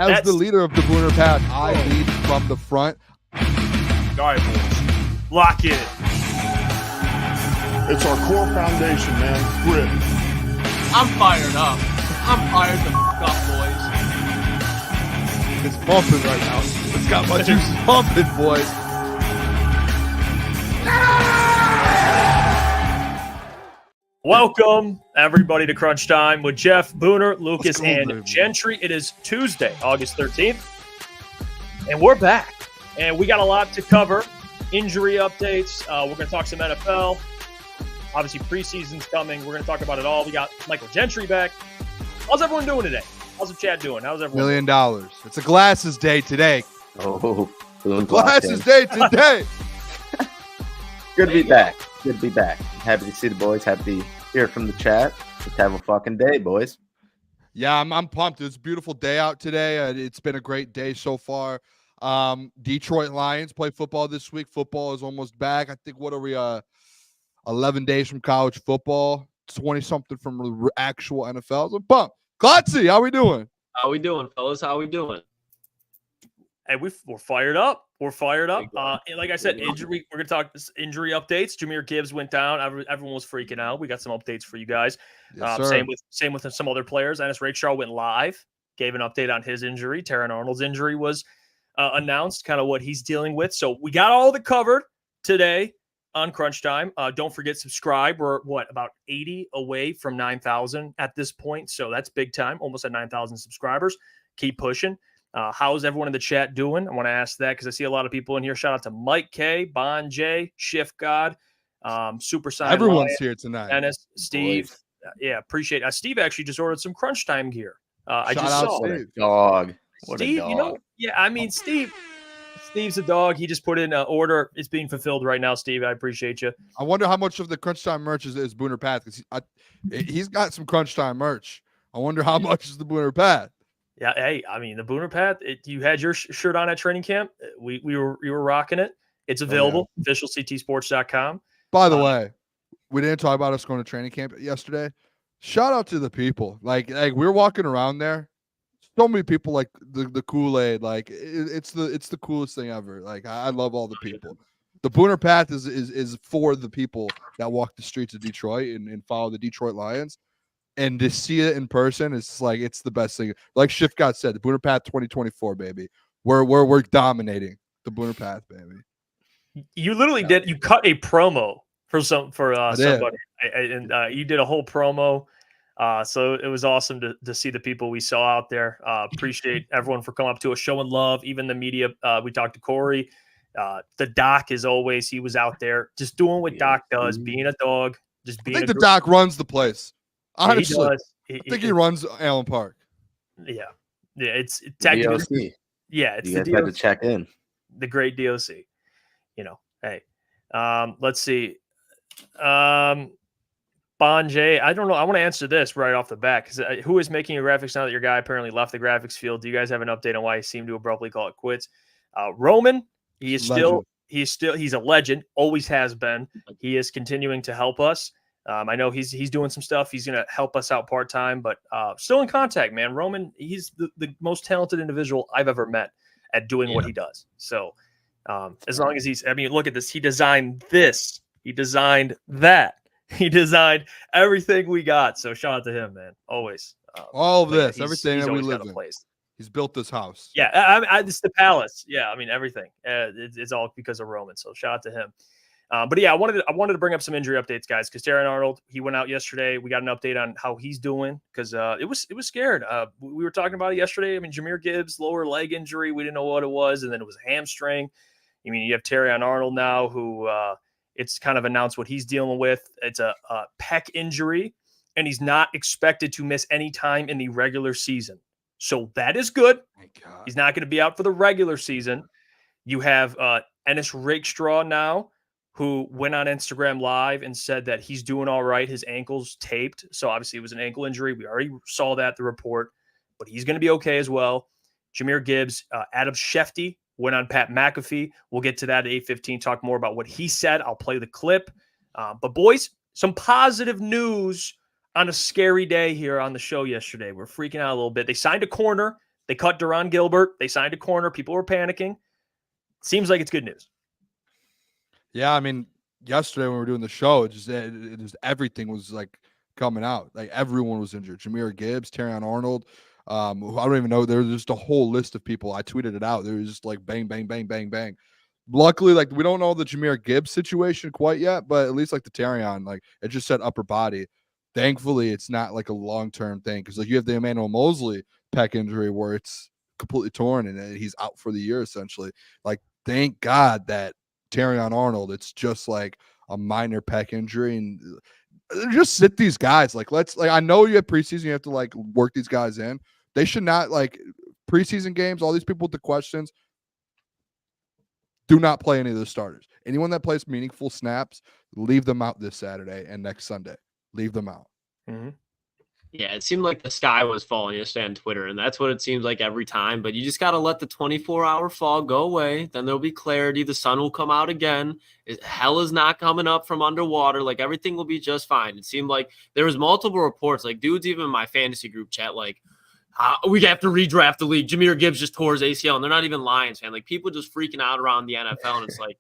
As the leader of the Booner Path, I lead from the front. All right, boys. Lock in. It's our core foundation, man. Grit. I'm fired up. I'm fired the f*** up, boys. It's pumping right now. It's got my juices pumping, boys. Welcome, everybody, to Crunch Time with Jeff, Booner, Lukas, and baby? Gentry. It is Tuesday, August 13th, and we're back. And we got a lot to cover. Injury updates. We're going to talk some NFL. Obviously, preseason's coming. We're going to talk about it all. We got Michael Gentry back. How's everyone doing today? How's the chat doing? How's everyone $1 million. It's a glasses day today. Oh, Glasses day today. Good to be back. Good to be back. Happy to see the boys. Happy to hear from the chat. Let's have a fucking day, boys. Yeah, I'm pumped. It's a beautiful day out today. It's been a great day so far. Detroit Lions play football this week. Football is almost back. I think, what are we, 11 days from college football, 20-something from the actual NFL. So pumped. Klotzy, how we doing? How we doing, fellas? How we doing? Hey, we're fired up. We're fired up. And like I said, injury. We're gonna talk injury updates. Jameer Gibbs went down. Everyone was freaking out. We got some updates for you guys. Yes, Same with some other players. Ennis Rakestraw went live, gave an update on his injury. Taron Arnold's injury was announced, kind of what he's dealing with. So we got all of it covered today on Crunch Time. Don't forget, subscribe. We're about 80 away from 9,000 at this point, so that's big time. Almost at 9,000 subscribers. Keep pushing. How's everyone in the chat doing? I want to ask that because I see a lot of people in here. Shout out to Mike K, Bon J, Shift God, Super Sign. Everyone's here tonight. Dennis, Steve. Yeah, appreciate it. Steve actually just ordered some Crunch Time gear. I Shout just out saw Steve. it. Dog. What Steve, a dog. you know, yeah, I mean, Steve's a dog. He just put in an order. It's being fulfilled right now, Steve. I appreciate you. I wonder how much of the Crunch Time merch is Booner Path, because he's got some Crunch Time merch. I wonder how much is the Booner Path. Yeah, hey, I mean, the Booner Path, you had your shirt on at training camp. You were rocking it. It's available. officialctsports.com. By the way, we didn't talk about us going to training camp yesterday. Shout out to the people. Like we were walking around there. So many people like the Kool-Aid. Like it's the coolest thing ever. Like I love all the people. The Booner Path is for the people that walk the streets of Detroit and follow the Detroit Lions. And to see it in person, it's like it's the best thing. Like Shift God said, the Booner Path 2024, baby. We're dominating the Booner Path, baby. You literally did. You cut a promo for somebody, and you did a whole promo. So it was awesome to see the people we saw out there. Appreciate everyone for coming up to us, showing love. Even the media. We talked to Corey. The Doc, as always, he was out there just doing what Doc does, being a dog. Just being. I think the Doc runs the place. Honestly, he I think he runs Allen Park. Yeah, it's technically. DOC. Yeah, it's You guys the had DOC, to check in. the great DOC. You know, hey, let's see. Bon J, I don't know. I want to answer this right off the bat because who is making your graphics now that your guy apparently left the graphics field? Do you guys have an update on why he seemed to abruptly call it quits? Roman, he's a legend. Always has been. He is continuing to help us. I know he's doing some stuff. He's going to help us out part-time, but still in contact, man. Roman, he's the most talented individual I've ever met at doing what he does. So as long as look at this. He designed this. He designed that. He designed everything we got. So shout out to him, man. Always. All of this, everything that we live in. Place. He's built this house. Yeah, it's the palace. Yeah, I mean, everything. It's all because of Roman. So shout out to him. But yeah, I wanted to bring up some injury updates, guys, because Taron Arnold, he went out yesterday. We got an update on how he's doing because it was scared. We were talking about it yesterday. I mean, Jameer Gibbs, lower leg injury. We didn't know what it was, and then it was a hamstring. I mean, you have Taron Arnold now, who it's kind of announced what he's dealing with. It's a pec injury, and he's not expected to miss any time in the regular season. So that is good. He's not going to be out for the regular season. You have Ennis Rakestraw now, who went on Instagram Live and said that he's doing all right. His ankle's taped. So obviously it was an ankle injury. We already saw that, the report, but he's going to be okay as well. Jameer Gibbs, Adam Schefter went on Pat McAfee. We'll get to that at 8:15, talk more about what he said. I'll play the clip. But boys, some positive news on a scary day here on the show yesterday. We're freaking out a little bit. They signed a corner They cut Deron Gilbert. They signed a corner. People were panicking. Seems like it's good news. Yeah, I mean, yesterday when we were doing the show, it just everything was like coming out. Like everyone was injured. Jahmyr Gibbs, Terrion Arnold. Who I don't even know. There was just a whole list of people. I tweeted it out. There was just like bang, bang, bang, bang, bang. Luckily, like we don't know the Jahmyr Gibbs situation quite yet, but at least like the Terrion, like it just said upper body. Thankfully, it's not like a long-term thing because like you have the Emmanuel Mosley pec injury where it's completely torn and he's out for the year essentially. Like thank God that Terrion Arnold, it's just like a minor pec injury and just sit these guys. Like I know you have preseason, you have to like work these guys in. They should not like preseason games. All these people with the questions. Do not play any of the starters. Anyone that plays meaningful snaps, leave them out this Saturday and next Sunday. Leave them out. Mm-hmm. Yeah, it seemed like the sky was falling yesterday on Twitter, and that's what it seems like every time. But you just got to let the 24-hour fog go away. Then there'll be clarity. The sun will come out again. Hell is not coming up from underwater. Like, everything will be just fine. It seemed like there was multiple reports. Like, dudes even in my fantasy group chat, like, we have to redraft the league. Jahmyr Gibbs just tore his ACL, and they're not even Lions fan. Like, people just freaking out around the NFL, and it's like,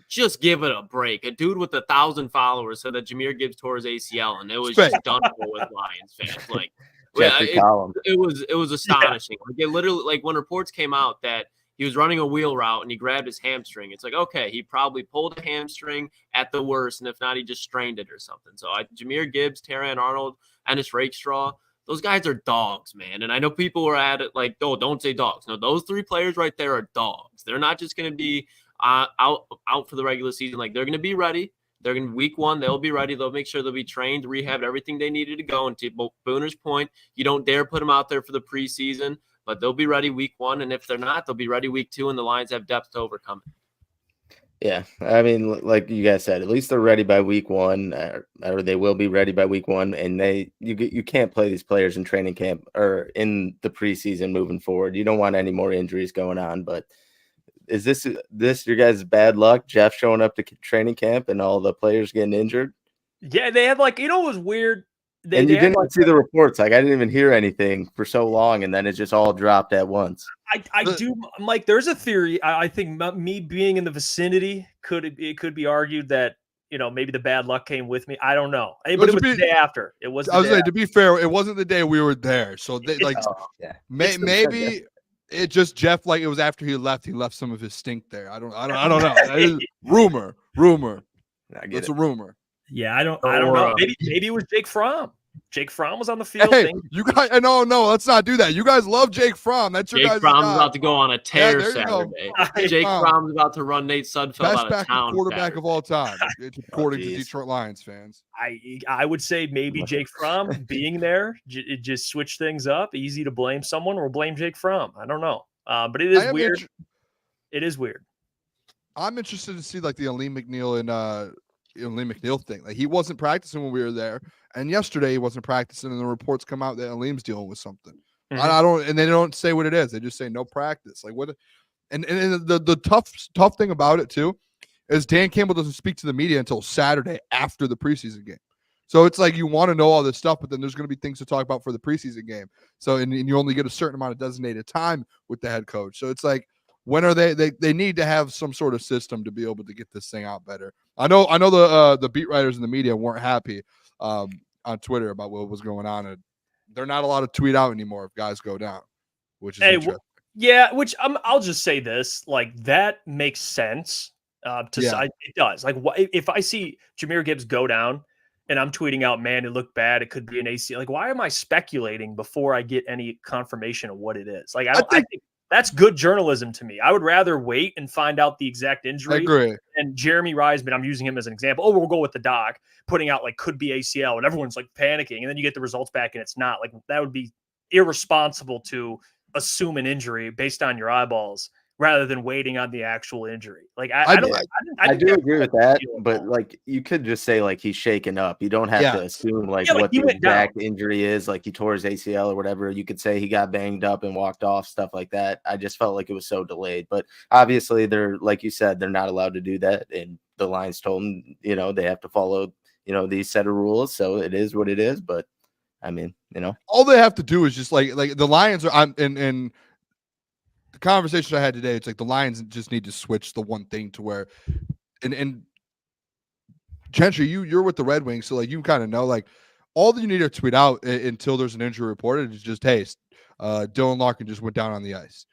just give it a break. A dude with 1,000 followers said that Jahmyr Gibbs tore his ACL, and it was just done for with Lions fans. Like, it was astonishing. Like, it literally, like when reports came out that he was running a wheel route and he grabbed his hamstring, it's like, okay, he probably pulled a hamstring at the worst, and if not, he just strained it or something. So Jahmyr Gibbs, Terrion Arnold, and his Rakestraw, those guys are dogs, man. And I know people were at it like, oh, don't say dogs. No, those three players right there are dogs. They're not just going to be out for the regular season. Like, they're going to be ready. They're going to week one. They'll be ready. They'll make sure they'll be trained, rehabbed, everything they needed to go. And to Booner's point, you don't dare put them out there for the preseason, but they'll be ready week one. And if they're not, they'll be ready week two. And the Lions have depth to overcome it. Yeah, I mean, like you guys said, at least they're ready by week one, or they will be ready by week one. And you can't play these players in training camp or in the preseason moving forward. You don't want any more injuries going on. But is this your guys' bad luck? Jeff showing up to training camp and all the players getting injured? Yeah, they had like, it was weird. You didn't see the reports. Like, I didn't even hear anything for so long, and then it just all dropped at once. I do, Mike. There's a theory. I think me being in the vicinity could be argued that maybe the bad luck came with me. I don't know, but it was the day after. It was. To be fair, it wasn't the day we were there. So maybe it just Jeff, like it was after he left. He left some of his stink there. I don't know. rumor. It's a rumor. Yeah, I don't know. Maybe it was Jake Fromm. Jake Fromm was on the field. Hey, you guys, no, let's not do that. You guys love Jake Fromm. That's your guys. Jake Fromm's about to go on a tear Saturday. Jake Fromm. Fromm's about to run Nate Sudfeld out of town. Quarterback Saturday. of all time, according to Detroit Lions fans. I would say maybe Jake Fromm being there, it just switched things up. Easy to blame someone or blame Jake Fromm. I don't know, but it is weird. It is weird. I'm interested to see like the Aleem McNeil and Aleem McNeil thing. Like he wasn't practicing when we were there, and yesterday he wasn't practicing, and the reports come out that Aleem's dealing with something. Mm-hmm. And they don't say what it is. They just say no practice. Like what? And the tough thing about it too is Dan Campbell doesn't speak to the media until Saturday after the preseason game. So it's like you want to know all this stuff, but then there's going to be things to talk about for the preseason game. So and you only get a certain amount of designated time with the head coach. So it's like, when are they need to have some sort of system to be able to get this thing out better. I know the beat writers in the media weren't happy on Twitter about what was going on, and they're not allowed to tweet out anymore if guys go down, which is interesting. Yeah, which I'll just say this, like that makes sense it does. Like if I see Jahmyr Gibbs go down and I'm tweeting out, man, it looked bad, it could be an ACL. Like, why am I speculating before I get any confirmation of what it is? Like, I think that's good journalism to me. I would rather wait and find out the exact injury. I agree. And Jeremy Reisman, I'm using him as an example. Oh, we'll go with the doc, putting out like could be ACL, and everyone's like panicking, and then you get the results back and it's not. Like that would be irresponsible to assume an injury based on your eyeballs rather than waiting on the actual injury. Like I do agree with that, but like you could just say like he's shaken up. You don't have to assume what the exact injury is. Like he tore his ACL or whatever. You could say he got banged up and walked off, stuff like that. I just felt like it was so delayed. But obviously they're, like you said, they're not allowed to do that. And the Lions told them, they have to follow, these set of rules. So it is what it is. But I mean, all they have to do is just like the Lions are in the conversation I had today. It's like the Lions just need to switch the one thing to where, and Gentry, you're with the Red Wings, so like you kind of know like all that you need to tweet out until there's an injury reported is just, hey, Dylan Larkin just went down on the ice.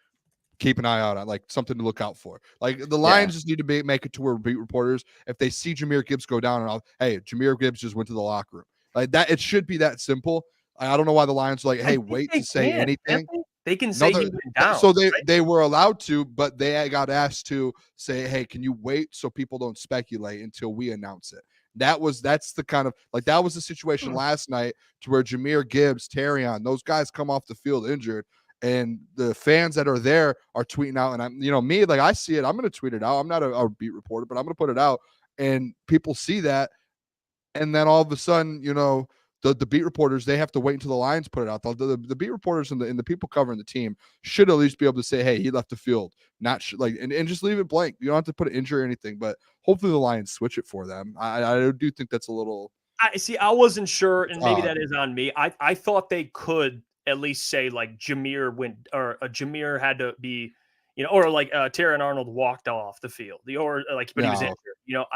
Keep an eye out on like something to look out for. Like the Lions just need to make it to where beat reporters, if they see Jahmyr Gibbs go down, and hey, Jahmyr Gibbs just went to the locker room. Like that, it should be that simple. I don't know why the Lions are like, hey, wait to say anything. They can say he went down. So they were allowed to, but they got asked to say, hey, can you wait so people don't speculate until we announce it? That's the kind of like that was the situation last night to where Jahmyr Gibbs, Terrion, those guys come off the field injured. And the fans that are there are tweeting out, and I'm, me, like I see it, I'm going to tweet it out. I'm not a beat reporter, but I'm going to put it out, and people see that, and then all of a sudden, the beat reporters, they have to wait until the Lions put it out. The beat reporters and the people covering the team should at least be able to say, hey, he left the field, not and just leave it blank. You don't have to put an injury or anything, but hopefully the Lions switch it for them. I do think that's a little. I wasn't sure, and maybe that is on me. I thought they could at least say like Jahmyr went, or Jahmyr had to be, or like Terran Arnold walked off the field, or like, but he was injured.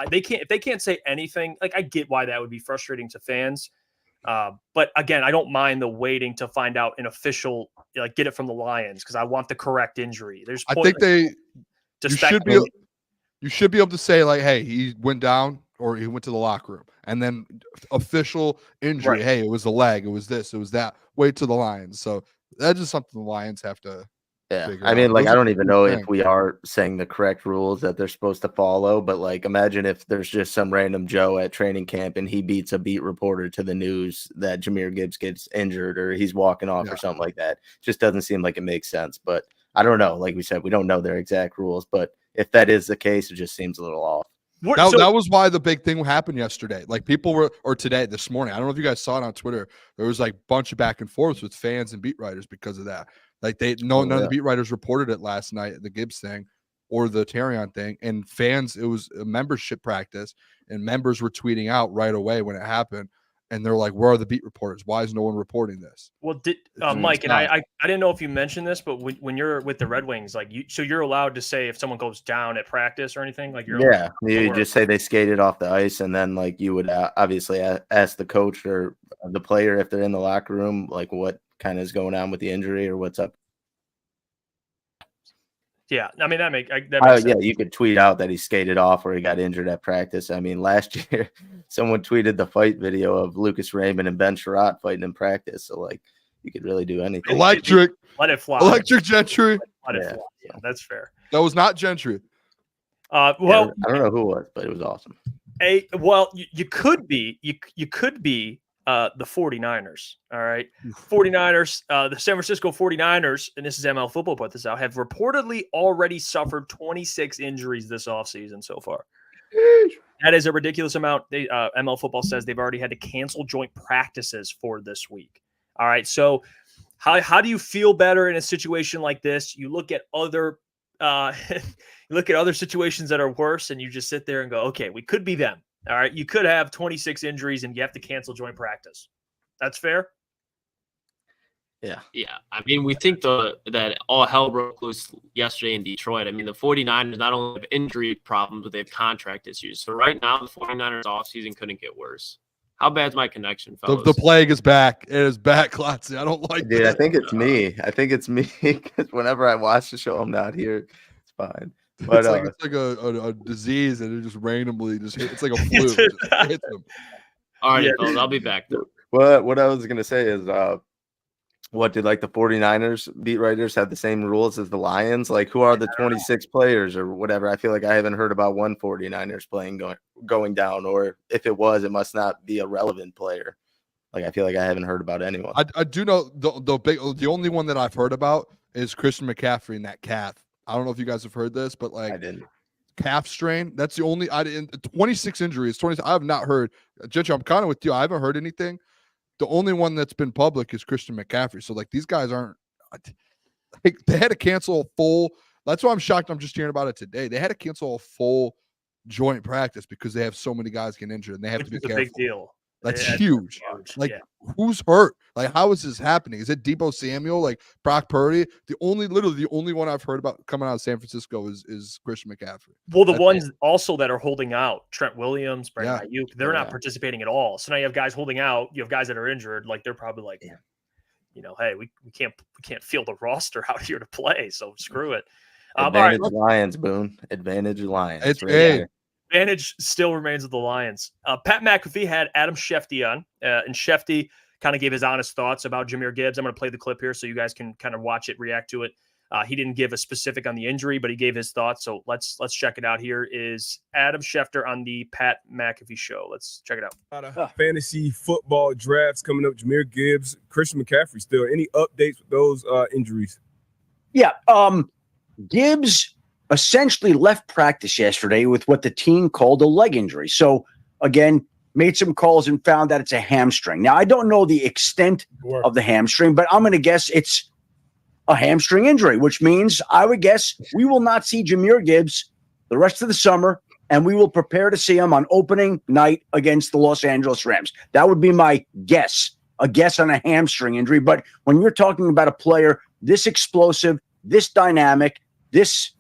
They can't, if they can't say anything, like I get why that would be frustrating to fans. But again, I don't mind the waiting to find out an official, like get it from the Lions, because I want the correct injury. You should be able to say like, hey, he went down or he went to the locker room, and then official injury. Right. Hey, it was a leg, it was this, it was that. Wait to the Lions. So that's just something the Lions have to. Yeah, I mean, like, I don't even know if we are saying the correct rules that they're supposed to follow, but like, imagine if there's just some random Joe at training camp and he beats a beat reporter to the news that Jahmyr Gibbs gets injured or he's walking off or something like that. Just doesn't seem like it makes sense. But I don't know. Like we said, we don't know their exact rules, but if that is the case, it just seems a little off. That was why the big thing happened yesterday. Like people were, or today, this morning, I don't know if you guys saw it on Twitter. There was like a bunch of back and forths with fans and beat writers because of that. Like none of the beat writers reported it last night, the Gibbs thing or the Terrion thing. And fans, it was a membership practice, and members were tweeting out right away when it happened. And they're like, where are the beat reporters? Why is no one reporting this? Well, Mike, and I didn't know if you mentioned this, but when you're with the Red Wings, like so you're allowed to say if someone goes down at practice or anything, like you just say they skated off the ice, and then like you would obviously ask the coach or the player if they're in the locker room, like what kind of is going on with the injury or what's up. Yeah, I mean that makes sense. Yeah, you could tweet out that he skated off or he got injured at practice. I mean, last year someone tweeted the fight video of Lucas Raymond and Ben Sherratt fighting in practice. So like, you could really do anything. Electric, let it fly. Electric Gentry. Let it fly. Yeah, that's fair. That was not Gentry. Well, I don't know who it was, but it was awesome. You could be the 49ers. All right. 49ers, the San Francisco 49ers, and this is ML Football put this out, have reportedly already suffered 26 injuries this offseason so far. That is a ridiculous amount. ML Football says they've already had to cancel joint practices for this week. All right. So how do you feel better in a situation like this? You look at other situations that are worse, and you just sit there and go, okay, we could be them. All right, you could have 26 injuries and you have to cancel joint practice. That's fair? Yeah. I mean, we think that all hell broke loose yesterday in Detroit. I mean, the 49ers not only have injury problems, but they have contract issues. So right now, the 49ers offseason couldn't get worse. How bad's my connection, fellas? The plague is back. It is back, Klotz. I don't like Dude, I think it's me. Because whenever I watch the show, I'm not here. It's fine. But it's like a disease, and it just randomly just hits. It's like a flu. It just hits them. All right, fellas, I'll be back. What I was gonna say is, what did like the 49ers beat writers have the same rules as the Lions? Like, who are the 26 players or whatever? I feel like I haven't heard about one 49ers playing going down, or if it was, it must not be a relevant player. Like, I feel like I haven't heard about anyone. I do know the only one that I've heard about is Christian McCaffrey and that calf. I don't know if you guys have heard this, but like I didn't. Calf strain. That's the only 26 injuries. 20. I have not heard. Gentry, I'm kind of with you. I haven't heard anything. The only one that's been public is Christian McCaffrey. So like these guys aren't. They had to cancel a full. That's why I'm shocked. I'm just hearing about it today. They had to cancel a full joint practice because they have so many guys getting injured, and they have to be careful. It's a big deal. That's Yeah, huge. Like, who's hurt? Like, how is this happening? Is it Deebo Samuel? Like Brock Purdy? Literally the only one I've heard about coming out of San Francisco is Christian McCaffrey. Well, the ones also that are holding out, Trent Williams, Brandon Yeah. Ayuk, they're not participating at all. So now you have guys holding out. You have guys that are injured. Like, they're probably like, hey, we can't field the roster out here to play. So screw it. Advantage Lions, Boone. Advantage Lions. It's right. Advantage still remains with the Lions. Pat McAfee had Adam Schefter on, and Schefter kind of gave his honest thoughts about Jahmyr Gibbs. I'm going to play the clip here so you guys can kind of watch it, react to it. He didn't give a specific on the injury, but he gave his thoughts. So let's check it out. Here is Adam Schefter on the Pat McAfee show. Let's check it out. A lot of fantasy football drafts coming up. Jahmyr Gibbs, Christian McCaffrey still. Any updates with those injuries? Yeah. Gibbs essentially left practice yesterday with what the team called a leg injury. So, again, made some calls and found that it's a hamstring. Now, I don't know the extent of the hamstring, but I'm going to guess it's a hamstring injury, which means I would guess we will not see Jahmyr Gibbs the rest of the summer, and we will prepare to see him on opening night against the Los Angeles Rams. That would be my guess, a guess on a hamstring injury. But when you're talking about a player this explosive, this dynamic, this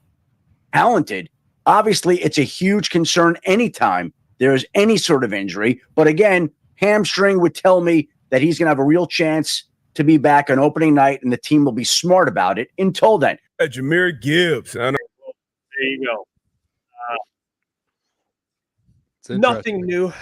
talented, obviously it's a huge concern anytime there's any sort of injury. But again, hamstring would tell me that he's going to have a real chance to be back on opening night, and the team will be smart about it until then. Jahmyr Gibbs. I know. There you go. Nothing new.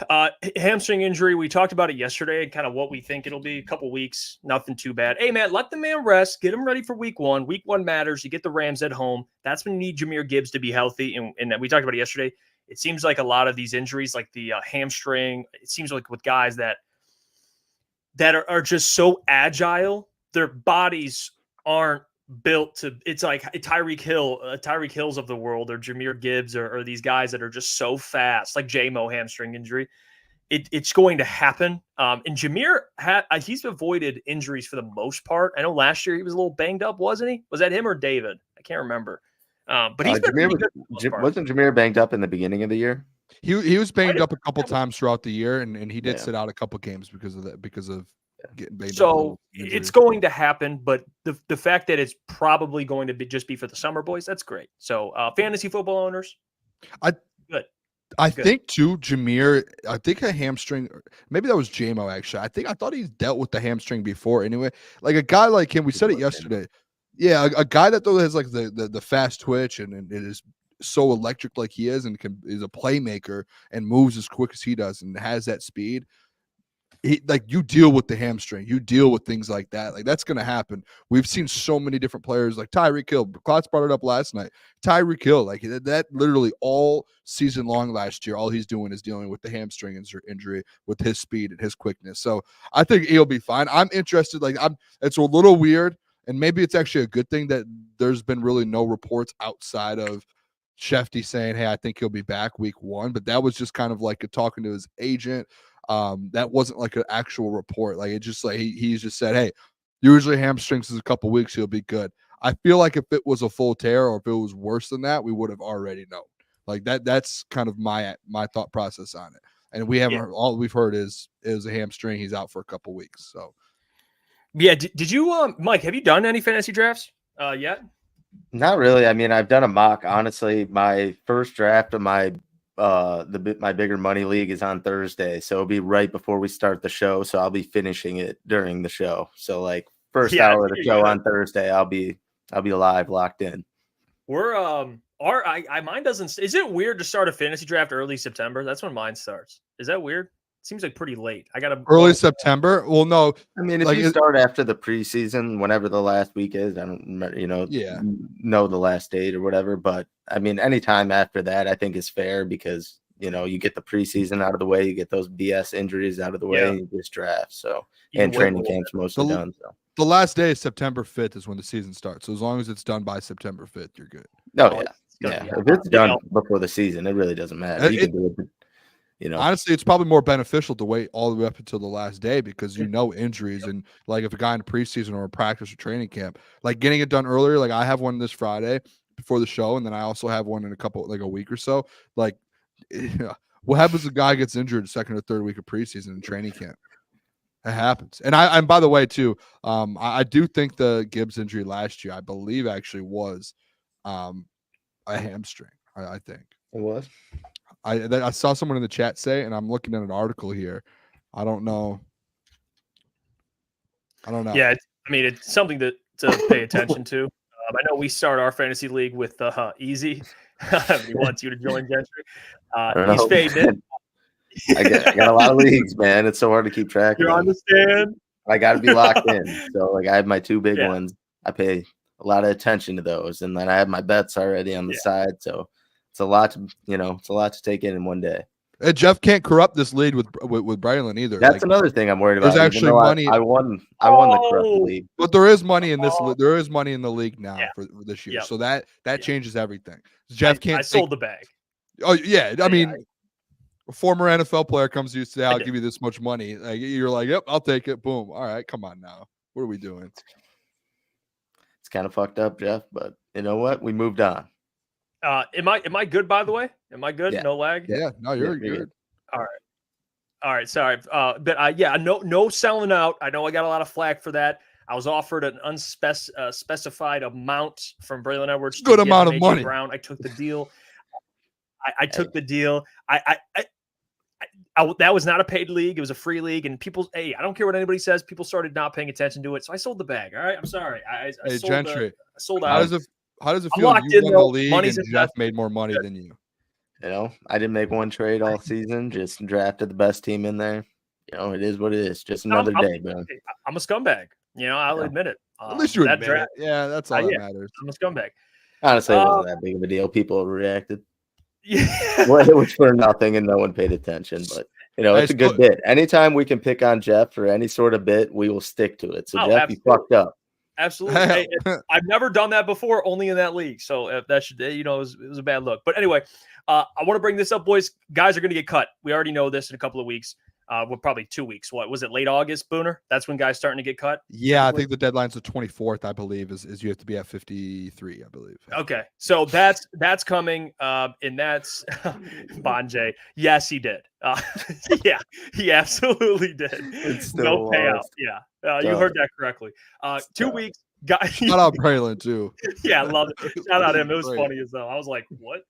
Hamstring injury. We talked about it yesterday and kind of what we think it'll be. A couple weeks. Nothing too bad. Hey, man, let the man rest. Get him ready for week one. Week one matters. You get the Rams at home. That's when you need Jahmyr Gibbs to be healthy. And we talked about it yesterday. It seems like a lot of these injuries, like the hamstring, it seems like with guys that are just so agile, their bodies aren't built to. It's like Tyreek Hills of the world, or Jahmyr Gibbs, or these guys that are just so fast, like J-Mo hamstring injury. It's going to happen. And Jahmyr he's avoided injuries for the most part. I know last year he was a little banged up, wasn't he? Was that him or David? I can't remember. But he's been pretty good. Wasn't Jahmyr banged up in the beginning of the year? He was banged up a couple times throughout the year, and he did sit out a couple games because of that, because of getting banged up. So it's going to happen, but the fact that it's probably going to just be for the summer, boys, that's great. So fantasy football owners, I think too, Jahmyr, I think a hamstring, maybe that was J-Mo actually. I thought he's dealt with the hamstring before anyway. Like a guy like him, we said it yesterday. Yeah, a guy that though has like the fast twitch and it is so electric like he is, and is a playmaker and moves as quick as he does and has that speed. You deal with the hamstring, you deal with things like that. Like that's going to happen. We've seen so many different players, like Tyreek Hill. Klotz brought it up last night. Tyreek Hill, like that literally all season long last year, all he's doing is dealing with the hamstring injury with his speed and his quickness. So I think he'll be fine. I'm interested. It's a little weird, and maybe it's actually a good thing that there's been really no reports outside of Schefter saying, hey, I think he'll be back week one. But that was just kind of like talking to his agent. That wasn't like an actual report. Like it just like he's just said, hey, usually hamstrings is a couple weeks, he'll be good. I feel like if it was a full tear or if it was worse than that, we would have already known. Like that's kind of my thought process on it. And we haven't all we've heard is a hamstring. He's out for a couple weeks. So yeah. Did you Mike, have you done any fantasy drafts yet? Not really. I mean, I've done a mock. Honestly, my first draft of my bigger money league is on Thursday, so it'll be right before we start the show. So I'll be finishing it during the show. So like first hour of the show on Thursday, I'll be live, locked in. We're mine doesn't. Is it weird to start a fantasy draft early September? That's when mine starts. Is that weird? Seems like pretty late. I got early September. Well, no. I mean, if you start after the preseason, whenever the last week is, I don't, know the last date or whatever. But I mean, anytime after that, I think is fair because you get the preseason out of the way, you get those BS injuries out of the way, and you just draft. So and training camp's mostly done. So the last day is September 5th is when the season starts. So as long as it's done by September 5th, you're good. Oh yeah. If it's done before the season, it really doesn't matter. You can do it. Honestly, it's probably more beneficial to wait all the way up until the last day because injuries and like if a guy in preseason or a practice or training camp, like getting it done earlier. Like I have one this Friday before the show, and then I also have one in a week or so. Like What happens if a guy gets injured second or third week of preseason in training camp? It happens. And by the way, too, I do think the Gibbs injury last year, I believe, actually was a hamstring. I think It was. I saw someone in the chat say, and I'm looking at an article here. I don't know. Yeah, it's something to pay attention to. I know we start our fantasy league with Easy. He wants you to join Gentry. He's fading it. I got a lot of leagues, man. It's so hard to keep track. You understand? I got to be locked in. So, like, I have my two big ones. I pay a lot of attention to those, and then I have my bets already on the side. So, it's a lot to it's a lot to take in one day. And Jeff can't corrupt this lead with Braylon either. That's another thing I'm worried about. There's actually money. I won the corrupt league, but there is money in this. There is money in the league now for this year, Yep. so that changes everything. Jeff can't. I sold the bag. Oh yeah, I mean, a former NFL player comes to you and say, "I'll give you this much money." Like, you're like, "Yep, I'll take it." Boom. All right, come on now. What are we doing? It's kind of fucked up, Jeff. But you know what? We moved on. Am I good, by the way? Am I good? Yeah. No lag? Yeah. No, you're good. All right. Sorry. But no selling out. I know I got a lot of flack for that. I was offered an unspecified amount from Braylon Edwards. Good amount of money. Brown. I took the deal. I took the deal. That was not a paid league. It was a free league. And people, I don't care what anybody says. People started not paying attention to it. So I sold the bag. All right. I'm sorry. I sold Gentry. I sold out. How does it I'm feel? locked You in, won though. the league Money's and Jeff made more money than you. I didn't make one trade all season. Just drafted the best team in there. It is what it is. Just another day, man. I'm a scumbag. I'll admit it. At least you admit it. Yeah, that's all that matters. I'm a scumbag. Honestly, it wasn't that big of a deal. People reacted. Yeah. Well, it was for nothing and no one paid attention. But, it's a good bit. Anytime we can pick on Jeff for any sort of bit, we will stick to it. So, Jeff, absolutely. you fucked up. Absolutely. Hey, I've never done that before, only in that league. So that should, it was a bad look. But anyway, I want to bring this up, boys. Guys are going to get cut. We already know this in a couple of weeks. Probably 2 weeks. What was it? Late August, Booner? That's when guys starting to get cut. Yeah, I think the deadline's the 24th. I believe is you have to be at 53. I believe. Okay, so that's coming, and that's Bonjay. Yes, he did. Yeah, he absolutely did. No payout. Yeah, you heard that correctly. 2 weeks. Shout out Braylon too. Yeah, I love it. Shout out him. It was funny as though. I was like, what?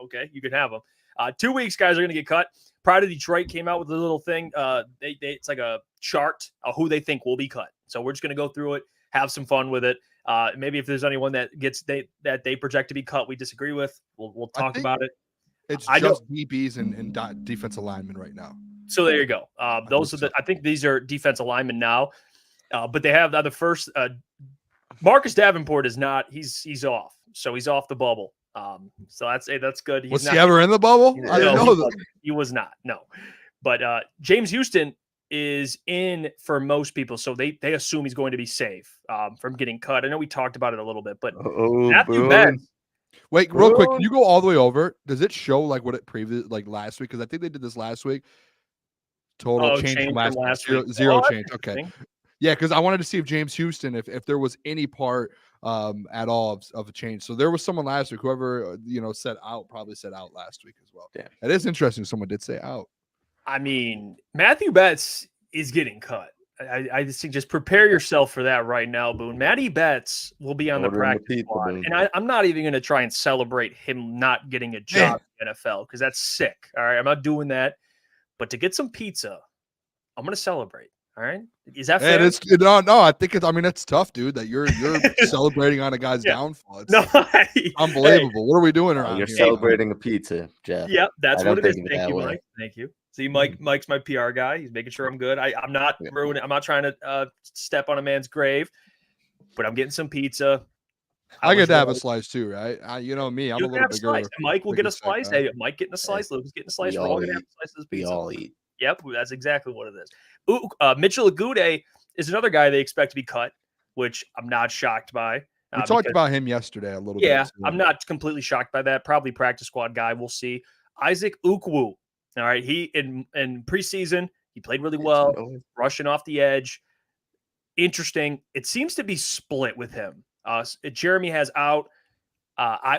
Okay, you can have him. 2 weeks, guys are going to get cut. Pride of Detroit came out with a little thing. It's like a chart of who they think will be cut. So we're just going to go through it, have some fun with it. Maybe if there's anyone that they project to be cut, we disagree with, we'll talk about it. It's just DBs and defensive linemen right now. So there you go. Those are I think these are defensive linemen now, but they have the first. Marcus Davenport is not. He's off. So he's off the bubble. So that's good. Was he ever in the bubble? I didn't know that. He was not. No, but James Houston is in for most people, so they assume he's going to be safe from getting cut. I know we talked about it a little bit, but Matthew Betts. Wait, real quick, can you go all the way over? Does it show like what it previous like last week? Because I think they did this last week. Total change from last week. Zero change. Okay. Yeah, because I wanted to see if James Houston, if there was any part at all of a change. So there was someone last week, whoever said out, probably said out last week as well. Yeah, it is interesting. Someone did say out. I mean, Matthew Betts is getting cut. I just think just prepare yourself for that right now, Boone. Matty Betts will be on the practice squad, and I'm not even going to try and celebrate him not getting a job in the NFL because that's sick. All right, I'm not doing that. But to get some pizza, I'm going to celebrate. All right, is that fair? No. I think it's. I mean, it's tough, dude. That you're celebrating on a guy's downfall. It's unbelievable. What are we doing around here? You're celebrating a pizza, Jeff. Yep, that's what it is. Thank you, Mike. Thank you. See, Mike's my PR guy. He's making sure I'm good. I'm not ruining. I'm not trying to step on a man's grave, but I'm getting some pizza. I get to have a slice too, right? You know me. I'm a little bigger. Mike will get a slice. Hey, Mike getting a slice. Lucas getting a slice. We're all gonna have a slice of this pizza. We all eat. Yep, that's exactly what it is. Mitchell Agude is another guy they expect to be cut, which I'm not shocked by. We talked about him yesterday a little bit. Yeah, I'm not completely shocked by that. Probably practice squad guy. We'll see. Isaac Ukwu. All right, he in preseason he played really well, rushing off the edge. Interesting. It seems to be split with him. Jeremy has out,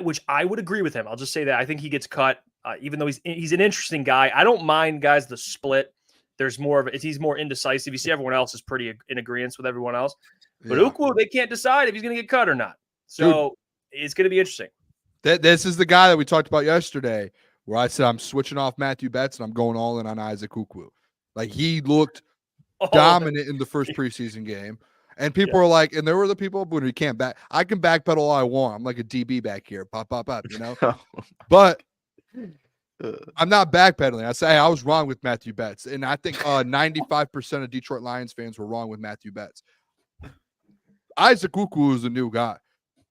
which I would agree with him. I'll just say that I think he gets cut. even though he's an interesting guy. I don't mind guys the split. There's more of it. He's more indecisive. You see, everyone else is pretty in agreement with everyone else. But Ukwu, they can't decide if he's going to get cut or not. So it's going to be interesting. This is the guy that we talked about yesterday, where I said I'm switching off Matthew Betts and I'm going all in on Isaac Ukwu. Like, he looked dominant in the first preseason game. And people are like, and there were the people, Booner, you can't back. I can backpedal all I want. I'm like a DB back here. Pop, pop, pop, you know? But I'm not backpedaling. I say, hey, I was wrong with Matthew Betts. And I think 95% of Detroit Lions fans were wrong with Matthew Betts. Isaac Ukwu is a new guy.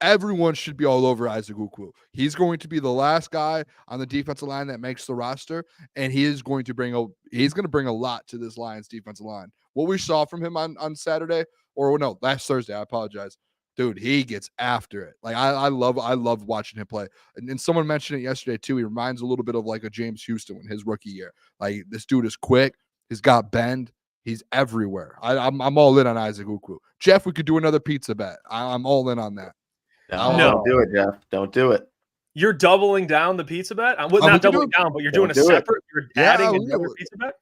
Everyone should be all over Isaac Ukwu. He's going to be the last guy on the defensive line that makes the roster, and he's going to bring a lot to this Lions defensive line. What we saw from him on Saturday, or no, last Thursday, I apologize. Dude, he gets after it. Like, I love watching him play. And someone mentioned it yesterday too. He reminds a little bit of like a James Houston in his rookie year. Like, this dude is quick. He's got bend. He's everywhere. I'm all in on Isaac Ukwu. Jeff, we could do another pizza bet. I'm all in on that. No, don't do it, Jeff. Don't do it. You're doubling down the pizza bet? Not doubling down, but you're doing a separate. You're adding another pizza bet?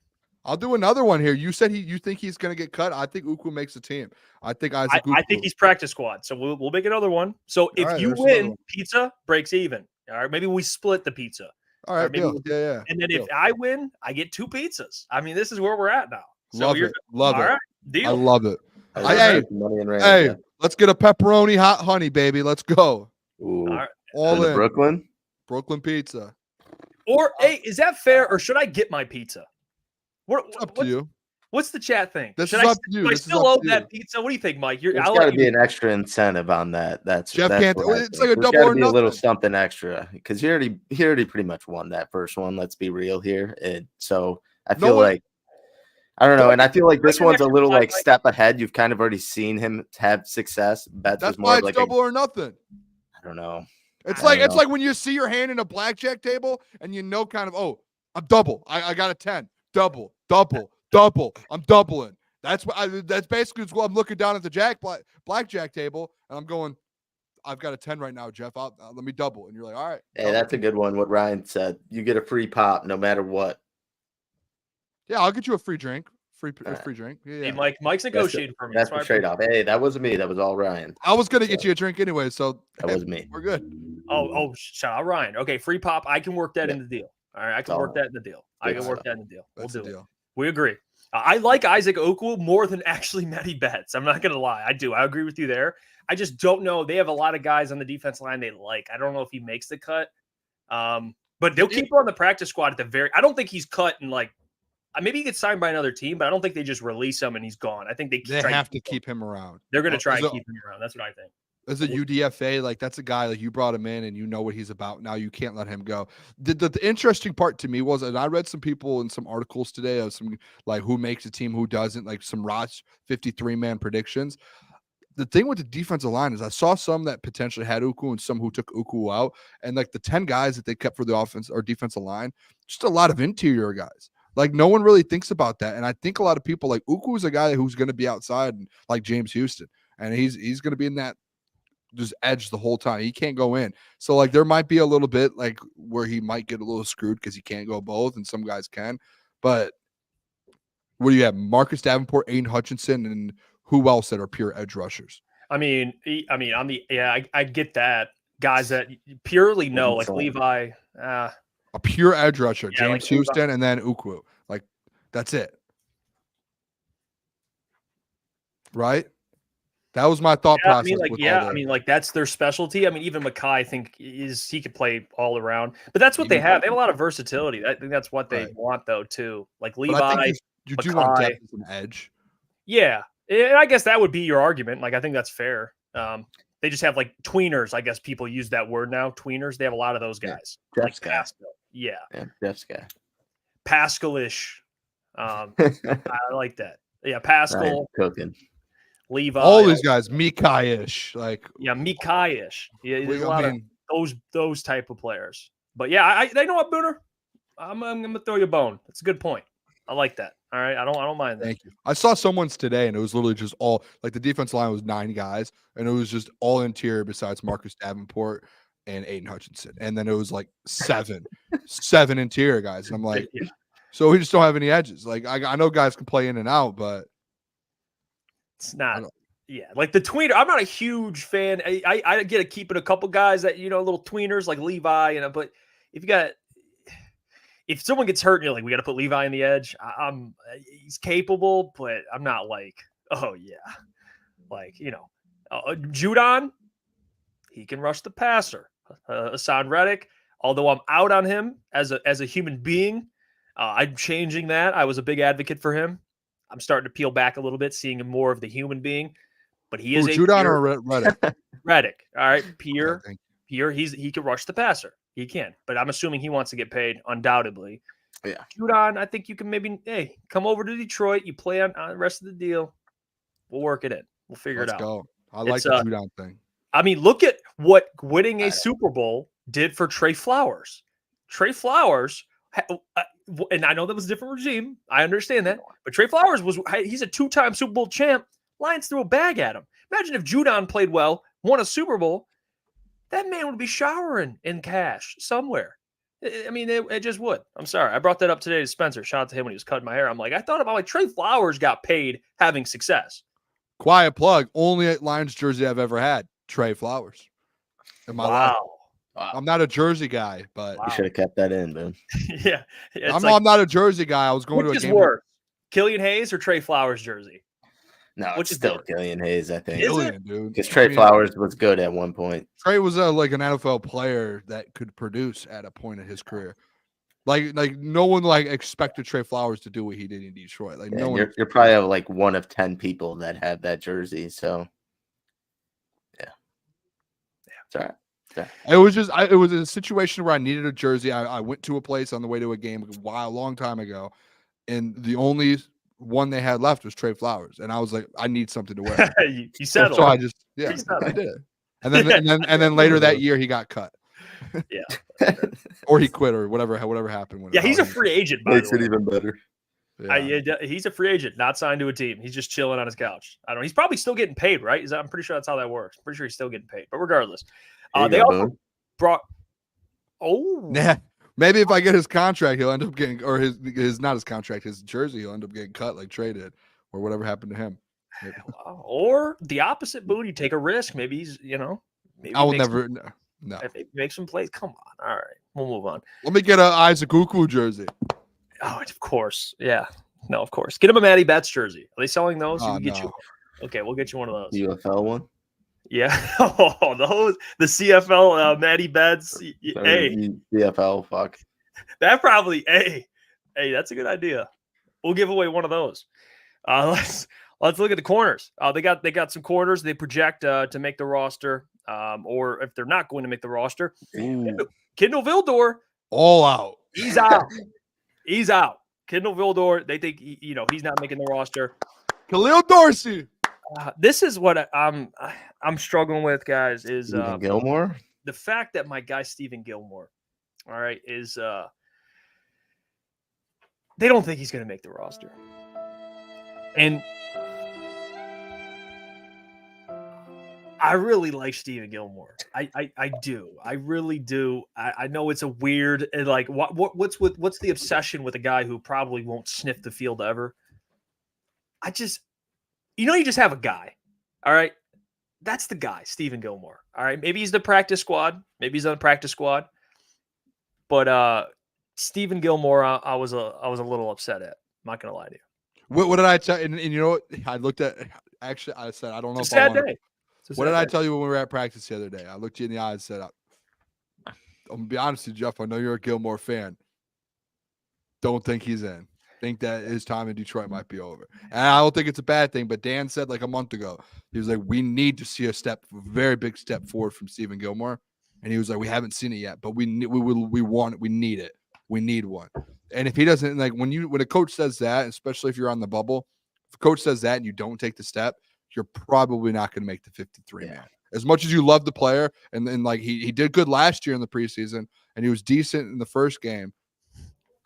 I'll do another one here. You said you think he's going to get cut. I think Ukwu makes the team. I think Isaac Ukwu. I think he's practice squad. So we'll make another one. So if you win, pizza breaks even. All right, maybe we split the pizza. All right, deal. Yeah. And then if I win, I get 2 pizzas. I mean, this is where we're at now. So love it. All right, deal. I love it. Hey, let's get a pepperoni hot honey, baby. Let's go. Ooh. All right. All in. Brooklyn pizza. Or, hey, is that fair, or should I get my pizza? It's up to you. What's the chat thing? This is up to you. I still owe that pizza. What do you think, Mike? There's got to be an extra incentive on that. Jeff can't. It's like a double or nothing. A little something extra, because he already pretty much won that first one. Let's be real here. So I feel like, I don't know, and I feel like this one's a little like step ahead. You've kind of already seen him have success. That's why it's double or nothing. I don't know. It's like when you see your hand in a blackjack table and you know kind of, oh, I'm double. I got a 10. Double. I'm doubling. That's basically what I'm looking down at the blackjack table, and I'm going, I've got a 10 right now, Jeff. Let me double. And you're like, all right. Hey, that's a good one. What Ryan said. You get a free pop no matter what. Yeah, I'll get you a free drink. Free drink. Yeah. Hey, Mike's negotiating for me. That's the trade-off. Hey, that wasn't me. That was all Ryan. I was gonna get you a drink anyway, so that was me. We're good. Shout out Ryan. Okay, free pop. I can work that in the deal. All right, I can work that in the deal. We'll do it. We agree. I like Isaac Ukwu more than actually Matty Betts. I'm not gonna lie. I do. I agree with you there. I just don't know. They have a lot of guys on the defense line they like. I don't know if he makes the cut. But they'll keep him on the practice squad at the very. I don't think he's cut and like. Maybe he gets signed by another team, but I don't think they just release him and he's gone. I think they have to keep him around. They're going to try and keep him around. That's what I think. As a UDFA, like that's a guy like you brought him in and you know what he's about. Now you can't let him go. The interesting part to me was, and I read some people in some articles today of some like who makes a team, who doesn't, like some Ross 53-man predictions. The thing with the defensive line is I saw some that potentially had Ukwu and some who took Ukwu out, and like the 10 guys that they kept for the offense or defensive line, just a lot of interior guys. Like no one really thinks about that, and I think a lot of people like Ukwu is a guy who's going to be outside, like James Houston, and he's going to be in that just edge the whole time. He can't go in, so like there might be a little bit like where he might get a little screwed because he can't go both, and some guys can. But what do you have? Marcus Davenport, Aiden Hutchinson, and who else that are pure edge rushers? I mean, I get that guys that purely know like Levi. A pure edge rusher, James like Houston, and then Ukwu. Like, that's it. Right? That was my thought process. That's their specialty. I mean, even Makai, I think, he could play all around. But that's what they have. They have a lot of versatility. I think that's what they want, though, too. Like Levi, you do want depth as an edge. Yeah. And I guess that would be your argument. Like, I think that's fair. They just have, like, tweeners. I guess people use that word now. Tweeners. They have a lot of those guys. Yeah. Like Pascal. Yeah, Jeff's guy. Pascal-ish. I like that. Yeah, Pascal. Cooking. Levi. All these guys, Mikai-ish. Like, yeah, Mikai-ish. Yeah, there's a lot of those type of players. But yeah, they know what, Booner? I'm gonna throw you a bone. That's a good point. I like that. All right, I don't mind that. Thank you. I saw someone's today, and it was literally just all like the defense line was 9 guys, and it was just all interior besides Marcus Davenport. and Aiden Hutchinson. And then it was like seven interior guys. And I'm like, Yeah. so we just don't have any edges. Like I know guys can play in and out, but It's not. Yeah, like the tweener. I'm not a huge fan. I get to keep it a couple guys that little tweeners like Levi, but if someone gets hurt and you're like, we got to put Levi in the edge, he's capable, but I'm not like, oh yeah, like Judon, he can rush the passer. Hassan Reddick, although I'm out on him as a human being, I'm changing that. I was a big advocate for him. I'm starting to peel back a little bit, seeing him more of the human being. But he is Judon or Reddick. Reddick. All right, Pierre. Okay, He can rush the passer. He can, but I'm assuming he wants to get paid undoubtedly. Yeah. Judon, I think you can maybe come over to Detroit. You play on the rest of the deal. We'll work it in. We'll figure it out. Let's go. I like the Judon thing. I mean, look at what winning a Super Bowl did for Trey Flowers. Trey Flowers, and I know that was a different regime. I understand that. But Trey Flowers he's a 2-time Super Bowl champ. Lions threw a bag at him. Imagine if Judon played well, won a Super Bowl. That man would be showering in cash somewhere. I mean, it just would. I'm sorry. I brought that up today to Spencer. Shout out to him when he was cutting my hair. I'm like, I thought about Trey Flowers got paid having success. Quiet plug. Only Lions jersey I've ever had. Trey Flowers. In my life. I'm not a jersey guy, but you should have kept that in, man. Yeah. I'm not a jersey guy. I was going to a game. Worse, Killian Hayes or Trey Flowers jersey? No, it's still Killian Hayes, I think. Dude. Because Trey Flowers was good at one point. Trey was like an NFL player that could produce at a point in his career. Like no one expected Trey Flowers to do what he did in Detroit. Like no one. You're probably like one of 10 people that have that jersey. So yeah. Sorry. It was just it was a situation where I needed a jersey. I went to a place on the way to a game a long time ago, and the only one they had left was Trey Flowers, and I was like, I need something to wear. You settled. So I just I did. And then later that year he got cut. Yeah. Or he quit or whatever happened. Yeah, he's a free agent. By Makes the way. it even better. Yeah. He's a free agent, not signed to a team. He's just chilling on his couch. I don't know. He's probably still getting paid, right? I'm pretty sure that's how that works. I'm pretty sure he's still getting paid. But regardless, they also brought. Oh, yeah. Maybe if I get his contract, he'll end up getting, or his not his contract, his jersey, he'll end up getting cut like Trey did, or whatever happened to him. Maybe. Or the opposite, Boone. You take a risk. Maybe he's, maybe I will never. No. If he makes some plays, come on. All right, we'll move on. Let me get a Isaac Ukwu jersey. Oh, of course. Yeah. No, of course. Get him a Matty Betts jersey. Are they selling those? Oh, Get you. Okay, we'll get you one of those. UFL one? Yeah. Oh, the CFL Matty Betts. Hey. CFL, fuck. That probably, hey, that's a good idea. We'll give away one of those. Let's look at the corners. They got some corners they project to make the roster. Or if they're not going to make the roster, Kendall Vildor, all out. He's out. He's out. Kendall Vildor, they think he's not making the roster. Khalil Dorsey. This is what I'm struggling with, guys. Is Gilmore? The fact that my guy Stephen Gilmore, all right, is they don't think he's going to make the roster, and I really like Stephen Gilmore. I do. I really do. I know it's a weird and like what's the obsession with a guy who probably won't sniff the field ever. You just have a guy. All right. That's the guy, Stephen Gilmore. All right. Maybe he's the practice squad. Maybe he's on the practice squad. But Stephen Gilmore, I was a little upset at. I'm not gonna lie to you. What did I tell? And you know what? I looked at. Actually, I said I don't know. It's a sad day. What did I tell you when we were at practice the other day? I looked you in the eye and said, I'm going to be honest with you, Jeff. I know you're a Gilmore fan. Don't think he's in. Think that his time in Detroit might be over. And I don't think it's a bad thing, but Dan said like a month ago, he was like, we need to see a very big step forward from Stephen Gilmore. And he was like, we haven't seen it yet, but we want it. We need it. We need one. And if he doesn't, like when a coach says that, especially if you're on the bubble, if a coach says that and you don't take the step, you're probably not going to make the 53 man. As much as you love the player, and like he did good last year in the preseason, and he was decent in the first game.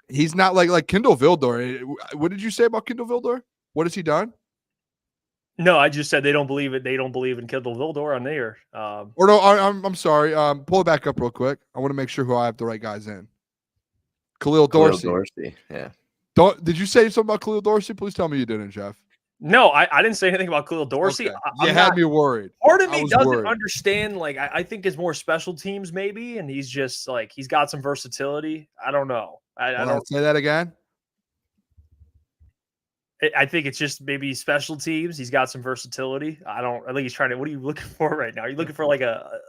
He's not like Kendall Vildor. What did you say about Kendall Vildor? What has he done? No, I just said they don't believe it. They don't believe in Kindle Vildor on there. Or no, I'm sorry. Pull it back up real quick. I want to make sure who I have the right guys in. Khalil Dorsey. Yeah. Did you say something about Khalil Dorsey? Please tell me you didn't, Jeff. No, I didn't say anything about Khalil Dorsey. Okay. You had me worried. Part of me doesn't worried. understand. Like, I think it's more special teams maybe, and he's just like he's got some versatility. I don't know. I don't say that again. I think it's just maybe special teams. He's got some versatility. I think he's trying to. What are you looking for right now? Are you looking for like a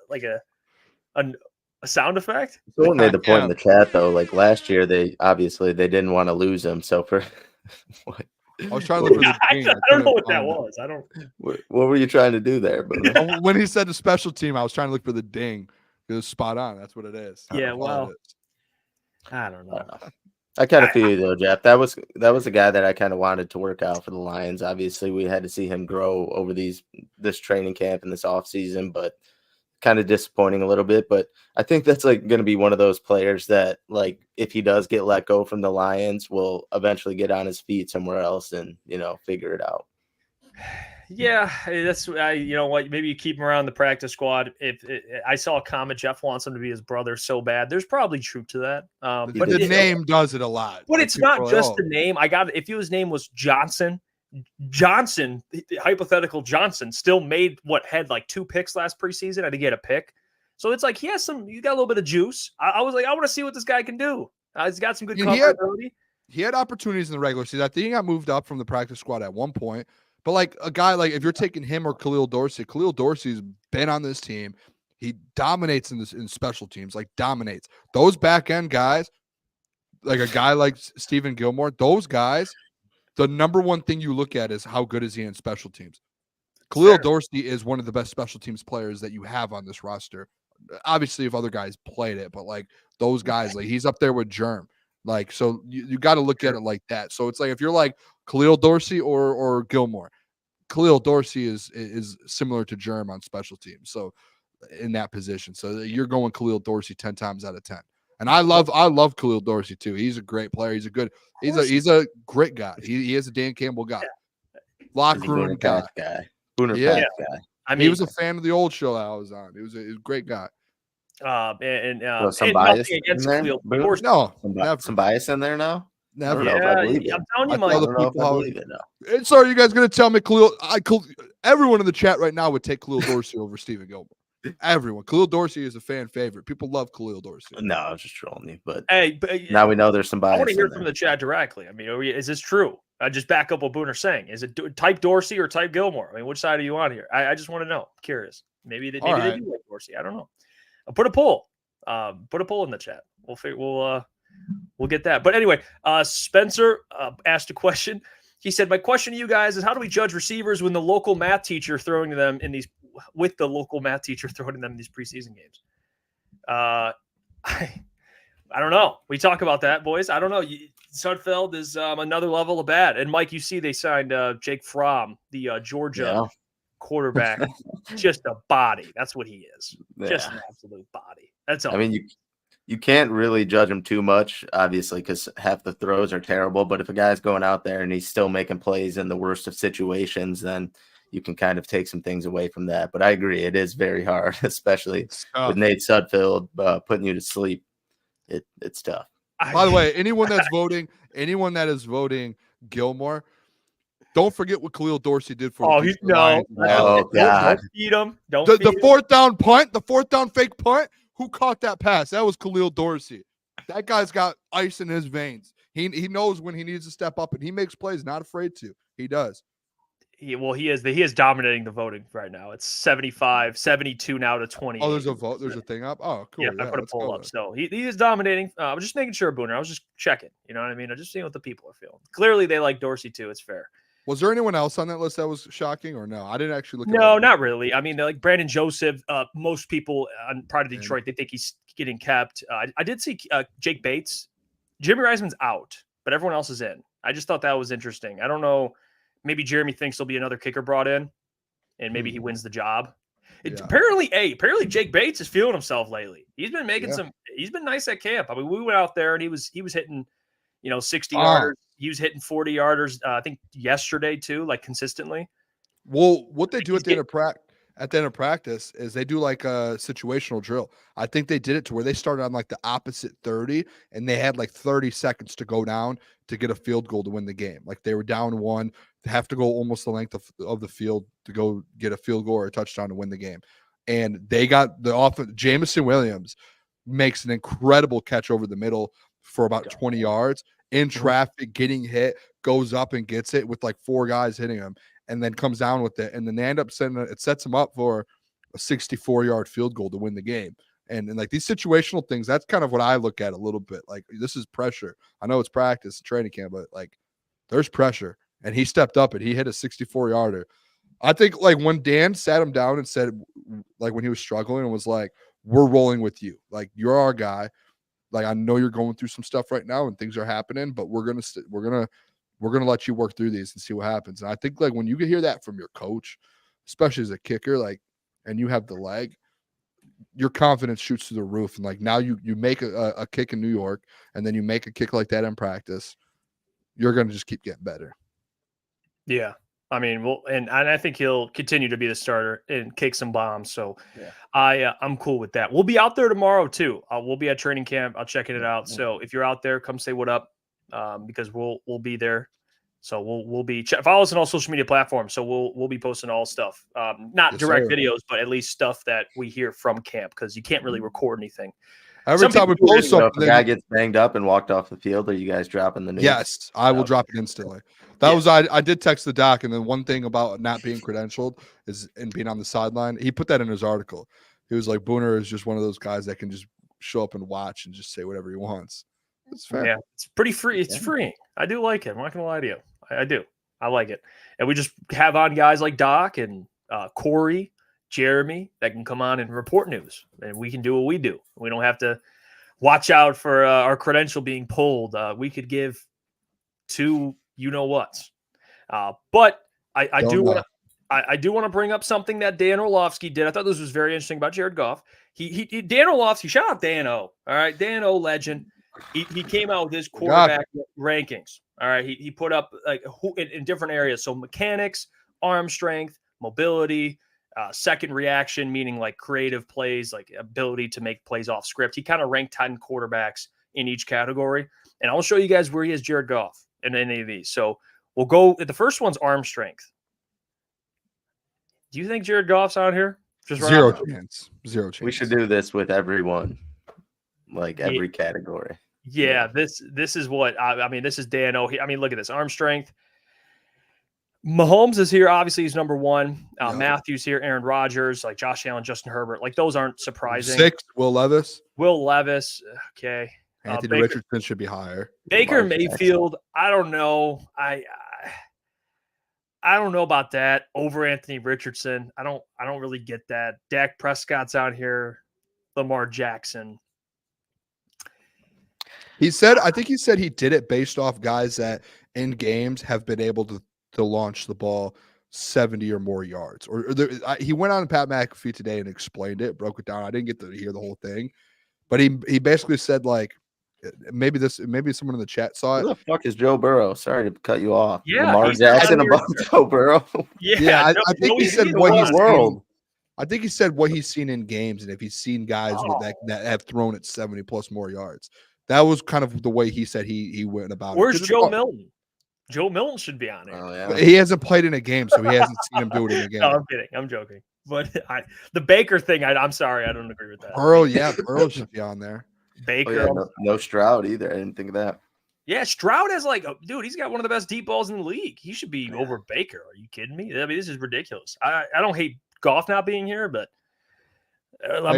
sound effect? Someone made the point in the chat though. Like last year, they didn't want to lose him. So for what? I was trying to look for the I don't know what that was. I don't. What were you trying to do there, Booner? When he said the special team, I was trying to look for the ding. It was spot on. That's what it is. Yeah. Well, I don't know. I kind of feel you though, Jeff. That was a guy that I kind of wanted to work out for the Lions. Obviously, we had to see him grow over this training camp and this offseason, but kind of disappointing a little bit. But I think that's like going to be one of those players that, like, if he does get let go from the Lions, will eventually get on his feet somewhere else and figure it out. Yeah, that's you know what? Maybe you keep him around the practice squad. If I saw a comment, Jeff wants him to be his brother so bad. There's probably truth to that. But the name does it a lot. But it's not just the name. If his name was Johnson, hypothetical Johnson, still made had like 2 picks last preseason. I think he had a pick. So it's like he got a little bit of juice. I was like, I want to see what this guy can do. He's got some good cover ability. He had opportunities in the regular season. I think he got moved up from the practice squad at one point. But like a guy like if you're taking him or Khalil Dorsey's been on this team. He dominates in special teams, like dominates. Those back end guys, like a guy like Stephen Gilmore, those guys, the number one thing you look at is how good is he in special teams. Khalil Dorsey is one of the best special teams players that you have on this roster. Obviously, if other guys played it, but like those guys, like he's up there with Germ. Like, so you got to look at it like that. So it's like if you're like Khalil Dorsey or Gilmore, Khalil Dorsey is similar to Germ on special teams. So in that position, so you're going Khalil Dorsey 10 times out of 10. And I love Khalil Dorsey too. He's a great player. He's a great guy. He is a Dan Campbell guy, locker room guy. Booner guy. I mean, he was a fan of the old show that I was on. He was a great guy. Some bias in there? No, some bias in there now. Never. I'm telling you, Mike. So are you guys going to tell me everyone in the chat right now would take Khalil Dorsey over Stephen Gilmore? Everyone. Khalil Dorsey is a fan favorite. People love Khalil Dorsey. No, I was just trolling you. But now we know there's some bias. I want to hear from the chat directly. I mean, is this true? Just back up what Booner's saying. Is it type Dorsey or type Gilmore? I mean, which side are you on here? I just want to know. I'm curious. Maybe they do like Dorsey. I don't know. I'll put a poll. Put a poll in the chat. We'll get that. But anyway, Spencer asked a question. He said, "My question to you guys is, how do we judge receivers when the local math teacher throwing them in these preseason games?" I don't know. We talk about that, boys. I don't know. Sudfeld is another level of bad. And Mike, you see they signed Jake Fromm, the Georgia quarterback, just a body. That's what he is. Yeah. Just an absolute body. That's all. I mean, you can't really judge him too much, obviously, because half the throws are terrible. But if a guy's going out there and he's still making plays in the worst of situations, then you can kind of take some things away from that. But I agree, it is very hard, especially with Nate Sudfeld putting you to sleep. It's tough. By the way, anyone that is voting Gilmore, don't forget what Khalil Dorsey did for. Oh, God! Don't feed him. The fourth down punt, the fourth down fake punt. Who caught that pass? That was Khalil Dorsey. That guy's got ice in his veins. He knows when he needs to step up, and he makes plays. Not afraid to. He does. He is dominating the voting right now. It's 72 now to 20. Oh, there's a vote. There's a thing up. Oh, cool. Yeah, I put a poll up. So he is dominating. I was just making sure, Booner. I was just checking. You know what I mean? I'm just seeing what the people are feeling. Clearly, they like Dorsey too. It's fair. Was there anyone else on that list that was shocking or no? I didn't actually look. No, not really. I mean, like Brandon Joseph. Most people on Pride of Detroit, they think he's getting kept. I did see Jake Bates. Jimmy Reisman's out, but everyone else is in. I just thought that was interesting. I don't know. Maybe Jeremy thinks there'll be another kicker brought in, and maybe he wins the job. Apparently Jake Bates is feeling himself lately. He's been making he's been nice at camp. I mean, we went out there and he was hitting, 60 yarders. He was hitting 40 yarders. I think yesterday too, like consistently. Well, what they do at the end of practice is they do like a situational drill. I think they did it to where they started on like the opposite 30 and they had like 30 seconds to go down to get a field goal to win the game. Like they were down 1, they have to go almost the length of the field to go get a field goal or a touchdown to win the game. And they got the offense. Jameson Williams makes an incredible catch over the middle for about 20 yards in traffic, getting hit, goes up and gets it with like 4 guys hitting him, and then comes down with it. And then they end up it sets him up for a 64-yard field goal to win the game. And like these situational things, that's kind of what I look at a little bit. Like this is pressure. I know it's practice, training camp, but like there's pressure. And he stepped up and he hit a 64-yarder. I think like when Dan sat him down and said, like when he was struggling and was like, we're rolling with you. Like you're our guy. Like I know you're going through some stuff right now and things are happening, but we're gonna let you work through these and see what happens. And I think like when you can hear that from your coach, especially as a kicker, like, and you have the leg, your confidence shoots through the roof. And like now you make a kick in New York, and then you make a kick like that in practice, you're gonna just keep getting better. Yeah. I mean, well, and I think he'll continue to be the starter and kick some bombs. So I'm cool with that. We'll be out there tomorrow too. We'll be at training camp. I'll checking it out. So if you're out there, come say what up, because we'll be there. So we'll be follow us on all social media platforms. So we'll be posting all stuff, not direct videos, but at least stuff that we hear from camp, because you can't really record anything. Every time we post something, if a guy gets banged up and walked off the field, are you guys dropping the news? Yes, I will drop it instantly. That was I did text the doc, and then one thing about not being credentialed is and being on the sideline. He put that in his article. He was like, Booner is just one of those guys that can just show up and watch and just say whatever he wants. It's fair. Yeah, it's pretty free. It's free. I do like it. I'm not gonna lie to you. I do. I like it. And we just have on guys like Doc and Corey, Jeremy that can come on and report news, and we can do what we do. We don't have to watch out for our credential being pulled. We could give 2 you-know-whats. But I do want to bring up something that Dan Orlovsky did. I thought this was very interesting about Jared Goff. Dan Orlovsky, shout out Dan O. All right, Dan O, legend. He came out with his quarterback rankings. All right, he put up like in different areas. So mechanics, arm strength, mobility, second reaction, meaning like creative plays, like ability to make plays off script. He kind of ranked 10 quarterbacks in each category. And I'll show you guys where he has Jared Goff in any of these. So we'll go. The first one's arm strength. Do you think Jared Goff's on here? Just zero chance. Zero chance. We should do this with everyone, like every category. Yeah, this is what I mean. This is Dan O. I mean, look at this arm strength. Mahomes is here. Obviously, he's number 1. Matthews here. Aaron Rodgers, like Josh Allen, Justin Herbert. Like those aren't surprising. 6. Will Levis. Okay. Anthony Richardson should be higher. Baker Mayfield. I don't know. I don't know about that over Anthony Richardson. I don't really get that. Dak Prescott's out here. Lamar Jackson. I think he said he did it based off guys that in games have been able to launch the ball 70 or more yards. He went on Pat McAfee today and explained it, broke it down. I didn't get to hear the whole thing, but he basically said like maybe someone in the chat saw it. Who the fuck is Joe Burrow? Sorry to cut you off. Yeah, Lamar Jackson above Joe Burrow. Yeah, I think he said what he's seen. I think he said what he's seen in games and if he's seen guys with that have thrown it 70 plus more yards. That was kind of the way he said he went about it. Where's Joe Milton? Joe Milton should be on it. Oh, yeah. He hasn't played in a game, so he hasn't seen him do it in a game. No, I'm kidding. I'm joking. But the Baker thing, I'm sorry, I don't agree with that. Burrow should be on there. Baker. No Stroud either. I didn't think of that. Yeah, Stroud has dude, he's got one of the best deep balls in the league. He should be over Baker. Are you kidding me? I mean, this is ridiculous. I don't hate Goff not being here, but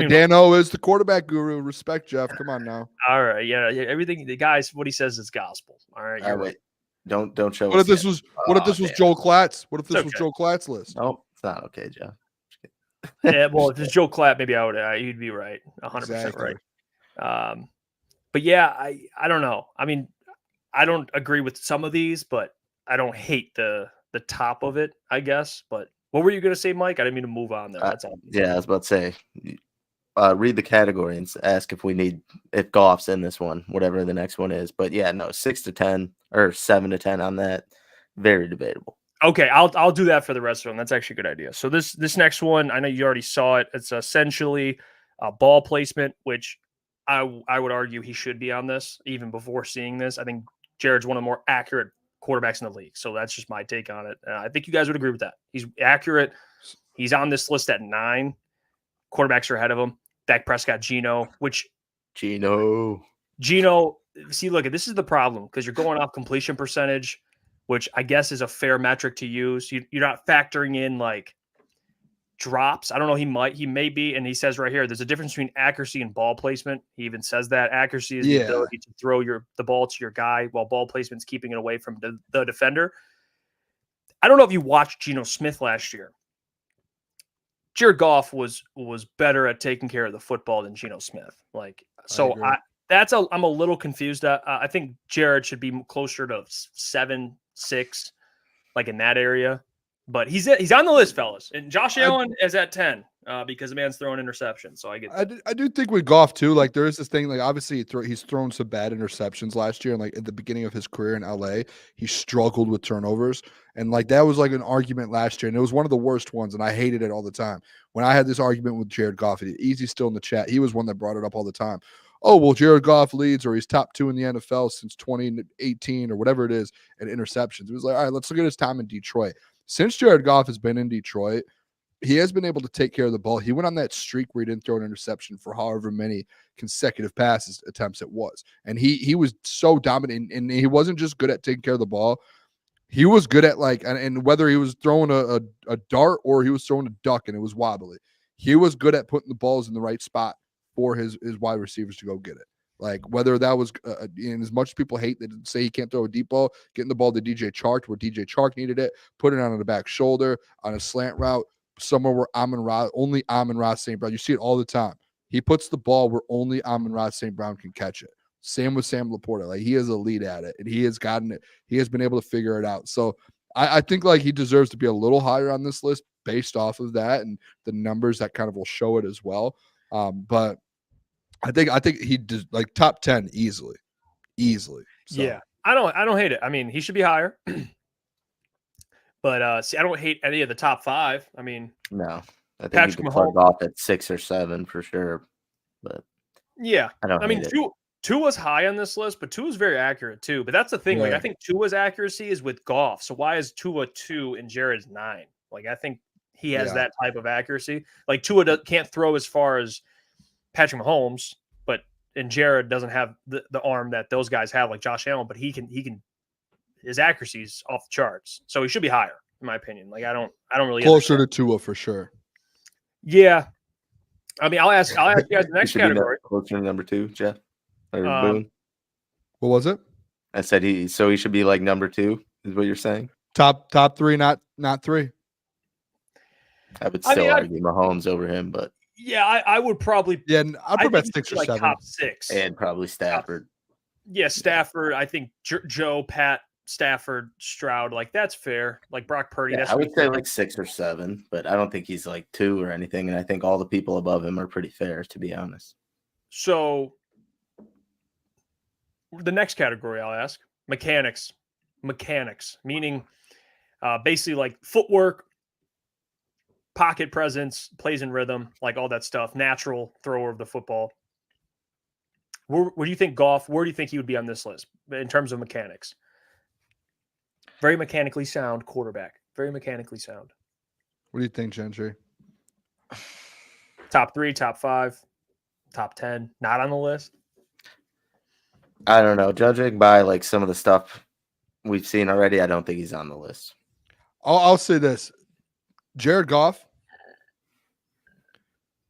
Dan O is the quarterback guru. Respect, Jeff. Come on now. All right, yeah, everything the guys, what he says is gospel. All right, All right, wait. Don't show. What if this was Joel Klatt's? What if this was Joel Klatt's list? No, it's not okay, Jeff. Yeah, well, if it's Joe Klatt, maybe I would. You'd be right, 100% right. But yeah, I don't know. I mean, I don't agree with some of these, but I don't hate the top of it, I guess. But what were you going to say, Mike? I didn't mean to move on there. That's all. Yeah, I was about to say, read the category and ask if Goff's in this one, whatever the next one is. But yeah, no, 6 to 10 or 7 to 10 on that. Very debatable. Okay, I'll do that for the rest of them. That's actually a good idea. So this next one, I know you already saw it. It's essentially ball placement, which I would argue he should be on this even before seeing this. I think Jared's one of the more accurate quarterbacks in the league. So that's just my take on it. I think you guys would agree with that. He's accurate. He's on this list at 9. Quarterbacks are ahead of him. Dak Prescott, Geno. See, look, this is the problem because you're going off completion percentage, which I guess is a fair metric to use. You're not factoring in like drops. I don't know. He may be. And he says right here, there's a difference between accuracy and ball placement. He even says that accuracy is the ability to throw the ball to your guy while ball placement's keeping it away from the defender. I don't know if you watched Geno Smith last year. Jared Goff was better at taking care of the football than Geno Smith. I'm a little confused. I think Jared should be closer to 7, 6, like in that area. But he's on the list, fellas. And Josh Allen is at 10 because the man's throwing interceptions. So I get that. I do think with Goff too, like there is this thing, like obviously he's thrown some bad interceptions last year, and like at the beginning of his career in LA, he struggled with turnovers, and like that was like an argument last year, and it was one of the worst ones, and I hated it all the time. When I had this argument with Jared Goff, Easy's still in the chat, he was one that brought it up all the time. Oh, well, Jared Goff leads, or he's top 2 in the NFL since 2018 or whatever it is at interceptions. It was like, all right, let's look at his time in Detroit. Since Jared Goff has been in Detroit, he has been able to take care of the ball. He went on that streak where he didn't throw an interception for however many consecutive passes attempts it was. And he was so dominant, and he wasn't just good at taking care of the ball. He was good at and whether he was throwing a dart or he was throwing a duck and it was wobbly, he was good at putting the balls in the right spot for his wide receivers to go get it. Like whether that was, and as much as people hate that say he can't throw a deep ball, getting the ball to DJ Chark where DJ Chark needed it, put it on the back shoulder on a slant route, somewhere where only Amon-Ra St. Brown. You see it all the time. He puts the ball where only Amon-Ra St. Brown can catch it. Same with Sam Laporta. Like he is elite at it, and he has gotten it. He has been able to figure it out. So I think like he deserves to be a little higher on this list based off of that and the numbers that kind of will show it as well. But I think he did like top 10 easily. So. Yeah, I don't hate it. I mean, he should be higher. But I don't hate any of the top 5. I mean, no, I think Patrick you could Mahomes plug off at 6 or 7 for sure. But yeah, I mean, Tua's high on this list, but Tua's very accurate too. But that's the thing. Yeah. Like, I think Tua's accuracy is with Goff. So why is Tua 2 and Jared's 9? Like, I think he has that type of accuracy. Like Tua can't throw as far as Patrick Mahomes, and Jared doesn't have the arm that those guys have, like Josh Allen, but he can his accuracy is off the charts. So he should be higher, in my opinion. Like I don't really closer understand. to Tua for sure. Yeah. I mean, I'll ask you guys the next category. Closer to number 2, Jeff. Or Boone. What was it? I said he should be like number 2, is what you're saying? Top 3, not 3. I would still argue Mahomes over him, but yeah, I would probably. Yeah, I'd put about 6 or 7. Top 6. And probably Stafford. Yeah, Stafford. I think Joe, Pat, Stafford, Stroud. Like that's fair. Like Brock Purdy. Yeah, I would say like 6 or 7, but I don't think he's like 2 or anything. And I think all the people above him are pretty fair, to be honest. So the next category I'll ask, mechanics, meaning basically like footwork, pocket presence, plays in rhythm, like all that stuff, natural thrower of the football. Where do you think Goff, where do you think he would be on this list in terms of mechanics? Very mechanically sound quarterback. Very mechanically sound. What do you think, Gentry? Top 3, top 5, top 10, not on the list? I don't know. Judging by like some of the stuff we've seen already, I don't think he's on the list. I'll say this. Jared Goff,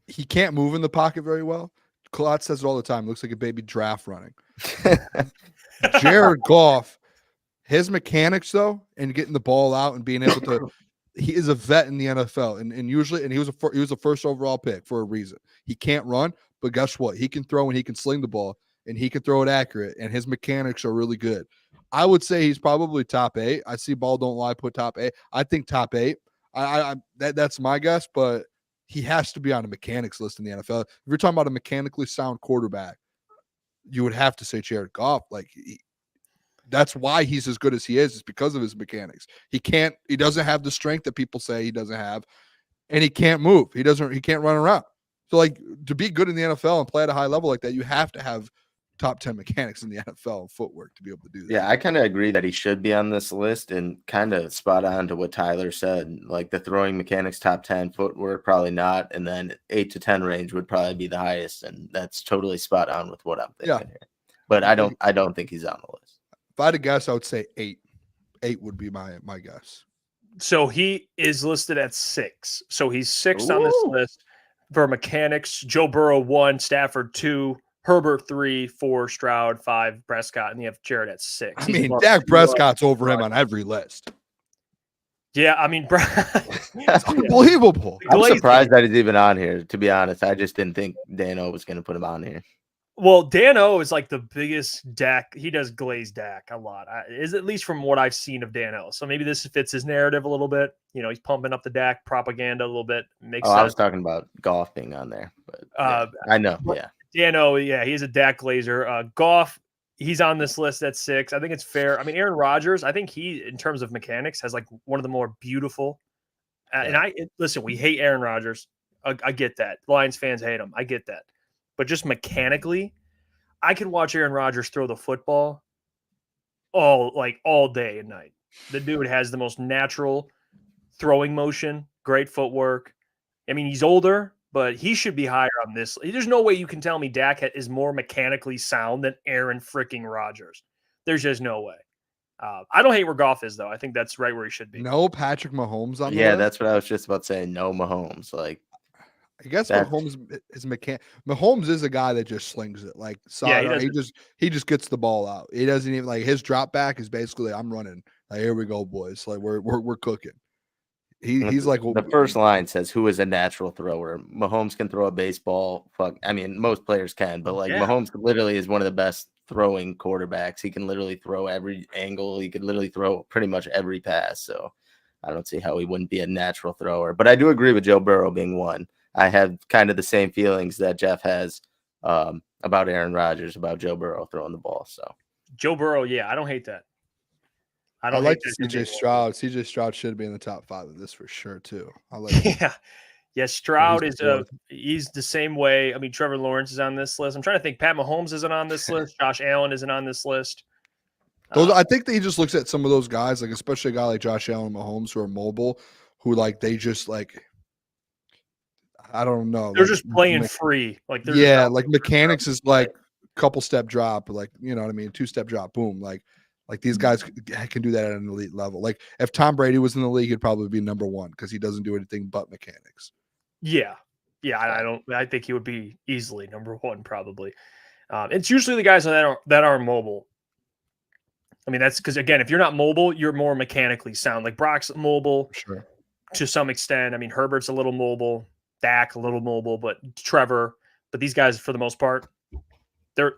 he can't move in the pocket very well. Klotz says it all the time. Looks like a baby draft running. Jared Goff, his mechanics though, and getting the ball out and being able to, he is a vet in the NFL, and usually, and he was a first overall pick for a reason. He can't run, but guess what? He can throw and he can sling the ball, and he can throw it accurate, and his mechanics are really good. I would say he's probably top 8. I see Ball Don't Lie put top 8. I think top 8. That's my guess, but he has to be on a mechanics list in the NFL. If you're talking about a mechanically sound quarterback, you would have to say Jared Goff. Like that's why he's as good as he is because of his mechanics. He doesn't have the strength that people say he doesn't have, and he can't move. He can't run around. So like to be good in the NFL and play at a high level like that, you have to have top 10 mechanics in the NFL and footwork to be able to do that. Yeah, I kind of agree that he should be on this list, and kind of spot on to what Tyler said. Like the throwing mechanics, top 10, footwork, probably not. And then 8 to 10 range would probably be the highest. And that's totally spot on with what I'm thinking here. But I don't think he's on the list. If I had to guess, I would say 8. 8 would be my guess. So he is listed at 6. So he's 6th on this list for mechanics. Joe Burrow 1, Stafford 2, Herbert 3, 4, Stroud 5, Prescott, and you have Jared at 6. I mean, Dak Prescott's over him on every list. Yeah, I mean, it's unbelievable. I'm surprised that he's even on here, to be honest. I just didn't think Dano was going to put him on here. Well, Dano is like the biggest Dak. He does glaze Dak a lot, is at least from what I've seen of Dano. So maybe this fits his narrative a little bit. You know, he's pumping up the Dak propaganda a little bit. Makes sense. I was talking about Goff being on there, but I know. Yeah. Dano, yeah, he's a Dak glazer. Goff, he's on this list at 6. I think it's fair. I mean, Aaron Rodgers, I think he, in terms of mechanics, has like one of the more beautiful. And listen, we hate Aaron Rodgers. I get that. Lions fans hate him. I get that. But just mechanically, I could watch Aaron Rodgers throw the football all day and night. The dude has the most natural throwing motion, great footwork. I mean, he's older, but he should be higher on this. There's no way you can tell me Dak is more mechanically sound than Aaron freaking Rodgers. There's just no way. I don't hate where Goff is, though. I think that's right where he should be. No Patrick Mahomes on the Yeah, list? that's what I was just about saying. No Mahomes. Like, I guess Mahomes is Mahomes is a guy that just slings it. Like, he just gets the ball out. He doesn't even like his drop back is basically I'm running. Like, here we go, boys. Like we're cooking. He's like the first line says, "Who is a natural thrower?" Mahomes can throw a baseball. I mean, most players can, but Mahomes literally is one of the best throwing quarterbacks. He can literally throw every angle. He could literally throw pretty much every pass. So I don't see how he wouldn't be a natural thrower. But I do agree with Joe Burrow being one. I have kind of the same feelings that Jeff has about Aaron Rodgers, about Joe Burrow throwing the ball. So Joe Burrow, yeah, I don't hate that. I like CJ Stroud. CJ Stroud should be in the top 5 of this for sure too. I like yeah. Stroud he's the same way. I mean, Trevor Lawrence is on this list. I'm trying to think. Pat Mahomes isn't on this list. Josh Allen isn't on this list. I think that he just looks at some of those guys, like especially a guy like Josh Allen and Mahomes who are mobile, who like they just like. I don't know. They're just playing free. Like mechanics is like a couple step drop, like you know what I mean, 2-step drop, boom. Like these guys can do that at an elite level. Like if Tom Brady was in the league, he'd probably be number 1 because he doesn't do anything but mechanics. Yeah. I think he would be easily number 1 probably. It's usually the guys that are mobile. I mean, that's because again, if you're not mobile, you're more mechanically sound. Like Brock's mobile, sure, to some extent. I mean, Herbert's a little mobile. Dak a little mobile, but Trevor. But these guys, for the most part, they're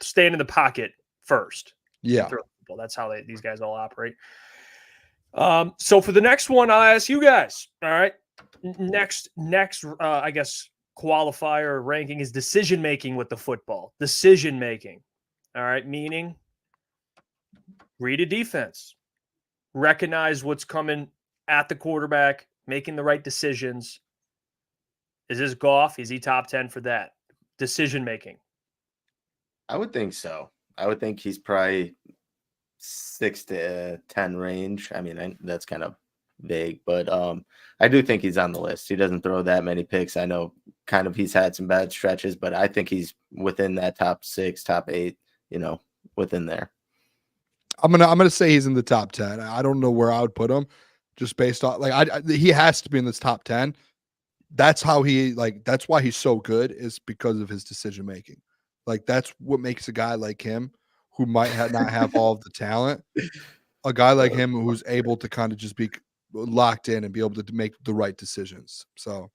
staying in the pocket first. Yeah, that's how these guys all operate. So for the next one, I'll ask you guys. All right, next, I guess qualifier ranking is decision making with the football. Decision making. All right, meaning read a defense, recognize what's coming at the quarterback, making the right decisions. Is this Goff? Is he top 10 for that? Decision making. I would think so. I would think he's probably 6 to 10 range. I mean, that's kind of vague, but I do think he's on the list. He doesn't throw that many picks. I know kind of he's had some bad stretches, but I think he's within that top 6, top 8, within there. I'm gonna say he's in the top 10. I don't know where I would put him, just based on he has to be in this top 10. That's how that's why he's so good, is because of his decision making. Like that's what makes a guy like him, who might not have all of the talent, a guy like him who's able to kind of just be locked in and be able to make the right decisions. So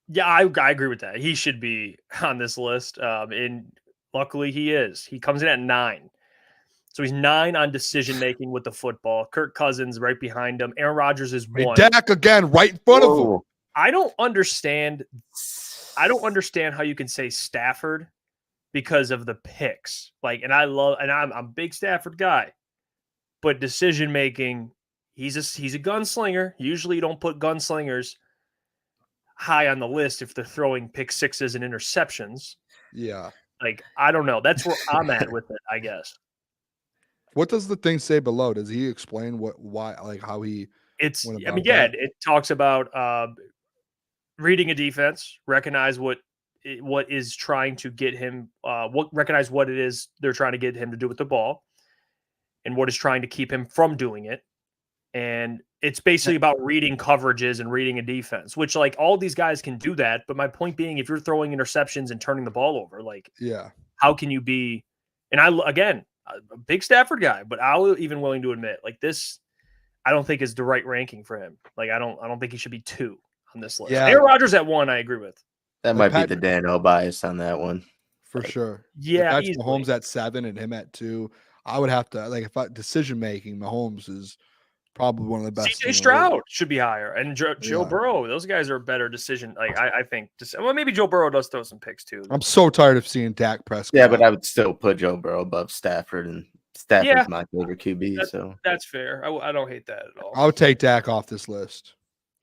yeah, I agree with that. He should be on this list. And luckily he is. He comes in at 9. So he's 9 on decision making with the football. Kirk Cousins right behind him. Aaron Rodgers is 1. Dak again right in front of him. I don't understand how you can say Stafford because of the picks. I'm a big Stafford guy, but decision making, he's a gunslinger. Usually you don't put gunslingers high on the list if they're throwing pick sixes and interceptions. Yeah. Like, I don't know. That's where I'm at with it, I guess. What does the thing say below? Does he explain why, like how he? It talks about reading a defense, recognize what is trying to get him, recognize what it is they're trying to get him to do with the ball, and what is trying to keep him from doing it. And it's basically about reading coverages and reading a defense, which like all these guys can do that. But my point being, if you're throwing interceptions and turning the ball over, like, how can you be? And I'm a big Stafford guy, but I'll even willing to admit, like, this, I don't think is the right ranking for him. Like, I don't think he should be 2 on this list. Aaron Rodgers at 1, I agree with. That might be the Dano bias on that one. For sure. Yeah. If that's Mahomes at 7 and him at 2. I would have to, like, if decision making, Mahomes is probably one of the best. CJ Stroud should be higher, and Joe Burrow. Those guys are better decision. Like, I think. Well, maybe Joe Burrow does throw some picks too. I'm so tired of seeing Dak Prescott. Yeah, but I would still put Joe Burrow above Stafford, and Stafford's my favorite QB. So that's fair. I don't hate that at all. I would take Dak off this list.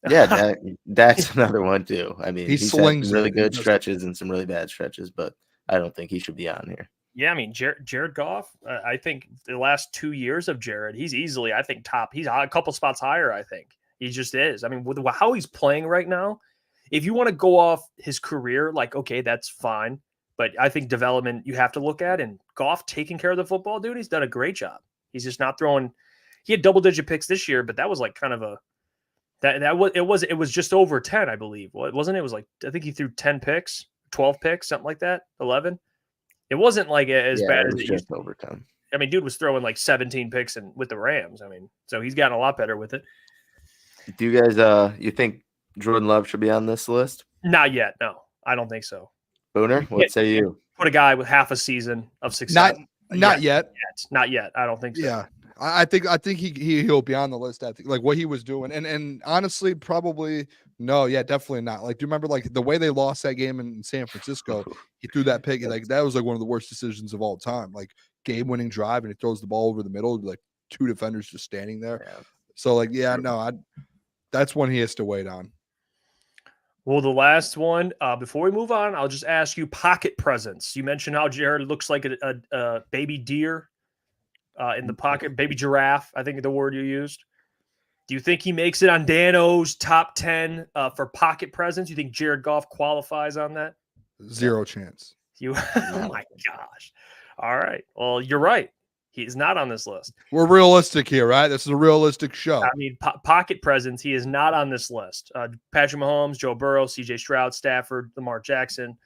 Yeah, Dak's another one too. I mean, he slings some really good stretches and some really bad stretches, but I don't think he should be on here. Yeah, I mean, Jared Goff, I think the last 2 years of Jared, he's easily, I think, top. He's a couple spots higher, I think. He just is. I mean, with how he's playing right now, if you want to go off his career, like, okay, that's fine. But I think development you have to look at, and Goff taking care of the football, dude, he's done a great job. He's just not throwing – he had double-digit picks this year, but that was like kind of a – it was just over 10, I believe. Wasn't it? It was like – I think he threw 10 picks, 12 picks, something like that, 11. It wasn't like as bad as it used to. Over 10. I mean, dude was throwing like 17 picks with the Rams. I mean, so he's gotten a lot better with it. Do you guys you think Jordan Love should be on this list? Not yet. No, I don't think so. Booner, what say you? Put a guy with half a season of success. Not yet. Not yet. I don't think so. Yeah. I think he'll be on the list. I think like what he was doing, and honestly, probably no. Yeah, definitely not. Like, do you remember like the way they lost that game in San Francisco? He threw that pick. Like that was like one of the worst decisions of all time. Like game-winning drive, and he throws the ball over the middle, like 2 defenders just standing there. Yeah. So like, that's one he has to wait on. Well, the last one, before we move on, I'll just ask you pocket presence. You mentioned how Jared looks like a baby deer. In the pocket, baby giraffe, I think the word you used. Do you think he makes it on Dano's top 10 for pocket presence? You think Jared Goff qualifies on that? 0 chance. Oh my gosh. All right. Well, you're right. He's not on this list. We're realistic here, right? This is a realistic show. I mean, pocket presence, he is not on this list. Patrick Mahomes, Joe Burrow, CJ Stroud, Stafford, Lamar Jackson,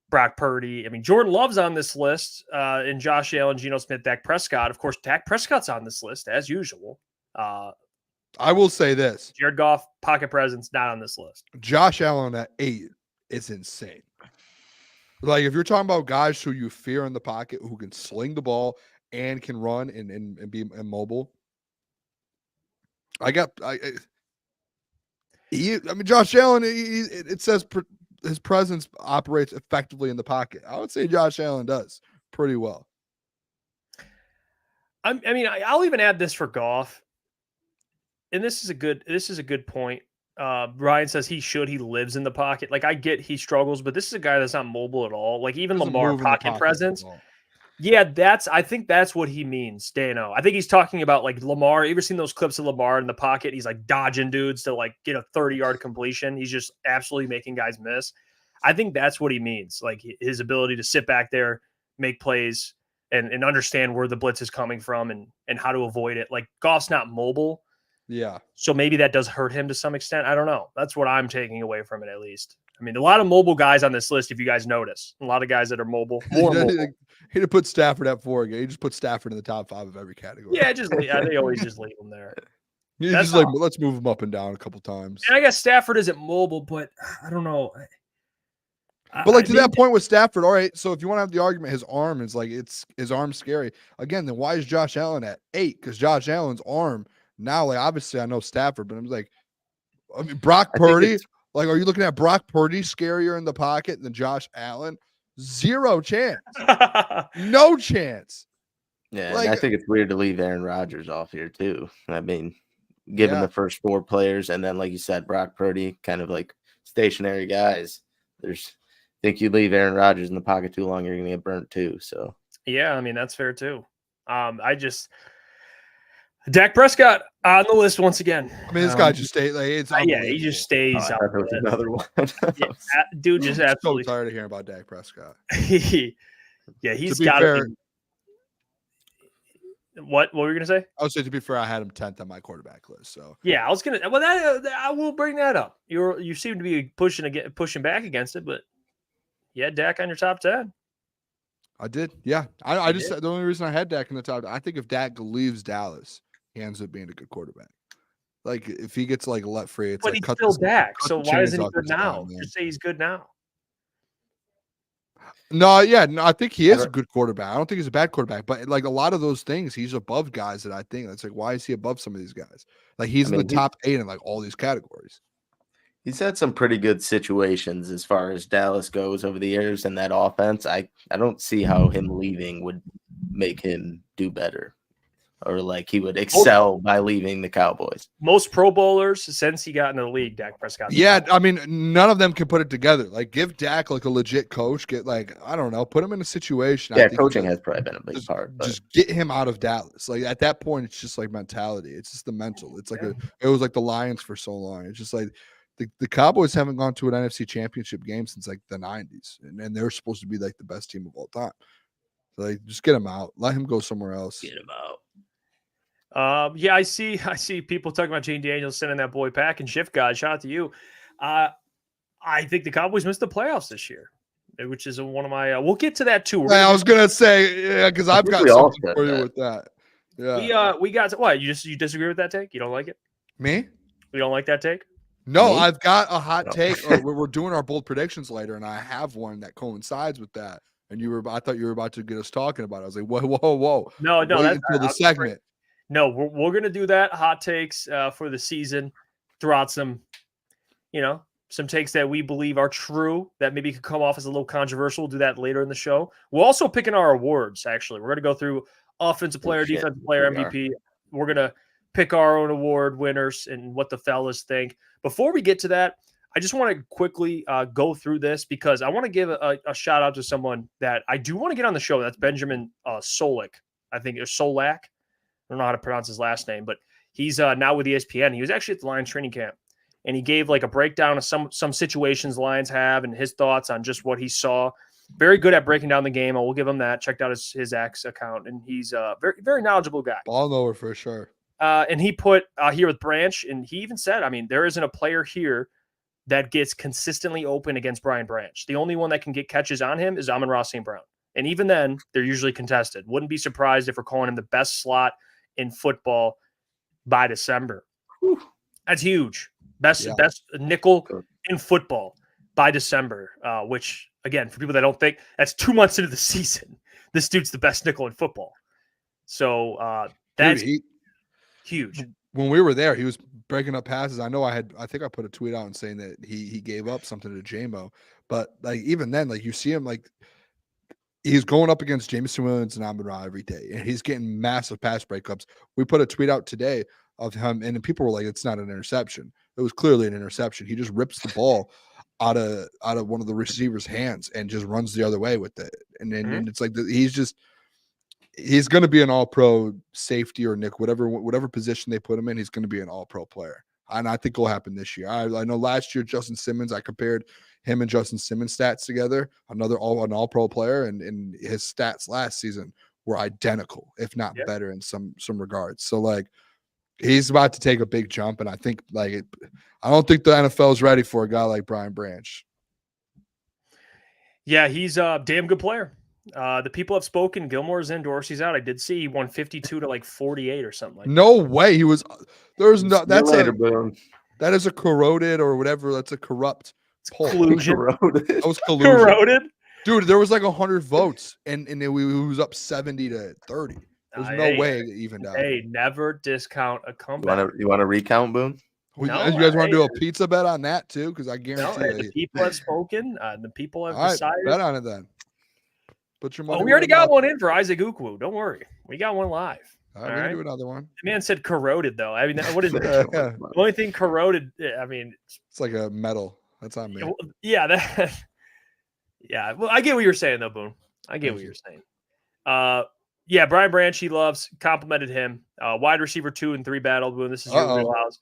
Brock Purdy. I mean, Jordan Love's on this list, and Josh Allen, Geno Smith, Dak Prescott. Of course, Dak Prescott's on this list, as usual. I will say this. Jared Goff, pocket presence, not on this list. Josh Allen at 8 is insane. Like, if you're talking about guys who you fear in the pocket, who can sling the ball and can run and be immobile, I mean, Josh Allen, it says his presence operates effectively in the pocket. I would say Josh Allen does pretty well. I'll even add this for Goff. And this is a good point. Ryan says he lives in the pocket. Like, I get he struggles, but this is a guy that's not mobile at all. Like, even Lamar pocket presence. Yeah, I think that's what he means, Dano. I think he's talking about like Lamar. You ever seen those clips of Lamar in the pocket? He's like dodging dudes to like get a 30-yard completion. He's just absolutely making guys miss. I think that's what he means. Like his ability to sit back there, make plays, and understand where the blitz is coming from and how to avoid it. Like Goff's not mobile. Yeah. So maybe that does hurt him to some extent. I don't know. That's what I'm taking away from it, at least. I mean, a lot of mobile guys on this list, if you guys notice. A lot of guys that are mobile. More mobile. He didn't put Stafford at 4 again. He just put Stafford in the top 5 of every category. Yeah, they always just leave him there. Just like, let's move him up and down a couple times. And I guess Stafford isn't mobile, but I don't know. But like to that point with Stafford, all right. So if you want to have the argument, his arm is like his arm's scary. Again, then why is Josh Allen at 8? Because Josh Allen's arm now, like obviously I know Stafford, but I'm like, I mean Brock Purdy. Like, are you looking at Brock Purdy scarier in the pocket than Josh Allen? 0 chance. No chance. Yeah, Like- and I think it's weird to leave Aaron Rodgers off here too. I mean, given the first 4 players, and then like you said, Brock Purdy, kind of like stationary guys. I think you leave Aaron Rodgers in the pocket too long, you're gonna get burnt too. So Yeah, I mean that's fair too. Dak Prescott on the list once again. I mean, this guy just stayed. Like, it's yeah, he just stays. I thought there was another one. Dude, just I'm so absolutely. tired of hearing about Dak Prescott. Yeah, he's To be got fair- to be. What were you gonna say? I would say, to be fair, I had him 10th on my quarterback list. So Yeah, I was gonna. Well, I will bring that up. You seem to be pushing back against it, but yeah, Dak on your top 10. I did. Yeah, I just the only reason I had Dak in the top. I think if Dak leaves Dallas, he ends up being a good quarterback. Like if he gets like let free, it's But like he's still Dak. So why isn't he good now? Man. Just say he's good now. No, I think he is a good quarterback. I don't think he's a bad quarterback, but like a lot of those things, he's above guys that I think that's like, why is he above some of these guys? Like he's in the top 8 in like all these categories. He's had some pretty good situations as far as Dallas goes over the years, and that offense. I don't see how him leaving would make him do better, or like he would excel by leaving the Cowboys. Most Pro Bowlers since he got into the league, Dak Prescott. Yeah, I mean, none of them can put it together. Like, give Dak like a legit coach. Get like, I don't know, put him in a situation. Yeah, I think coaching has probably been a big part. But. Just get him out of Dallas. Like at that point, it's just like mentality. It's just the mental. It's like it was like the Lions for so long. It's just like the Cowboys haven't gone to an NFC Championship game since like the 90s, and they're supposed to be like the best team of all time. So like, just get him out. Let him go somewhere else. Get him out. Yeah, I see people talking about Jane Daniels sending that boy pack and Shift God. Shout out to you. I think the Cowboys missed the playoffs this year, which is one of my. We'll get to that too. I was gonna say because I've got something for you with that. Yeah, we got what you disagree with that take? You don't like it? Me? You don't like that take? No, Me? I've got a hot take. We're doing our bold predictions later, and I have one that coincides with that. And I thought you were about to get us talking about it. I was like, whoa. No, wait that's until the segment. No, we're gonna do that hot takes for the season. Throw out some takes that we believe are true that maybe could come off as a little controversial. We'll do that later in the show. We're also picking our awards. Actually, we're gonna go through offensive player, defensive player, MVP. We're gonna pick our own award winners and what the fellas think. Before we get to that, I just want to quickly go through this because I want to give a shout out to someone that I do want to get on the show. That's Benjamin Solak. I think it's Solak. I don't know how to pronounce his last name, but he's now with ESPN. He was actually at the Lions training camp, and he gave like a breakdown of some situations Lions have and his thoughts on just what he saw. Very good at breaking down the game. I will give him that. Checked out his X account, and he's a very, very knowledgeable guy. Ball knower for sure. And he put here with Branch, and he even said, I mean, there isn't a player here that gets consistently open against Brian Branch. The only one that can get catches on him is Amon-Ra St. Brown. And even then, they're usually contested. Wouldn't be surprised if we're calling him the best slot in football by December. Whew. That's huge. Best nickel in football by December, which, again, for people that don't think, that's 2 months into the season. This dude's the best nickel in football. So that's huge. When we were there, he was breaking up passes. I think I put a tweet out and saying that he gave up something to J-Mo. But like even then, like you see him like he's going up against Jameson Williams and Amon-Ra every day, and he's getting massive pass breakups. We put a tweet out today of him, and people were like, "It's not an interception." It was clearly an interception. He just rips the ball out of one of the receiver's hands and just runs the other way with it. And then and it's like he's going to be an all-pro safety or nick, whatever position they put him in. He's going to be an all-pro player, and I think it'll happen this year. I know last year Justin Simmons, I compared him and Justin Simmons' stats together. An all-pro player, and his stats last season were identical, if not better in some regards. So like he's about to take a big jump, and I think I don't think the NFL is ready for a guy like Brian Branch. Yeah, he's a damn good player. The people have spoken. Gilmore's in, Dorsey's out. I did see he won 52 to like 48 or something like that. No way. He was there's no that's Boom. that is a corroded or whatever. That's a corrupt poll. Collusion. That was collusion. Corroded. Dude, there was like 100 votes and it was up 70 to 30. There's no way it evened out. Hey, never discount a comeback. You want to recount, Boom? You guys want to do a pizza bet on that too? Because I guarantee the people have spoken. The people have all right, decided. bet on it then. Put your money. We already got one in for Isaac Ukwu. Don't worry. We got one live. All right, we can do another one. The man said corroded, though. I mean, what is it? The only thing corroded, I mean, it's like a metal. That's on me. Yeah, yeah. Well, I get what you're saying, though, Boone. I get what you're saying. Yeah, Brian Branch, he loves, complimented him. Wide receiver 2 and 3 battle, Boone. This is your wheelhouse.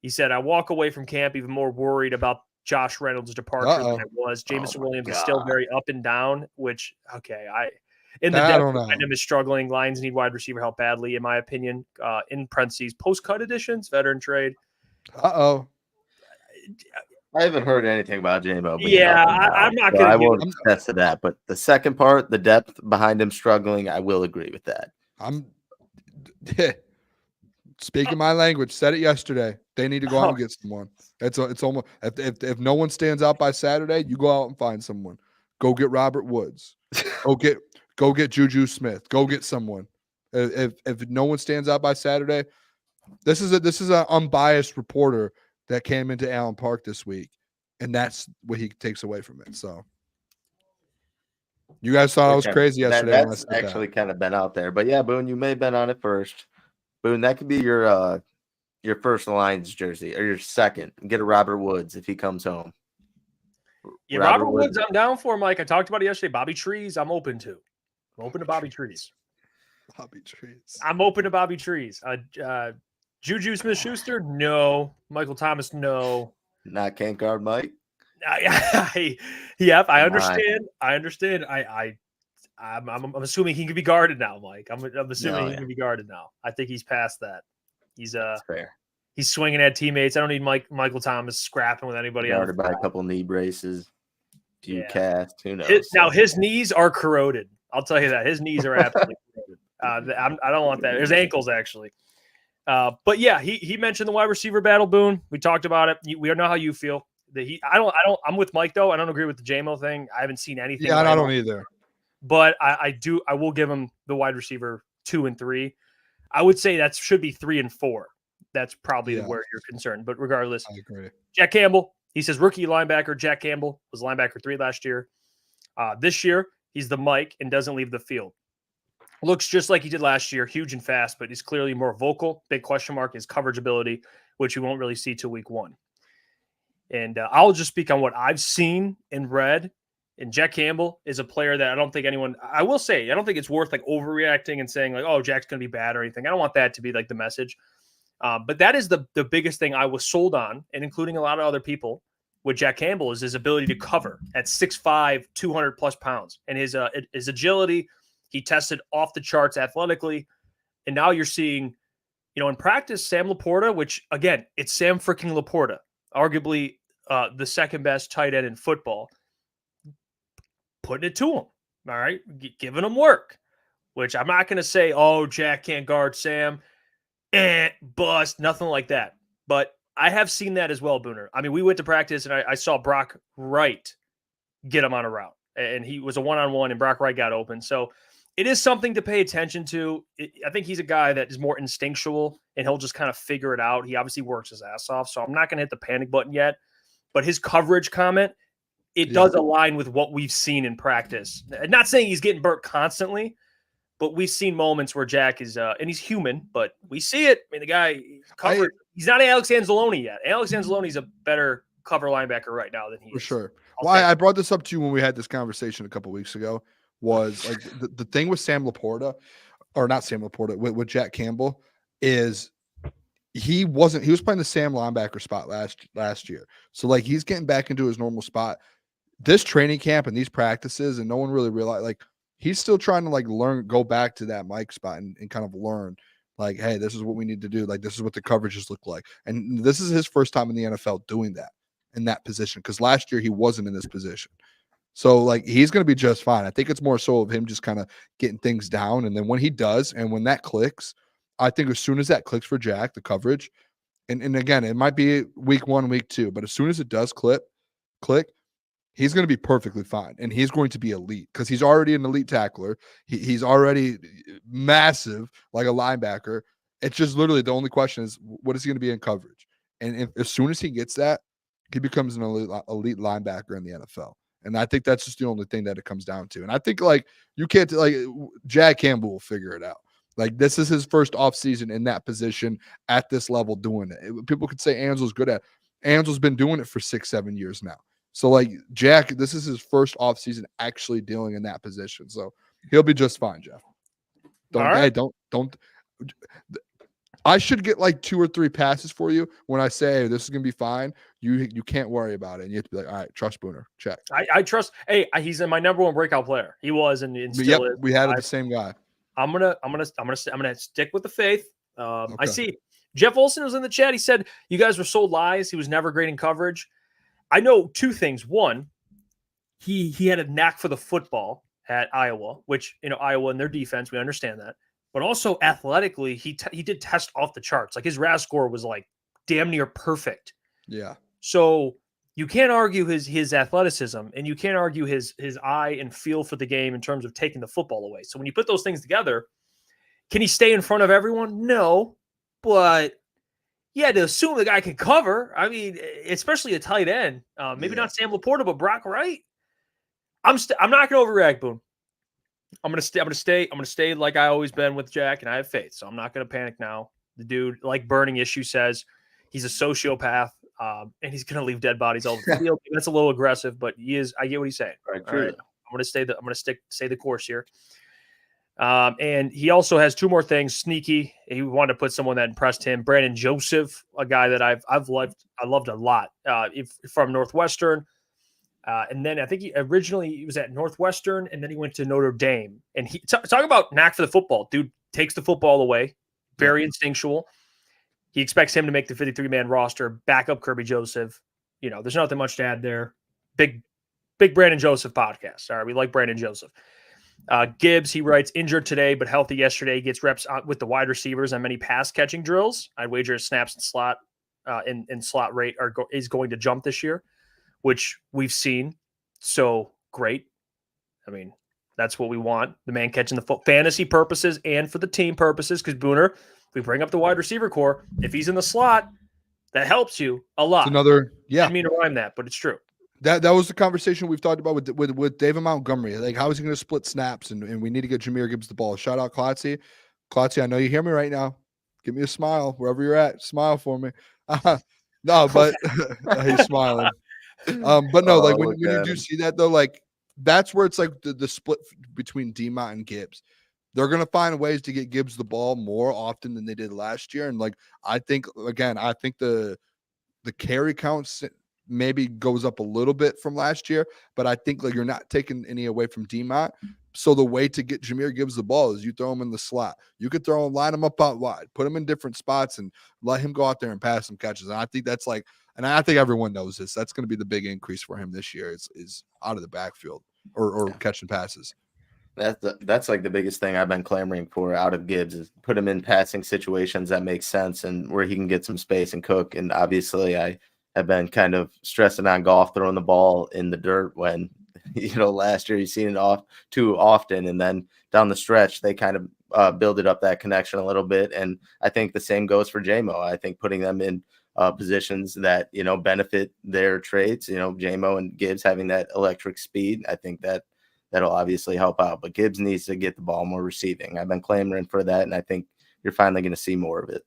He said, I walk away from camp even more worried about Josh Reynolds' departure than I was. Jameson Williams is still very up and down, which, okay, in the depth behind him is struggling. Lions need wide receiver help badly, in my opinion. In parentheses, post-cut additions, veteran trade. I haven't heard anything about J-Mo. Yeah, I'm not going to. I won't attest to that. But the second part, the depth behind him struggling, I will agree with that. I'm speaking my language. Said it yesterday. They need to go out and get someone. It's almost if no one stands out by Saturday, you go out and find someone. Go get Robert Woods. Go get Juju Smith. Go get someone. If no one stands out by Saturday, this is an unbiased reporter that came into Allen Park this week, and that's what he takes away from it. So you guys thought I was crazy yesterday. That's actually kind of been out there, but yeah, Boone, you may have been on it first. Boone, that could be your first Lions jersey or your second. Get a Robert Woods if he comes home. Yeah, Robert Woods, I'm down for, Mike. I talked about it yesterday. Bobby Trees, I'm open to. I'm open to Bobby Trees. Bobby Trees. I'm open to Bobby Trees. Juju Smith-Schuster, no. Michael Thomas, no. Not can't guard Mike. Yep, I understand. I'm assuming he can be guarded now, Mike. I'm assuming he can be guarded now. I think he's past that. He's fair. He's swinging at teammates. I don't need Michael Thomas scrapping with anybody else. Guarded by a couple knee braces, few casts. Who knows? His knees are corroded. I'll tell you that. His knees are absolutely corroded. I don't want that. His ankles, actually. But yeah, he mentioned the wide receiver battle, Boone. We talked about it. We know how you feel. I'm with Mike, though. I don't agree with the JMO thing. I haven't seen anything. Yeah, I don't either. But I will give him the wide receiver 2 and 3. I would say that should be 3 and 4. That's probably where you're concerned. But regardless, I agree. Jack Campbell, he says rookie linebacker Jack Campbell was linebacker 3 last year. This year, he's the Mike and doesn't leave the field. Looks just like he did last year, huge and fast, but he's clearly more vocal. Big question mark is coverage ability, which we won't really see till week 1. And I'll just speak on what I've seen and read. And Jack Campbell is a player that I don't think I will say, I don't think it's worth like overreacting and saying like, oh, Jack's going to be bad or anything. I don't want that to be like the message. But that is the biggest thing I was sold on, and including a lot of other people with Jack Campbell, is his ability to cover at 6'5", 200 plus pounds. And his agility, he tested off the charts athletically. And now you're seeing, in practice, Sam Laporta, which again, it's Sam freaking Laporta, arguably the second best tight end in football, putting it to him. All right. Giving him work, which I'm not going to say, oh, Jack can't guard Sam. Bust, nothing like that. But I have seen that as well, Booner. I mean, we went to practice and I saw Brock Wright get him on a route, and he was a one-on-one and Brock Wright got open. So it is something to pay attention to. I think he's a guy that is more instinctual and he'll just kind of figure it out. He obviously works his ass off. So I'm not going to hit the panic button yet, but his coverage comment, it does align with what we've seen in practice. Not saying he's getting burnt constantly, but we've seen moments where Jack is, and he's human, but we see it. I mean, the guy covered. He's not Alex Anzalone yet. Alex Anzalone is a better cover linebacker right now than he is. For sure. Well, I brought this up to you when we had this conversation a couple of weeks ago. Was like the thing with Sam Laporta, or not Sam Laporta, with Jack Campbell, is he was playing the Sam linebacker spot last year. So like he's getting back into his normal spot. This training camp and these practices, and no one really realized, like, he's still trying to like go back to that Mike spot and kind of learn, like, hey, this is what we need to do. Like, this is what the coverages look like. And this is his first time in the NFL doing that in that position, because last year he wasn't in this position. So like he's going to be just fine. I think it's more so of him just kind of getting things down. And then when he does, and when that clicks, I think as soon as that clicks for Jack, the coverage, and again, it might be week 1, week 2, but as soon as it does click, he's going to be perfectly fine. And he's going to be elite because he's already an elite tackler. He's already massive, like a linebacker. It's just literally the only question is, what is he going to be in coverage? And as soon as he gets that, he becomes an elite linebacker in the NFL. And I think that's just the only thing that it comes down to. And I think like you can't, like, Jack Campbell will figure it out. Like, this is his first offseason in that position at this level doing it. People could say Ansel's good at it. Ansel's been doing it for 6-7 years now. So, like, Jack, this is his first offseason actually dealing in that position. So he'll be just fine, Jeff. Don't. I should get like 2 or 3 passes for you when I say, hey, this is going to be fine. You can't worry about it. And you have to be like, all right, trust Booner. Check. I trust. Hey, he's my number one breakout player. He was and still is. We had the same guy. I'm gonna stick with the faith. Okay. I see Jeff Olson was in the chat. He said you guys were sold lies. He was never great in coverage. I know 2 things. One, he had a knack for the football at Iowa, which Iowa and their defense, we understand that. But also athletically, he did test off the charts. Like his RAS score was like damn near perfect. Yeah. So you can't argue his athleticism, and you can't argue his eye and feel for the game in terms of taking the football away. So when you put those things together, can he stay in front of everyone? No, but yeah, to assume the guy can cover. I mean, especially a tight end. Maybe not Sam Laporta, but Brock Wright. I'm not going to overreact, Boone. I'm gonna stay like I always been with Jack, and I have faith. So I'm not gonna panic now. The dude, like Burning Issue says, he's a sociopath, and he's gonna leave dead bodies all over the field. That's a little aggressive, but he is. I get what he's saying. All right. I'm gonna stay the course here. And he also has 2 more things. Sneaky. He wanted to put someone that impressed him. Brandon Joseph, a guy that I loved a lot. From Northwestern. And then I think he was at Northwestern, and then he went to Notre Dame. And he talk about knack for the football. Dude takes the football away, very instinctual. He expects him to make the 53-man roster, back up Kirby Joseph. There's nothing much to add there. Big Brandon Joseph podcast. All right, we like Brandon Joseph. Gibbs, he writes, injured today, but healthy yesterday. He gets reps with the wide receivers on many pass catching drills. I'd wager his snaps and slot in slot rate is going to jump this year, which we've seen. So great. I mean, that's what we want. The man catching the fantasy purposes and for the team purposes. Because Booner, we bring up the wide receiver core. If he's in the slot, that helps you a lot. It's I didn't mean to rhyme that, but it's true. That was the conversation we've talked about with David Montgomery. Like, how is he going to split snaps? And we need to get Jahmyr Gibbs the ball. Shout out Klotzy. Klotzy, I know you hear me right now. Give me a smile wherever you're at. Smile for me. No, but he's smiling. But no, like when you do see that though, like that's where it's like the split between D-Mont and Gibbs. They're going to find ways to get Gibbs the ball more often than they did last year. And like, I think the carry counts maybe goes up a little bit from last year, but I think like you're not taking any away from D-Mont. So the way to get Jahmyr Gibbs the ball is you throw him in the slot. You could line him up out wide, put him in different spots, and let him go out there and pass some catches. And I think that's like, and I think everyone knows this. That's going to be the big increase for him this year. Is out of the backfield or catching passes. That's like the biggest thing I've been clamoring for out of Gibbs is put him in passing situations that make sense and where he can get some space and cook. And obviously, I have been kind of stressing on Goff throwing the ball in the dirt when, last year you've seen it off too often. And then down the stretch, they kind of builded up that connection a little bit. And I think the same goes for JMO. I think putting them in positions that, benefit their traits, JMO and Gibbs having that electric speed. I think that'll obviously help out, but Gibbs needs to get the ball more receiving. I've been clamoring for that. And I think you're finally going to see more of it.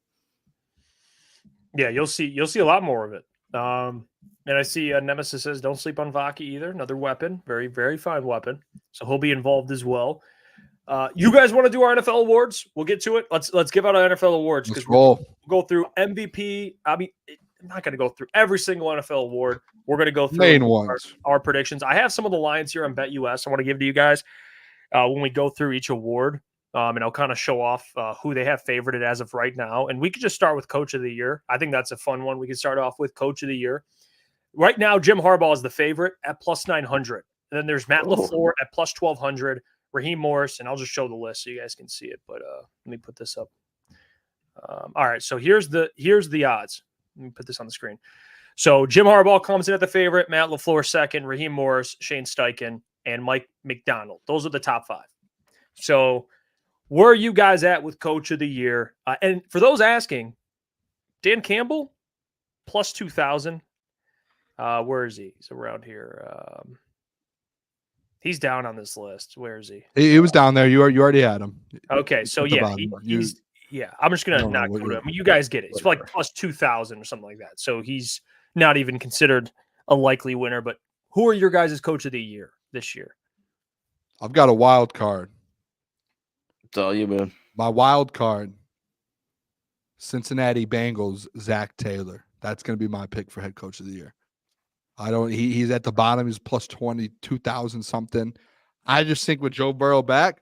Yeah, you'll see a lot more of it. And I see Nemesis says, don't sleep on Vaki either. Another weapon, very, very fine weapon. So he'll be involved as well. You guys want to do our NFL awards? We'll get to it. Let's give out our NFL awards because we'll go through MVP. I mean, I'm not going to go through every single NFL award. We're going to go through main ones. Our predictions. I have some of the lines here on BetUS I want to give to you guys when we go through each award. And I'll kind of show off who they have favorited as of right now. And we could just start with Coach of the Year. I think that's a fun one. We can start off with Coach of the Year. Right now, Jim Harbaugh is the favorite at plus 900. And then there's Matt LaFleur at plus 1,200. Raheem Morris, and I'll just show the list so you guys can see it. But let me put this up. All right, so here's the odds. Let me put this on the screen. So Jim Harbaugh comes in at the favorite. Matt LaFleur second. Raheem Morris, Shane Steichen, and Mike McDonald. Those are the top 5. So where are you guys at with Coach of the Year? And for those asking, Dan Campbell, plus 2,000. Where is he? He's around here. He's down on this list. Where is he? He was down there. You already had him. Okay, so At the yeah, bottom. he's yeah. I'm just I gonna don't know not what go to you're- him. You guys get it. It's like plus 2,000 or something like that. So he's not even considered a likely winner. But who are your guys' coach of the year this year? I've got a wild card. It's all you, man. My wild card, Cincinnati Bengals, Zach Taylor. That's going to be my pick for head coach of the year. He's at the bottom. He's plus 22,000 something. I just think with Joe Burrow back,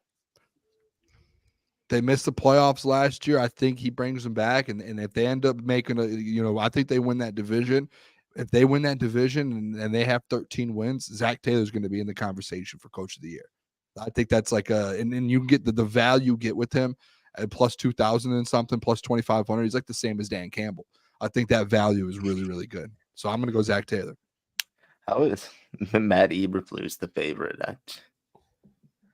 they missed the playoffs last year. I think he brings them back. And if they end up making I think they win that division. If they win that division and they have 13 wins, Zach Taylor's going to be in the conversation for coach of the year. I think that's like and you can get the value you get with him at plus 2,000 and something, plus 2,500. He's like the same as Dan Campbell. I think that value is really, really good. So I'm going to go Zach Taylor. How is Matt Eberflus the favorite?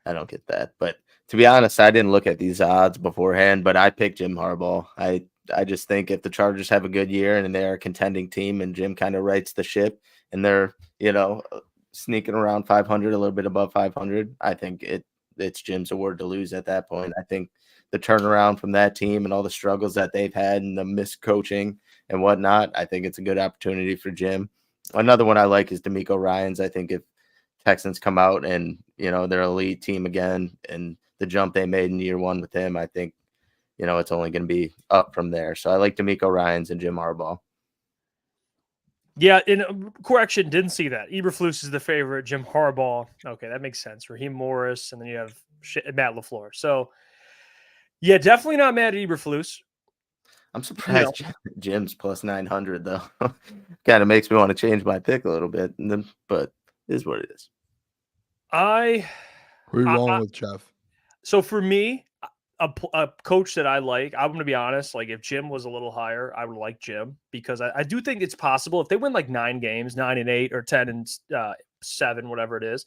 I don't get that. But to be honest, I didn't look at these odds beforehand, but I picked Jim Harbaugh. I just think if the Chargers have a good year and they're a contending team and Jim kind of rights the ship and they're, sneaking around 500, a little bit above 500, I think it's Jim's award to lose at that point. I think the turnaround from that team and all the struggles that they've had and the miscoaching and whatnot, I think it's a good opportunity for Jim. Another one I like is DeMeco Ryans. I think if Texans come out and, they're an elite team again and the jump they made in year one with him, I think, it's only going to be up from there. So I like DeMeco Ryans and Jim Harbaugh. Yeah, in correction, didn't see that. Eberflus is the favorite. Jim Harbaugh. Okay, that makes sense. Raheem Morris, and then you have Matt LaFleur. So, yeah, definitely not mad at Eberflus. I'm surprised Jim's plus 900 though. Kind of makes me want to change my pick a little bit, but it is what it is. Who are you rolling with, Jeff? So for me, a coach that I like, I'm going to be honest, like if Jim was a little higher, I would like Jim because I do think it's possible if they win like 9 games, 9-8 or 10-7, whatever it is,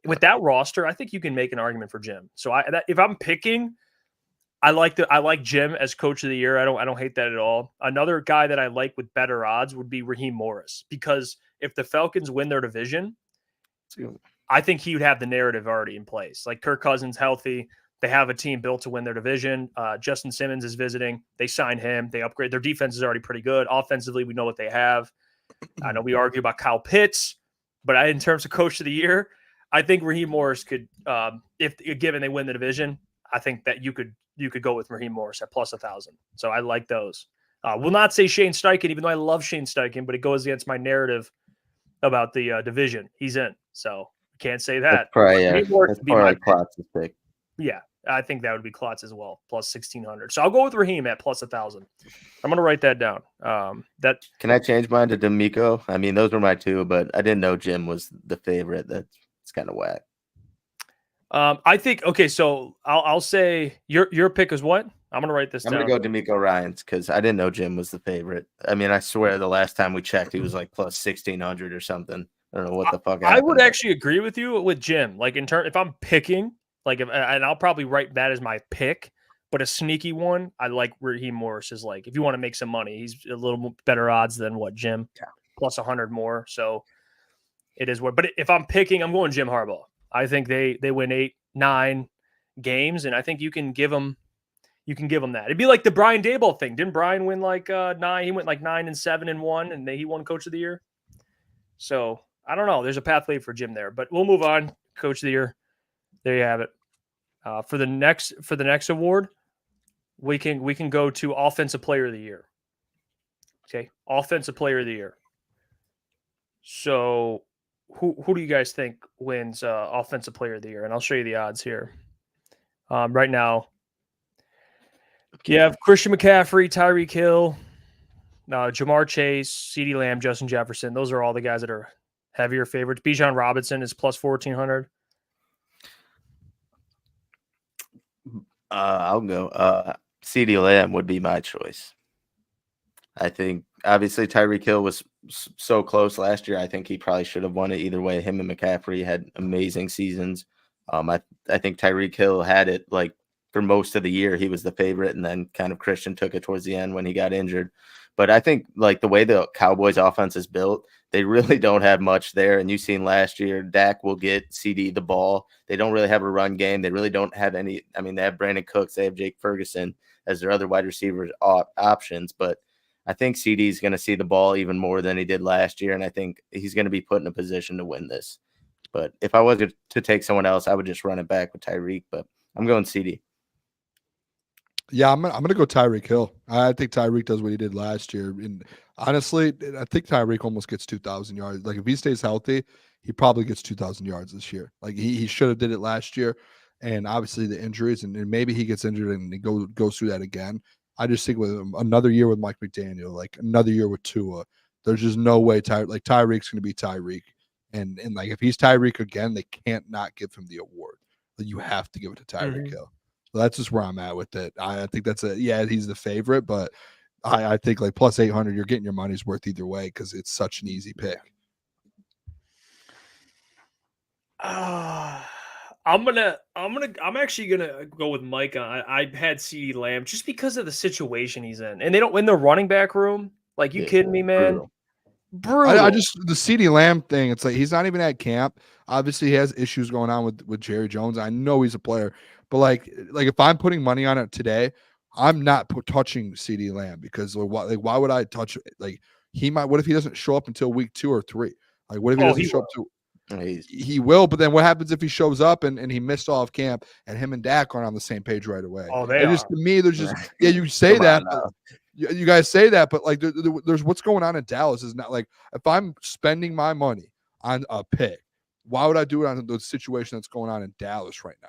with that roster, I think you can make an argument for Jim. So if I'm picking, I like Jim as coach of the year. I don't hate that at all. Another guy that I like with better odds would be Raheem Morris because if the Falcons win their division, I think he would have the narrative already in place. Like Kirk Cousins healthy. They have a team built to win their division. Justin Simmons is visiting. They sign him. They upgrade. Their defense is already pretty good. Offensively, we know what they have. I know we argue about Kyle Pitts, but in terms of coach of the year, I think Raheem Morris could, if given they win the division, I think that you could go with Raheem Morris at plus 1,000. So I like those. Will not say Shane Steichen, even though I love Shane Steichen, but it goes against my narrative about the division he's in. So can't say that. That's probably Klotz's pick. Yeah, I think that would be Klotz as well, plus 1,600. So I'll go with Raheem at plus 1,000. I'm going to write that down. Can I change mine to DeMeco? I mean, those were my two, but I didn't know Jim was the favorite. It's kind of whack. I think okay. So I'll say your pick is what? I'm going to write this down. I'm going to go DeMeco Ryans because I didn't know Jim was the favorite. I mean, I swear the last time we checked, he was like plus 1,600 or something. I don't know what the fuck. I would actually agree with you with Jim. Like if I'm picking. And I'll probably write that as my pick, but a sneaky one, I like Raheem Morris is like, if you want to make some money, he's a little better odds than what Jim, plus 100 more. So it is what, but if I'm picking, I'm going Jim Harbaugh. I think they win 8-9 games, and I think you can give them that. It'd be like the Brian Daboll thing. Didn't Brian win like 9? He went like 9-7-1, and he won Coach of the Year. So I don't know. There's a pathway for Jim there, but we'll move on. Coach of the Year. There you have it. For the next award, we can go to Offensive Player of the Year. Okay, Offensive Player of the Year. So, who do you guys think wins Offensive Player of the Year? And I'll show you the odds here. Right now, you have Christian McCaffrey, Tyreek Hill, Jamar Chase, CeeDee Lamb, Justin Jefferson. Those are all the guys that are heavier favorites. Bijan Robinson is plus 1,400. I'll go. CeeDee Lamb would be my choice. I think obviously Tyreek Hill was so close last year. I think he probably should have won it either way. Him and McCaffrey had amazing seasons. I think Tyreek Hill had it like for most of the year. He was the favorite, and then kind of Christian took it towards the end when he got injured. But I think like the way the Cowboys offense is built, they really don't have much there. And you've seen last year, Dak will get CD the ball. They don't really have a run game. They really don't have any. I mean, they have Brandon Cooks. They have Jake Ferguson as their other wide receivers options. But I think CD is going to see the ball even more than he did last year. And I think he's going to be put in a position to win this. But if I was to take someone else, I would just run it back with Tyreek. But I'm going CD. Yeah, I'm gonna go Tyreek Hill. I think Tyreek does what he did last year. And honestly, I think Tyreek almost gets 2,000 yards. Like if he stays healthy, he probably gets 2,000 yards this year. Like he should have did it last year. And obviously the injuries, and maybe he gets injured and he goes through that again. I just think with another year with Mike McDaniel, like another year with Tua, there's just no way Tyreek's gonna be Tyreek. And like if he's Tyreek again, they can't not give him the award. You have to give it to Tyreek Hill. So that's just where I'm at with it. I think he's the favorite, but I think like plus 800, you're getting your money's worth either way because it's such an easy pick. I'm actually gonna go with Mike. I had CeeDee Lamb just because of the situation he's in, and they don't win the running back room. Like, you kidding me, man? Brutal. I just the CeeDee Lamb thing. It's like he's not even at camp. Obviously, he has issues going on with Jerry Jones. I know he's a player, but like if I'm putting money on it today, I'm not touching CeeDee Lamb because why would I touch it? Like he might. What if he doesn't show up until week 2 or 3? Like what if he doesn't show up to? He will, but then what happens if he shows up and he missed all of camp and him and Dak aren't on the same page right away? Oh, they are. Just to me, there's just you say that. You guys say that, but like there's what's going on in Dallas is not like if I'm spending my money on a pick, why would I do it on the situation that's going on in Dallas right now?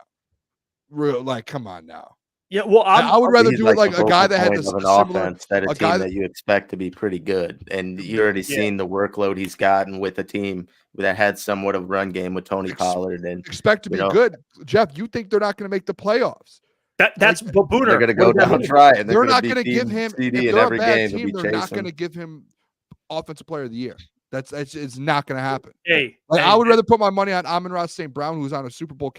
Real, like, come on now. Yeah, well, I would rather do it like a guy that had this an offense that a team that you expect to be pretty good, and you already seen the workload he's gotten with a team that had somewhat of a run game with Tony Pollard and expect to be good. Jeff, you think they're not going to make the playoffs? That's but Booner. They're going to go down try, and they're not going to give him CD in every game. Team, they're not going to give him offensive player of the year. It's not going to happen. I would rather put my money on Amon-Ra St. Brown, who's on a Super Bowl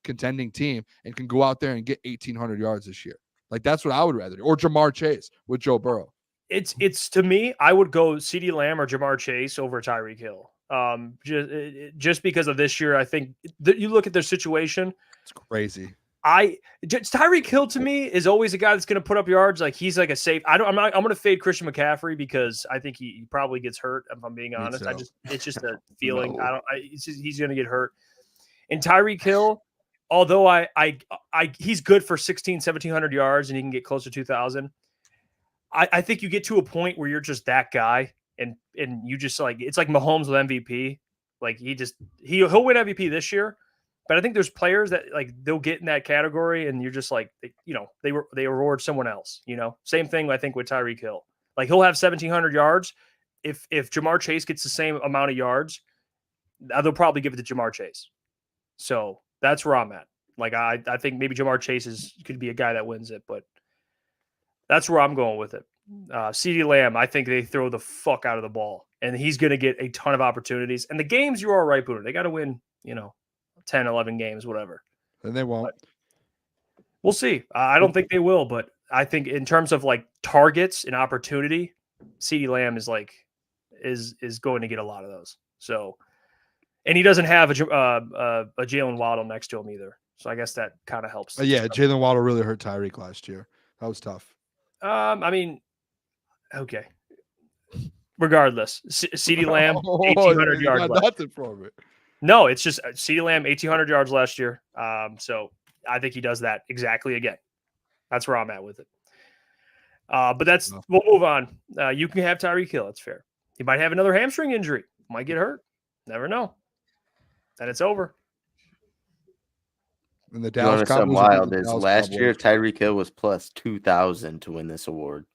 contending team and can go out there and get 1,800 yards this year. Like that's what I would rather do. Or Jamar Chase with Joe Burrow. It's to me, I would go CeeDee Lamb or Jamar Chase over Tyreek Hill. Just because of this year, I think you look at their situation. It's crazy. Tyreek Hill to me is always a guy that's going to put up yards. Like he's like a safe. I'm going to fade Christian McCaffrey because I think he probably gets hurt. If I'm being honest, it's just a feeling. He's going to get hurt. And Tyreek Hill, although he's good for 1,700 yards and he can get close to 2,000. I think you get to a point where you're just that guy and you just like it's like Mahomes with MVP. Like he'll win MVP this year. But I think there's players that like they'll get in that category, and you're just like, they reward someone else. Same thing I think with Tyreek Hill. Like he'll have 1,700 yards. If Jamar Chase gets the same amount of yards, they'll probably give it to Jamar Chase. So that's where I'm at. Like I think maybe Jamar Chase could be a guy that wins it, but that's where I'm going with it. CeeDee Lamb, I think they throw the fuck out of the ball, and he's going to get a ton of opportunities. And the games, you are right, Booner. They got to win. 10, 11 games, whatever. And they won't. But we'll see. I don't think they will, but I think in terms of like targets and opportunity, CeeDee Lamb is going to get a lot of those. So, and he doesn't have a Jalen Waddle next to him either. So I guess that kind of helps. Jalen Waddle really hurt Tyreek last year. That was tough. I mean, okay. Regardless, CeeDee Lamb, 1,800 yards left. Nothing from it. No, it's just CeeDee Lamb, 1,800 yards last year. So I think he does that exactly again. That's where I'm at with it. But we'll move on. You can have Tyreek Hill. That's fair. He might have another hamstring injury. Might get hurt. Never know. Then it's over. And the Dallas Cowboys wild is last year Tyreek Hill was plus 2,000 to win this award.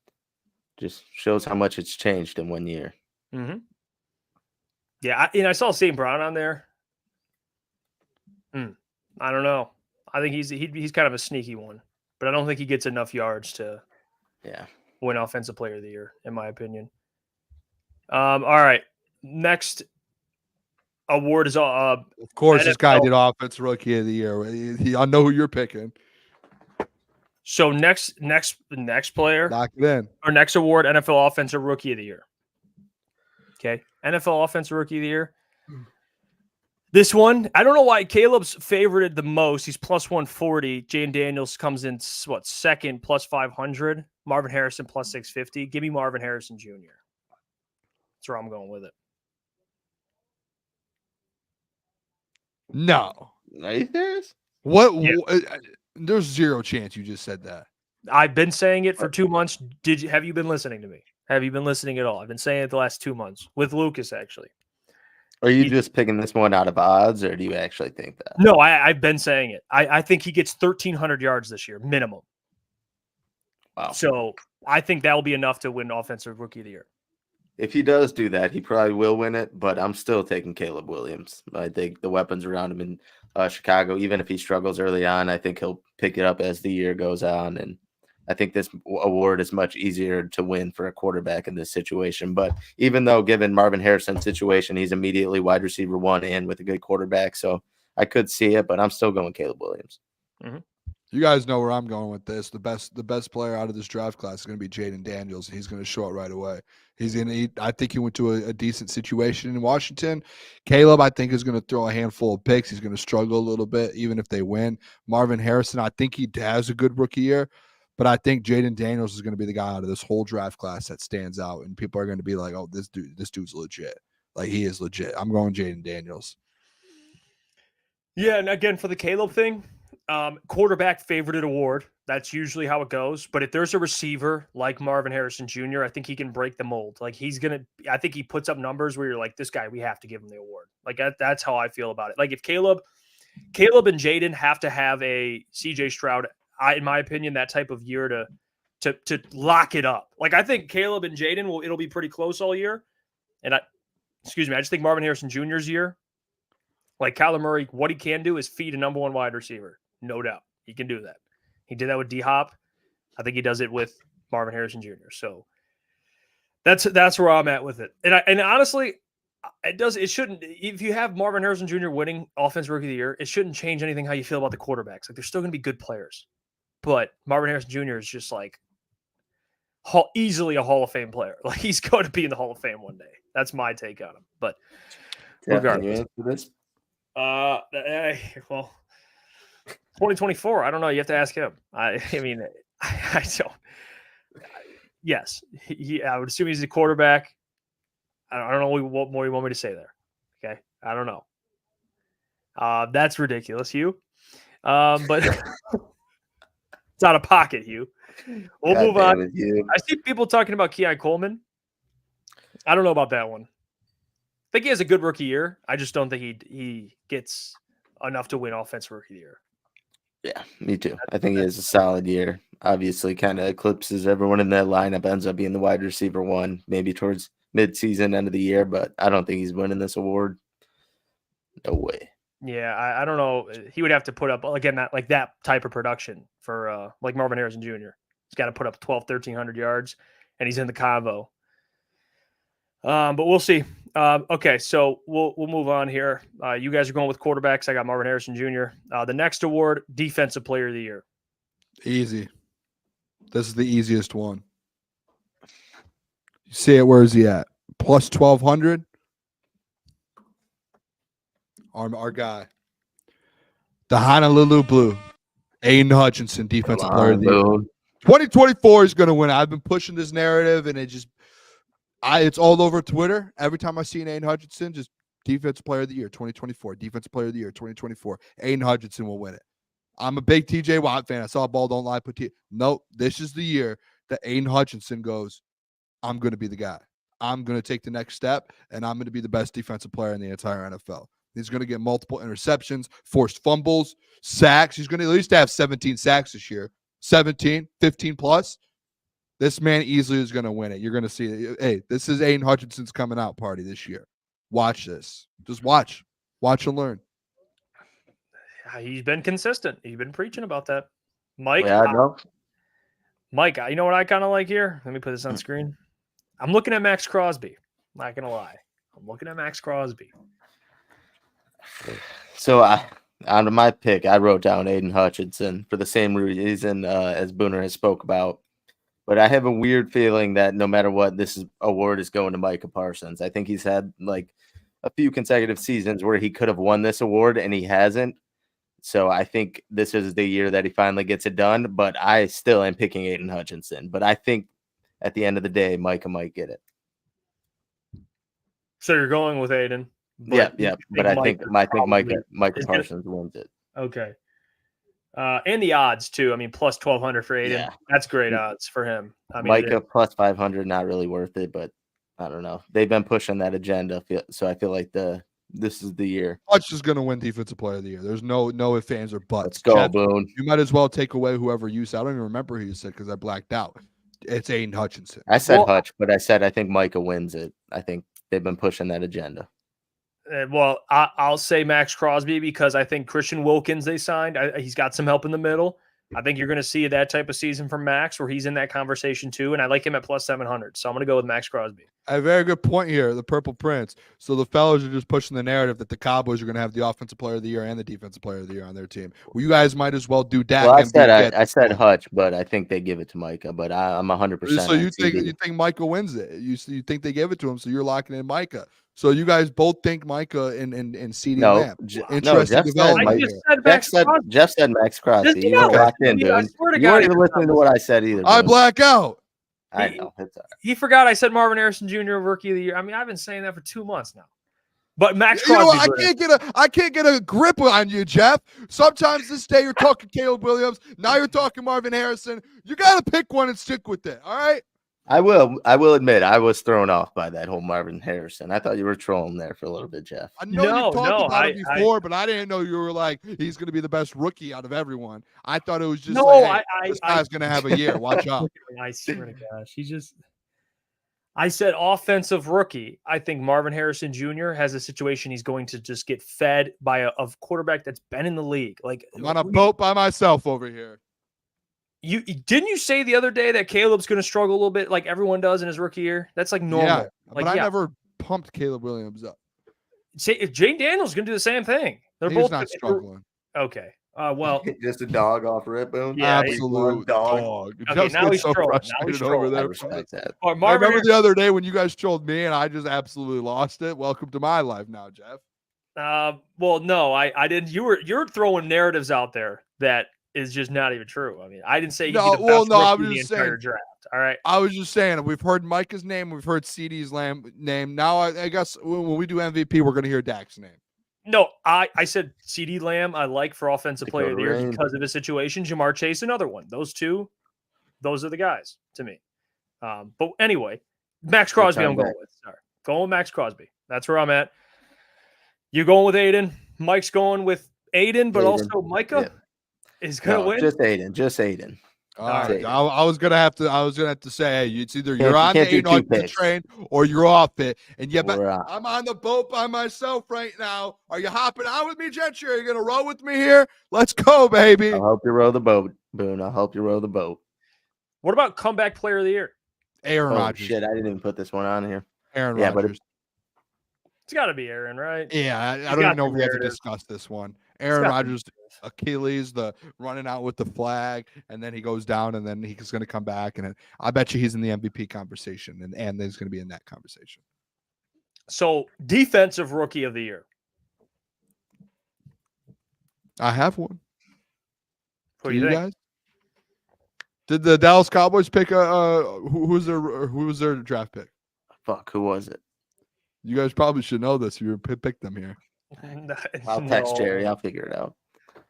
Just shows how much it's changed in 1 year. Mm-hmm. Yeah, I saw St. Brown on there. I don't know. I think he's kind of a sneaky one, but I don't think he gets enough yards to win Offensive Player of the Year, in my opinion. All right, next award is of course NFL. This guy did Offensive Rookie of the Year. I know who you're picking. So next player, lock it in. Our next award, NFL Offensive Rookie of the Year. Okay. NFL Offensive Rookie of the Year. This one, I don't know why Caleb's favorited the most. He's plus 140. Jane Daniels comes in, second, plus 500. Marvin Harrison, plus 650. Give me Marvin Harrison Jr. That's where I'm going with it. No. Are you serious? What? Yeah. There's zero chance you just said that. I've been saying it for 2 months. Have you been listening to me? Have you been listening at all? I've been saying it the last 2 months with Lucas, actually. Are you just picking this one out of odds, or do you actually think that? No, I've been saying it. I think he gets 1,300 yards this year, minimum. Wow. So I think that will be enough to win Offensive Rookie of the Year. If he does do that, he probably will win it, but I'm still taking Caleb Williams. I think the weapons around him in Chicago, even if he struggles early on, I think he'll pick it up as the year goes on. And I think this award is much easier to win for a quarterback in this situation. But even though given Marvin Harrison's situation, he's immediately wide receiver 1 and with a good quarterback. So I could see it, but I'm still going Caleb Williams. Mm-hmm. You guys know where I'm going with this. The best player out of this draft class is going to be Jaden Daniels. He's going to show it right away. I think he went to a decent situation in Washington. Caleb, I think, is going to throw a handful of picks. He's going to struggle a little bit, even if they win. Marvin Harrison, I think he has a good rookie year, but I think Jaden Daniels is going to be the guy out of this whole draft class that stands out, and people are going to be like, "Oh, this dude's legit. Like, he is legit." I'm going Jaden Daniels. Yeah, and again, for the Caleb thing, quarterback favorited award. That's usually how it goes. But if there's a receiver like Marvin Harrison Jr., I think he can break the mold. Like, I think he puts up numbers where you're like, this guy, we have to give him the award. Like, that's how I feel about it. Like, if Caleb and Jaden have to have a CJ Stroud, in my opinion, that type of year to lock it up. Like, I think Caleb and Jaden it'll be pretty close all year. And I just think Marvin Harrison Jr.'s year, like Kyler Murray, what he can do is feed a number 1 wide receiver. No doubt. He can do that. He did that with D-Hop. I think he does it with Marvin Harrison Jr. So that's where I'm at with it. And honestly, it shouldn't, if you have Marvin Harrison Jr. winning Offensive Rookie of the Year, it shouldn't change anything how you feel about the quarterbacks. Like, they're still going to be good players. But Marvin Harrison Jr. is just like easily a Hall of Fame player. Like, he's going to be in the Hall of Fame one day. That's my take on him. But regardless. Well, 2024. I don't know. You have to ask him. I mean, I don't. Yes, I would assume he's a quarterback. I don't know what more you want me to say there. Okay, I don't know. That's ridiculous, Hugh. But it's out of pocket, Hugh. We'll move on. I see people talking about Keon Coleman. I don't know about that one. I think he has a good rookie year. I just don't think he gets enough to win Offensive Rookie of the Year. Yeah, me too. I think he has a solid year. Obviously, kind of eclipses everyone in that lineup, ends up being the wide receiver 1, maybe towards mid-season, end of the year, but I don't think he's winning this award. No way. Yeah, I don't know. He would have to put up, again, that type of production for like Marvin Harrison Jr. He's got to put up 1,300 yards, and he's in the combo. But we'll see. Okay, so we'll move on here. You guys are going with quarterbacks. I got Marvin Harrison Jr. The next award, Defensive Player of the Year. Easy. This is the easiest one. You see it. Where is he at? Plus 1,200. Our guy, the Honolulu Blue, Aiden Hutchinson, Defensive Player of the Year. 2024 is going to win. I've been pushing this narrative, and it's all over Twitter. Every time I see an Aiden Hutchinson, just Defensive Player of the Year 2024, Defensive Player of the Year 2024. Aiden Hutchinson will win it. I'm a big TJ Watt fan. I saw a ball don't lie. Nope, this is the year that Aiden Hutchinson goes, I'm going to be the guy. I'm going to take the next step, and I'm going to be the best defensive player in the entire NFL. He's going to get multiple interceptions, forced fumbles, sacks. He's going to at least have 17 sacks this year. 17, 15 plus. This man easily is going to win it. You're going to see it. Hey, this is Aiden Hutchinson's coming out party this year. Watch this. Just watch. Watch and learn. He's been consistent. He's been preaching about that. Mike, yeah, I know. Mike, you know what I kind of like here? Let me put this on screen. I'm looking at Max Crosby. I'm not going to lie. I'm looking at Max Crosby. So on my pick, I wrote down Aiden Hutchinson for the same reason as Booner has spoke about. But I have a weird feeling that no matter what, this award is going to Micah Parsons. I think he's had like a few consecutive seasons where he could have won this award and he hasn't. So I think this is the year that he finally gets it done. But I still am picking Aiden Hutchinson. But I think at the end of the day, Micah might get it. So you're going with Aiden. Yeah. But I think Micah Parsons wins it. Okay. And the odds too. I mean, plus 1,200 for Aiden. Yeah. That's great odds for him. I mean, Micah plus 500, not really worth it, but I don't know. They've been pushing that agenda, so I feel like this is the year. Hutch is going to win Defensive Player of the Year. There's no ifs, ands, or buts. Let's go, Jeff, Boone. you might as well take away whoever you said. I don't even remember who you said because I blacked out. It's Aiden Hutchinson. I said Hutch, but I said I think Micah wins it. I think they've been pushing that agenda. Well, I'll say Max Crosby because I think Christian Wilkins they signed. He's got some help in the middle. I think you're going to see that type of season from Max where he's in that conversation too. And I like him at plus 700. So I'm going to go with Max Crosby. A very good point here, the Purple Prince. So the fellas are just pushing the narrative that the Cowboys are going to have the Offensive Player of the Year and the Defensive Player of the Year on their team. Well, you guys might as well do Dak. Well, I said Hutch, but I think they give it to Micah. But I'm 100%. So you think Micah wins it? You think they gave it to him? So you're locking in Micah. So you guys both think Micah and CeeDee Lamb. Jeff said Max Crosby. You were locked in, dude. You weren't even listening to what I said either. I black out. I know. He forgot I said Marvin Harrison Jr. Rookie of the Year. I mean, I've been saying that for 2 months now. But Max Crosby. I can't get a grip on you, Jeff. Sometimes this day you're talking Caleb Williams. Now you're talking Marvin Harrison. You got to pick one and stick with it. All right. I will admit I was thrown off by that whole Marvin Harrison. I thought you were trolling there for a little bit, Jeff. I know you talked about it before, but I didn't know you were like, he's going to be the best rookie out of everyone. I thought it was just this guy's going to have a year. Watch out. I swear to gosh. I said offensive rookie. I think Marvin Harrison Jr. has a situation he's going to just get fed by a quarterback that's been in the league. Like I'm on a boat by myself over here. You didn't you say the other day that Caleb's going to struggle a little bit like everyone does in his rookie year? That's like normal. Yeah, but I never pumped Caleb Williams up. Jane Daniels going to do the same thing. They're both not struggling. Okay. Well, just a dog off rip, Boone. Yeah, absolute dog. Okay, now he's trolling. Over there. I respect that. I remember the other day when you guys trolled me and I just absolutely lost it. Welcome to my life now, Jeff. Well, no, I didn't. You're throwing narratives out there that is just not even true. I mean, I didn't say he'd be the best rookie in the entire draft. All right. I was just saying we've heard Micah's name, we've heard CeeDee's name. Now I guess when we do MVP, we're going to hear Dak's name. No, I said CeeDee Lamb I like for offensive player of the year because of his situation. Jamar Chase, another one. Those two, those are the guys to me. But anyway, Max Crosby I'm going with. Sorry. Going with Max Crosby. That's where I'm at. You going with Aiden? Mike's going with Aiden, but also Micah is going to win. Just Aiden. All right. I was gonna have to say, hey, it's either you're on the Aiden train or you're off it. And but I'm on the boat by myself right now. Are you hopping out with me, Gentry? Are you gonna row with me here? Let's go, baby. I'll help you row the boat, Boone. I'll help you row the boat. What about comeback player of the year? Aaron Rodgers. Shit, I didn't even put this one on here. Aaron Rodgers. It's got to be Aaron, right? Yeah, I don't even know if we have to discuss this one. Aaron Rodgers, Achilles, the running out with the flag, and then he goes down, and then he's going to come back, and I bet you he's in the MVP conversation, and he's going to be in that conversation. So, defensive rookie of the year. I have one. Who do you think? Guys? Did the Dallas Cowboys pick who was their draft pick? Fuck, who was it? You guys probably should know this. You picked them here. I'll text Jerry. I'll figure it out.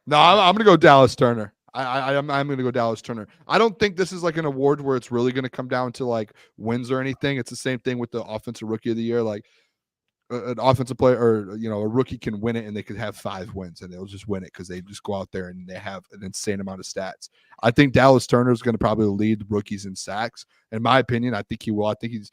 No, I'm going to go Dallas Turner. I'm going to go Dallas Turner. I don't think this is like an award where it's really going to come down to like wins or anything. It's the same thing with the offensive rookie of the year. Like an offensive player or a rookie can win it and they could have 5 wins and they'll just win it because they just go out there and they have an insane amount of stats. I think Dallas Turner is going to probably lead rookies in sacks. In my opinion, I think he will. I think he's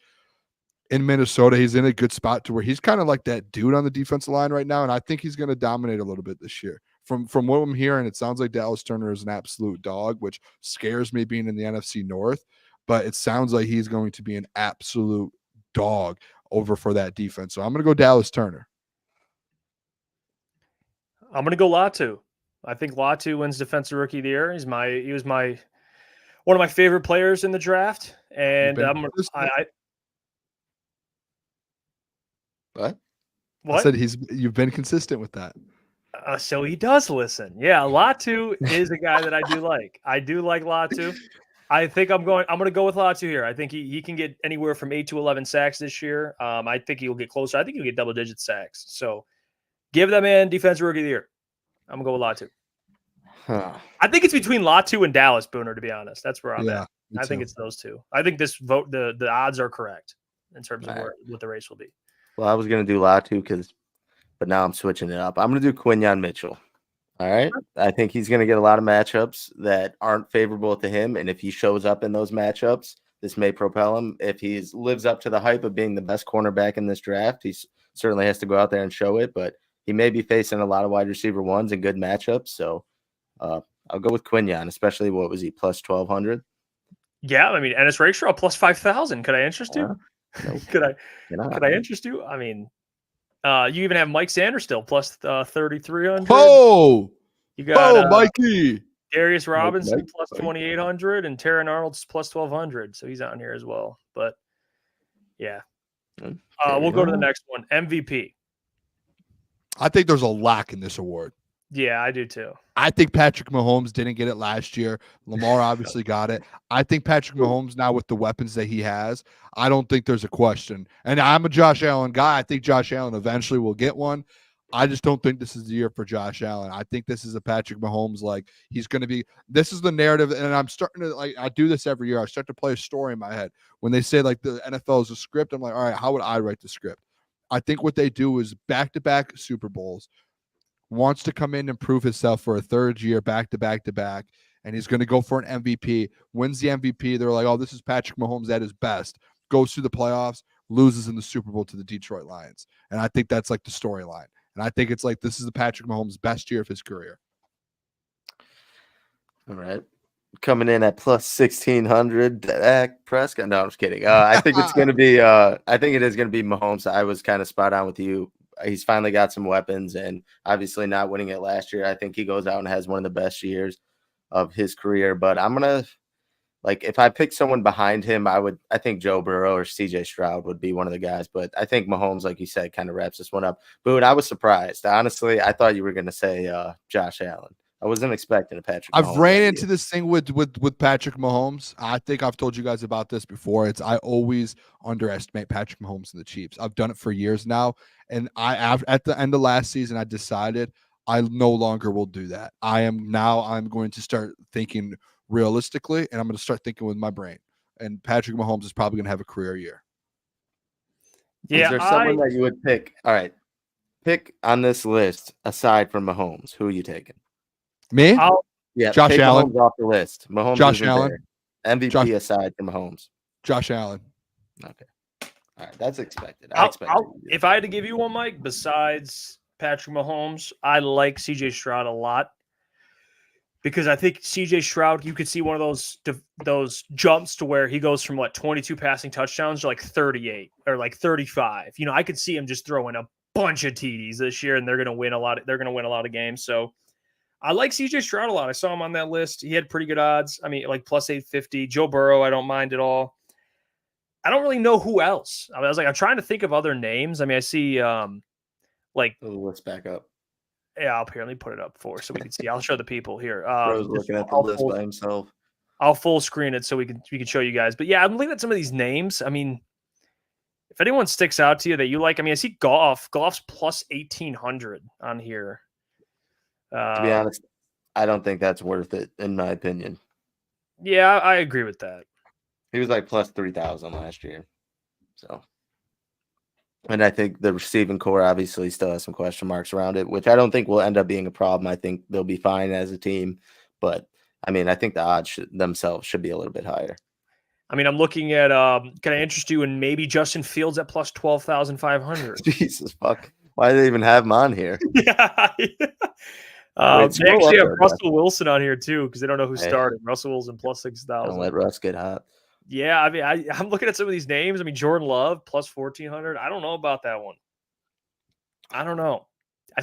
in Minnesota. He's in a good spot to where he's kind of like that dude on the defensive line right now. And I think he's going to dominate a little bit this year. From what I'm hearing, it sounds like Dallas Turner is an absolute dog, which scares me being in the NFC North. But it sounds like he's going to be an absolute dog over for that defense. So I'm going to go Dallas Turner. I'm going to go Latu. I think Latu wins defensive rookie of the year. He was my one of my favorite players in the draft, and What? I said you've been consistent with that. So he does listen. Yeah, Latu is a guy that I do like. I do like Latu. I think I'm going to go with Latu here. I think he can get anywhere from 8 to 11 sacks this year. I think he'll get closer. I think he'll get double-digit sacks. So give that man defensive rookie of the year. I'm going to go with Latu. Huh. I think it's between Latu and Dallas Booner, to be honest. That's where I'm at. Me I think too. it's those two. I think this vote, the odds are correct in terms of what the race will be. Well, I was going to do Latu but now I'm switching it up. I'm going to do Quinyon Mitchell. All right. I think he's going to get a lot of matchups that aren't favorable to him. And if he shows up in those matchups, this may propel him. If he lives up to the hype of being the best cornerback in this draft, he certainly has to go out there and show it. But he may be facing a lot of wide receiver ones and good matchups. So I'll go with Quinyon, especially what was he, plus 1,200? Yeah. I mean, Ennis Rakestraw plus 5,000. Could I interest you? Nope. Could I interest you? I mean, you even have Mike Sanders still plus 3,300. Oh, you got Mikey. Darius Robinson plus 2,800 and Taron Arnold's plus 1,200. So he's on here as well. But yeah, we'll go to the next one. MVP. I think there's a lack in this award. Yeah, I do too. I think Patrick Mahomes didn't get it last year. Lamar obviously got it. I think Patrick Mahomes now with the weapons that he has, I don't think there's a question. And I'm a Josh Allen guy. I think Josh Allen eventually will get one. I just don't think this is the year for Josh Allen. I think this is a Patrick Mahomes, like he's going to be, this is the narrative. And I'm starting to I do this every year. I start to play a story in my head. When they say like the NFL is a script, I'm like, all right, how would I write the script? I think what they do is back-to-back Super Bowls, wants to come in and prove himself for a third year, back-to-back, and he's going to go for an MVP, wins the MVP. They're like, oh, this is Patrick Mahomes at his best, goes through the playoffs, loses in the Super Bowl to the Detroit Lions. And I think that's like the storyline. And I think it's like this is the Patrick Mahomes' best year of his career. All right. Coming in at plus 1,600, Dak Prescott. No, I'm just kidding. I think it's going to be I think it is going to be Mahomes. I was kind of spot on with you. He's finally got some weapons, and obviously not winning it last year. I think he goes out and has one of the best years of his career. But I'm going to, like, if I pick someone behind him, I think Joe Burrow or CJ Stroud would be one of the guys. But I think Mahomes, like you said, kind of wraps this one up. But I was surprised. Honestly, I thought you were going to say Josh Allen. I wasn't expecting a Patrick Mahomes. I've ran into this thing with Patrick Mahomes. I think I've told you guys about this before. I always underestimate Patrick Mahomes and the Chiefs. I've done it for years now. And at the end of last season, I decided I no longer will do that. I'm going to start thinking realistically, and I'm going to start thinking with my brain. And Patrick Mahomes is probably going to have a career year. Yeah, is there someone that you would pick? All right. Pick on this list aside from Mahomes. Who are you taking? Me? Yeah, Josh Allen Mahomes off the list. Mahomes. Josh Allen. There. MVP aside from Mahomes. Josh Allen. Okay. All right, that's expected. If I had to give you one, Mike, besides Patrick Mahomes, I like CJ Stroud a lot because I think CJ Stroud, you could see one of those jumps to where he goes from 22 passing touchdowns to like 38 or like 35. You know, I could see him just throwing a bunch of TDs this year, and they're going to win a lot. They're going to win a lot of games. So I like CJ Stroud a lot. I saw him on that list. He had pretty good odds. I mean, like plus 850. Joe Burrow, I don't mind at all. I don't really know who else. I was like, I'm trying to think of other names. I mean, I see let's back up. Yeah, I'll apparently put it up so we can see. I'll show the people here. Bro's looking at the list by himself. I'll full screen it so we can show you guys. But yeah, I'm looking at some of these names. I mean, if anyone sticks out to you that you like, I mean, I see Goff's plus 1,800 on here. To be honest, I don't think that's worth it, in my opinion. Yeah, I agree with that. He was like plus 3,000 last year. So, and I think the receiving core obviously still has some question marks around it, which I don't think will end up being a problem. I think they'll be fine as a team. But, I mean, I think the odds themselves should be a little bit higher. I mean, I'm looking at, can I interest you in maybe Justin Fields at plus 12,500? Jesus, fuck. Why do they even have him on here? Yeah. They actually have Russell Wilson on here too because they don't know who started. Russell Wilson plus 6,000. Don't let Russ get hot. Yeah, I mean, I'm looking at some of these names. I mean, Jordan Love plus 1,400. I don't know about that one. I don't know.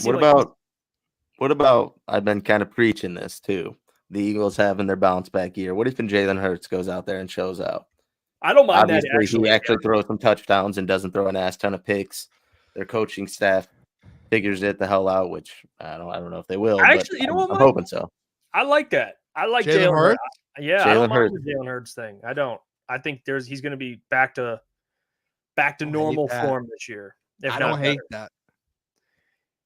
What about? I've been kind of preaching this too. the Eagles having their bounce back year. What if Jalen Hurts goes out there and shows out? I don't mind Obviously, that. he actually throws some touchdowns and doesn't throw an ass ton of picks. Their coaching staff figures it the hell out, which I don't know if they will. Actually, but you know what, I'm Mike? hoping so. I like that. I like Jalen Jalen Hurts? Hurts. Yeah, I don't Jalen mind Hurts. the Jalen Hurts thing. I don't. I think he's going to be back to hate normal that. form this year. If I not don't hate better. that.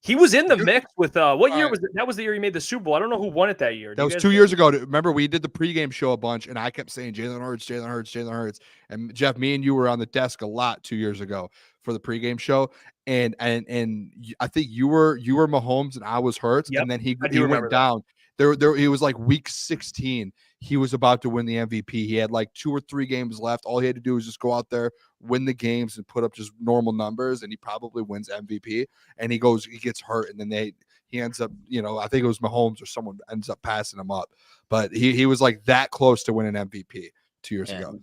He was in the mix with what year Alright. was it? That was the year he made the Super Bowl. I don't know who won it that year. That was 2 years ago. Remember, we did the pregame show a bunch, and I kept saying Jalen Hurts, Jalen Hurts, Jalen Hurts. And Jeff, me and you were on the desk a lot 2 years ago for the pregame show, and I think you were Mahomes and I was Hurts, Yep, and then he remember went that. down. There he was like week 16. He was about to win the MVP. He had like 2 or 3 games left. All he had to do was just go out there, win the games, and put up just normal numbers, and he probably wins MVP. And he gets hurt, and then he ends up, I think it was Mahomes or someone ends up passing him up. But he was like that close to winning MVP 2 years ago.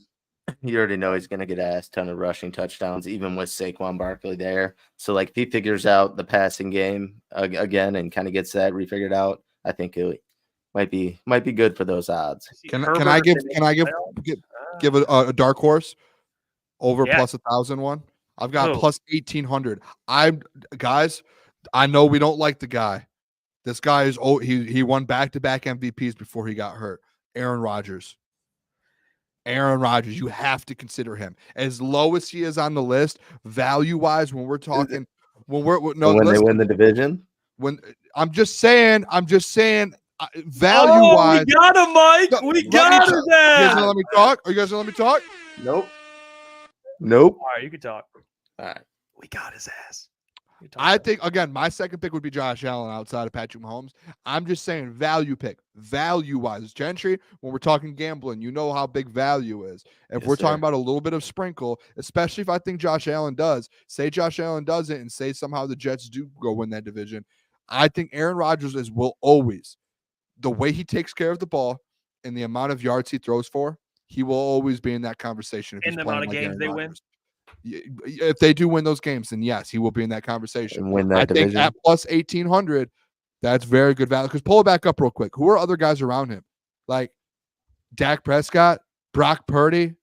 You already know he's going to get a ass ton of rushing touchdowns, even with Saquon Barkley there. So, like, if he figures out the passing game again and kind of gets that refigured out, I think it might be good for those odds. Can I give a dark horse over plus 1,000 one? I've got plus 1,800. I know we don't like the guy. This guy is he won back-to-back MVPs before he got hurt. Aaron Rodgers. You have to consider him. As low as he is on the list, value-wise, when we're talking, they win the division. When I'm just saying, value-wise. We got him, Mike. We got his You guys gonna let me talk? Are you guys gonna let me talk? Nope. All right, you can talk. All right. We got his ass. I think, again, my second pick would be Josh Allen outside of Patrick Mahomes. I'm just saying value pick, value-wise. Gentry, when we're talking gambling, you know how big value is. If we're talking about a little bit of sprinkle, especially if I think Josh Allen does, say Josh Allen doesn't, and say somehow the Jets do go win that division, I think Aaron Rodgers will always, the way he takes care of the ball and the amount of yards he throws for, he will always be in that conversation. In the amount of games they win? If they do win those games, then yes, he will be in that conversation. And win that division. Think at plus 1,800, that's very good value. Because pull it back up real quick. Who are other guys around him? Like Dak Prescott, Brock Purdy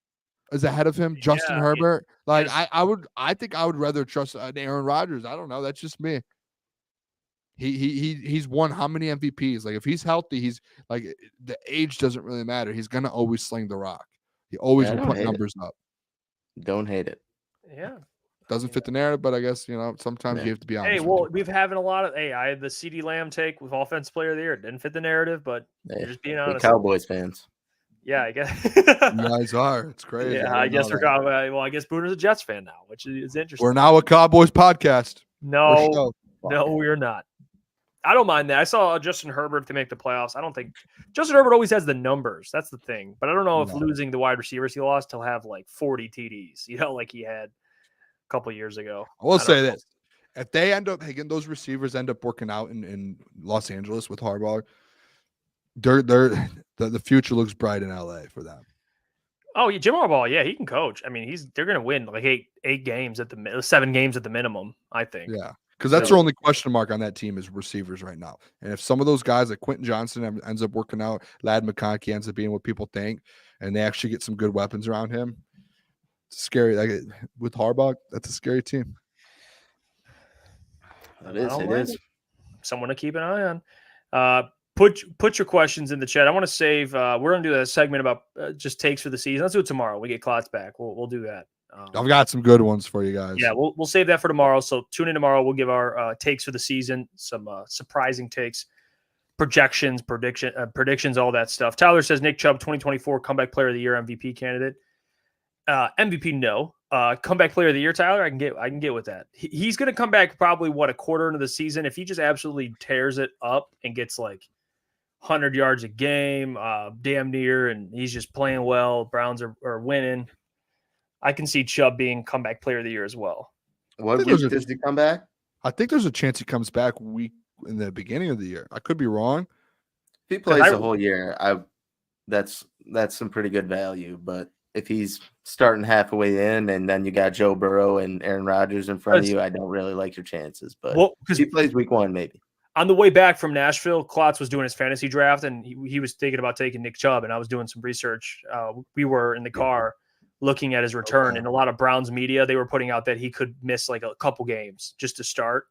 is ahead of him, Justin Herbert. I think I would rather trust Aaron Rodgers. I don't know. That's just me. He's won how many MVPs? Like if he's healthy, he's like the age doesn't really matter. He's gonna always sling the rock. He always will put numbers up. Don't hate it. Yeah. Doesn't fit the narrative, but I guess sometimes you have to be honest. Hey, well, we've having a lot of. I had the CeeDee Lamb take with Offensive Player of the Year. It didn't fit the narrative, but you're just being honest. Cowboys fans. Yeah, I guess. You guys are. It's crazy. Yeah, I guess we're. I guess Booner's a Jets fan now, which is interesting. We're now a Cowboys podcast. No, we're not. I don't mind that. I saw Justin Herbert to make the playoffs. I don't think Justin Herbert always has the numbers. That's the thing. But I don't know if losing the wide receivers he lost, he'll have like 40 TDs, like he had a couple years ago. I will say this. If they end up, those receivers end up working out in Los Angeles with Harbaugh, the future looks bright in LA for them. Oh, yeah, Jim Harbaugh, yeah, he can coach. I mean, they're going to win like 8 games at the 7 games at the minimum, I think. Yeah. Because that's their only question mark on that team is receivers right now. And if some of those guys like Quentin Johnson ends up working out, Ladd McConkey ends up being what people think, and they actually get some good weapons around him, it's scary. Like with Harbaugh, that's a scary team. It is. Someone to keep an eye on. Put your questions in the chat. I want to save. We're going to do a segment about just takes for the season. Let's do it tomorrow. We get Klotz back. We'll do that. I've got some good ones for you guys. Yeah, we'll save that for tomorrow. So tune in tomorrow. We'll give our takes for the season, some surprising takes, predictions, all that stuff. Tyler says Nick Chubb, 2024 Comeback Player of the Year MVP candidate. MVP, no. Comeback Player of the Year, Tyler, I can get with that. He's going to come back probably a quarter into the season. If he just absolutely tears it up and gets like 100 yards a game, damn near, and he's just playing well. Browns are winning. I can see Chubb being Comeback Player of the Year as well. What week does he come back? I think there's a chance he comes back week in the beginning of the year. I could be wrong. If he plays the whole year, that's some pretty good value. But if he's starting halfway in and then you got Joe Burrow and Aaron Rodgers in front of you, I don't really like your chances. But if he plays week 1, maybe. On the way back from Nashville, Klotz was doing his fantasy draft, and he was thinking about taking Nick Chubb, and I was doing some research. We were in the car looking at his return, and a lot of Browns media, they were putting out that he could miss like a couple games just to start.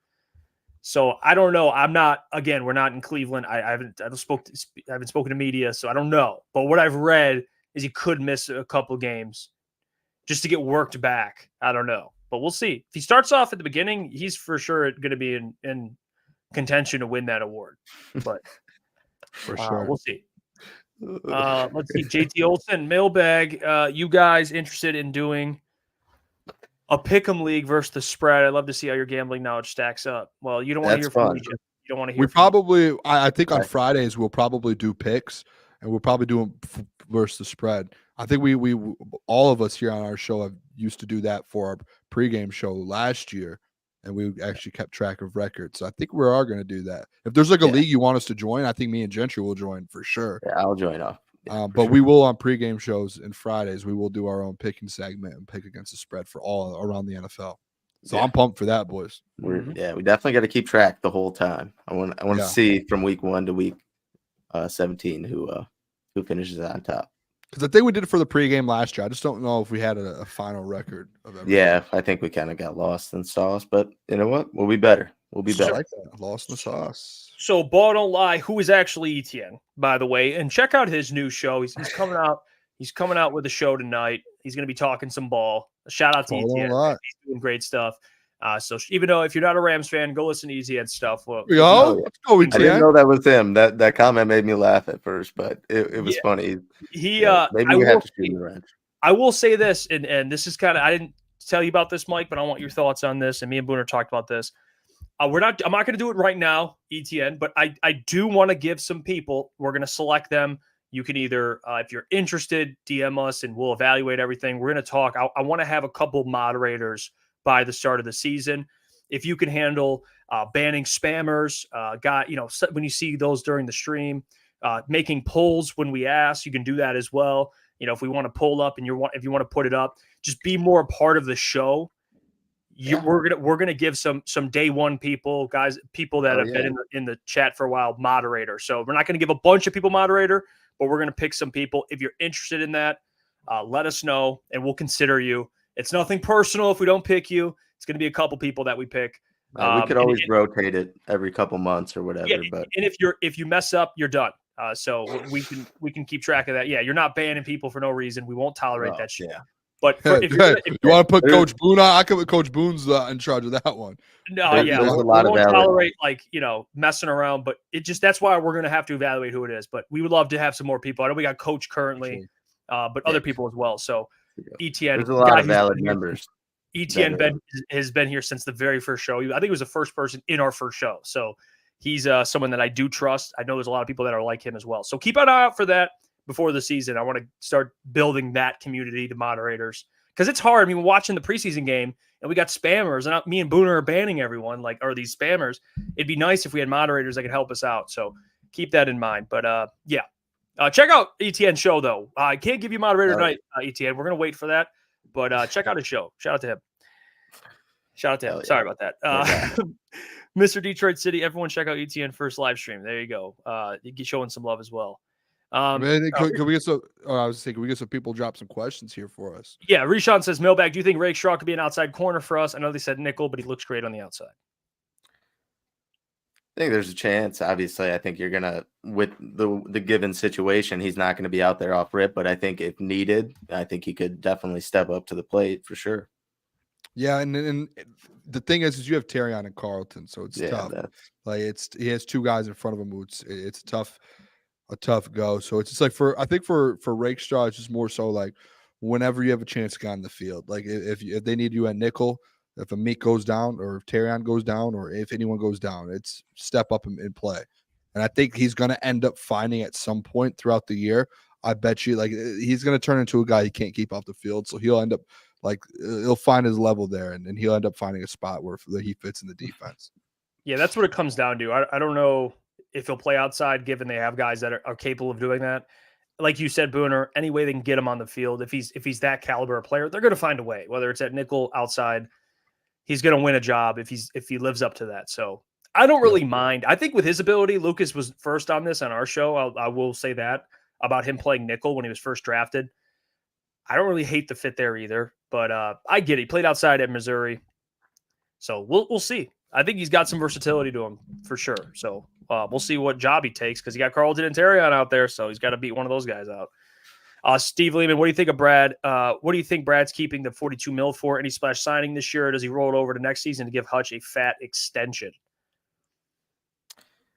So I don't know. We're not in Cleveland. I haven't spoken to media, so I don't know. But what I've read is he could miss a couple games just to get worked back. I don't know, but we'll see. If he starts off at the beginning, he's for sure going to be in contention to win that award. But For sure. we'll see. Let's see. JT Olson, mailbag. You guys interested in doing a pick'em league versus the spread? I'd love to see how your gambling knowledge stacks up. Well, you don't want to hear from me. You don't want to hear. We probably, I think on Fridays we'll probably do picks, and we'll probably do them versus the spread. I think we all of us here on our show have used to do that for our pregame show last year, and we actually kept track of records. So I think we are going to do that. If there's like a league you want us to join, I think me and Gentry will join for sure. Yeah, I'll join up. But we will on pregame shows and Fridays. We will do our own picking segment and pick against the spread for all around the NFL. So I'm pumped for that, boys. We definitely got to keep track the whole time. I want to see from week 1 to week 17 who finishes on top. Because I think we did it for the pregame last year. I just don't know if we had a final record of everything. Yeah, I think we kind of got lost in sauce, but you know what? We'll be better. We'll be better. Like that. Lost in the sauce. So, Ball Don't Lie, who is actually Etienne, by the way, and check out his new show. He's coming out. He's coming out with a show tonight. He's going to be talking some ball. Shout out to Etienne. He's doing great stuff. So even though if you're not a Rams fan, go listen to Etienne's stuff. Well, let's go, Etienne. I didn't know that was him. That comment made me laugh at first, but it was funny. Maybe we have to shoot the wrench. I will say this, and this is kind of, I didn't tell you about this, Mike, but I want your thoughts on this. And me and Booner talked about this. I'm not going to do it right now, Etienne, but I do want to give some people. We're going to select them. You can either, if you're interested, DM us and we'll evaluate everything. We're going to talk. I want to have a couple moderators by the start of the season. If you can handle banning spammers, when you see those during the stream, making polls when we ask, you can do that as well. If we want to pull up and if you want to put it up, just be more a part of the show. We're gonna give some day one people that have been in the chat for a while moderator. So we're not gonna give a bunch of people moderator, but we're gonna pick some people. If you're interested in that, let us know and we'll consider you. It's nothing personal if we don't pick you. It's gonna be a couple people that we pick. We could always rotate it every couple months or whatever. But if you mess up, you're done. So we can keep track of that. Yeah, you're not banning people for no reason. We won't tolerate that shit. Yeah. But if you want to put Coach Boone on, I could put Coach Boone's in charge of that one. No, there's a lot we of won't tolerate messing around. But that's why we're going to have to evaluate who it is. But we would love to have some more people. I know we got Coach currently, but other people as well. So Etienne, there's a lot of valid members. Etienne has been here since the very first show. I think he was the first person in our first show. So he's someone that I do trust. I know there's a lot of people that are like him as well. So keep an eye out for that before the season. I want to start building that community to moderators because it's hard. I mean, we're watching the preseason game and we got spammers and me and Booner are banning everyone are these spammers. It'd be nice if we had moderators that could help us out. So keep that in mind. But check out Etienne's show though. I can't give you moderator tonight, Etienne. We're going to wait for that. But check out his show. Shout out to him. Sorry about that. Mr. Detroit City, everyone check out ETN first live stream. There you go. You're showing some love as well. Can we get some? I was thinking, can we get some people drop some questions here for us? Yeah, Rishon says, mailbag, do you think Rakestraw could be an outside corner for us? I know they said nickel, but he looks great on the outside. I think there's a chance. Obviously, I think you're gonna, with the given situation, he's not going to be out there off rip. But I think if needed, I think he could definitely step up to the plate for sure. Yeah, and the thing is you have Terrion and Carlton, so it's tough. He has two guys in front of him. It's a tough go. So it's just like I think for Rakestraw, it's just more so like whenever you have a chance to get on the field. Like if they need you at nickel, if a Meek goes down or if Terrion goes down or if anyone goes down, it's step up and play. And I think he's going to end up finding at some point throughout the year. I bet you he's going to turn into a guy he can't keep off the field. So he'll end up he'll find his level there and he'll end up finding a spot where he fits in the defense. Yeah, that's what it comes down to. I don't know if he'll play outside given they have guys that are capable of doing that. Like you said, Booner, any way they can get him on the field, if he's that caliber of player, they're going to find a way, whether it's at nickel, outside. He's going to win a job if he lives up to that. So I don't really mind. I think with his ability, Lucas was first on this on our show. I will say that about him playing nickel when he was first drafted. I don't really hate the fit there either, but I get it. He played outside at Missouri, so we'll see. I think he's got some versatility to him for sure. So we'll see what job he takes because he got Carlton and Terrion out there, so he's got to beat one of those guys out. Steve Lehman, what do you think of Brad? What do you think Brad's keeping the $42 million for? Any splash signing this year, or does he roll it over to next season to give Hutch a fat extension?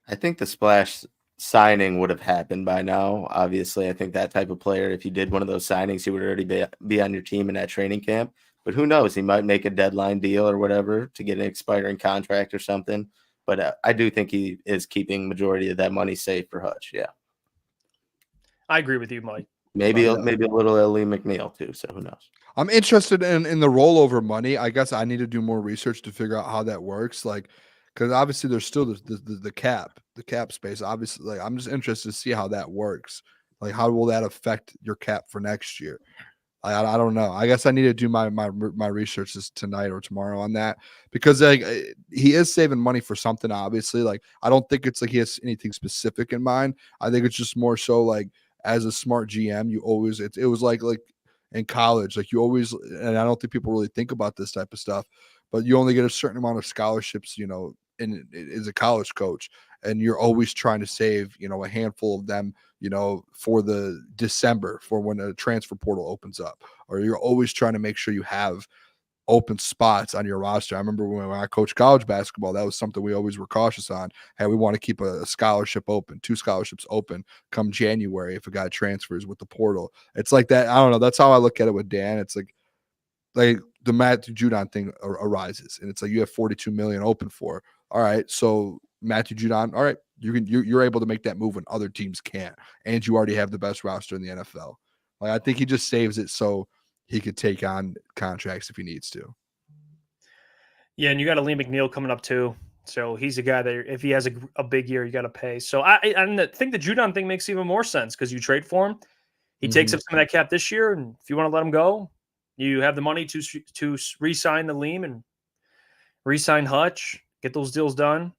I think the splash signing would have happened by now. Obviously, I think that type of player, if you did one of those signings, he would already be on your team in that training camp. But who knows? He might make a deadline deal or whatever to get an expiring contract or something. But I do think he is keeping majority of that money safe for Hutch. Yeah, I agree with you, Mike. Maybe a little Ellie McNeil too. So who knows? I'm interested in the rollover money. I guess I need to do more research to figure out how that works. Like, because obviously there's still the cap space. Obviously, like I'm just interested to see how that works. Like, how will that affect your cap for next year? I don't know. I guess I need to do my research tonight or tomorrow on that because like he is saving money for something. Obviously, like I don't think it's like he has anything specific in mind. I think it's just more so like as a smart GM, you always it was like in college, like you always, and I don't think people really think about this type of stuff, but you only get a certain amount of scholarships, you know, as a college coach, and you're always trying to save, you know, a handful of them, you know, for the December for when a transfer portal opens up, or you're always trying to make sure you have open spots on your roster. I remember when I coached college basketball, that was something we always were cautious on. Hey, we want to keep a scholarship open, 2 scholarships open come January if a guy transfers with the portal. It's like that. I don't know. That's how I look at it with Dan. It's like the Matthew Judon thing arises, and it's like you have $42 million open for. All right, so Matthew Judon, all right, you're able to make that move when other teams can't, and you already have the best roster in the NFL. Like I think he just saves it so he could take on contracts if he needs to. Yeah, and you got a Lee McNeil coming up too. So he's a guy that if he has a big year, you got to pay. So I think the Judon thing makes even more sense because you trade for him. He takes up some of that cap this year, and if you want to let him go, you have the money to re-sign the Leam and re-sign Hutch, get those deals done.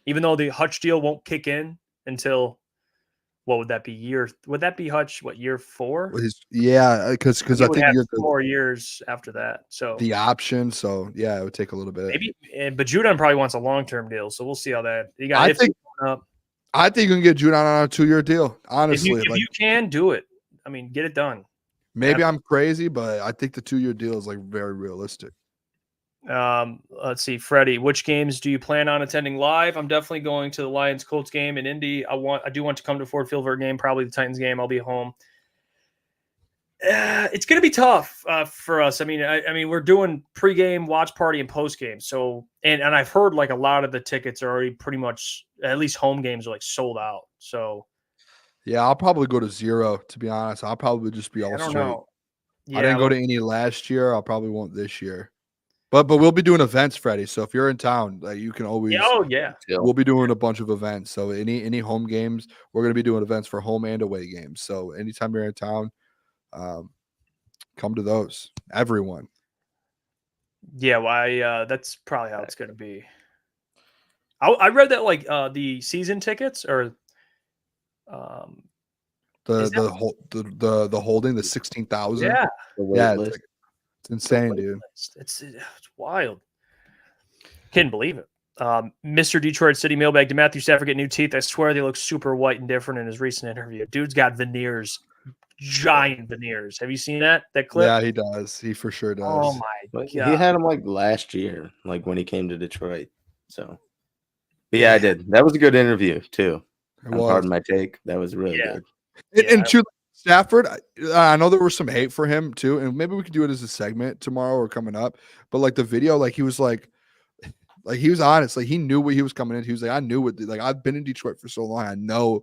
Even though the Hutch deal won't kick in until what would that be? Would that be Hutch? What, year 4? Yeah, because I think you're 4 more years after that. So the option. So yeah, it would take a little bit. Maybe, but Judon probably wants a long-term deal. So we'll see how that. You got. I think you can get Judon on a 2-year deal. Honestly, if you can do it, I mean, get it done. Maybe I'm crazy, but I think the 2-year deal is like very realistic. Let's see, Freddie, which games do you plan on attending live? I'm definitely going to the Lions Colts game in Indy. I do want to come to Ford Field for a game, probably the Titans game. I'll be home. It's going to be tough for us. I mean, we're doing pregame, watch party, and postgame. So, and I've heard like a lot of the tickets are already pretty much, at least home games are like sold out. So, yeah, I'll probably go to 0. To be honest, I'll probably just be all I don't straight. know. Yeah, I didn't go to any last year. I'll probably won't this year. But we'll be doing events, Freddie. So if you're in town, like you can always. Yeah. We'll be doing a bunch of events. So any home games, we're going to be doing events for home and away games. So anytime you're in town, come to those. Everyone. Yeah, well, that's probably how it's going to be. I read that like the season tickets or the holding the 16,000. Yeah, it's insane, dude. It's wild. Can't believe it. Mr. Detroit City mailbag, did Matthew Stafford get new teeth? I swear they look super white and different in his recent interview. Dude's got veneers, giant veneers. Have you seen that clip? Yeah, he does. He for sure does. Oh my god, he had them like last year, like when he came to Detroit. So, but yeah, I did. That was a good interview too. Pardon my take. That was really good. And to Stafford, I know there was some hate for him too, and maybe we could do it as a segment tomorrow or coming up. But like the video, like he was like he was honest, like he knew what he was coming in. He was like, I knew what, like I've been in Detroit for so long, I know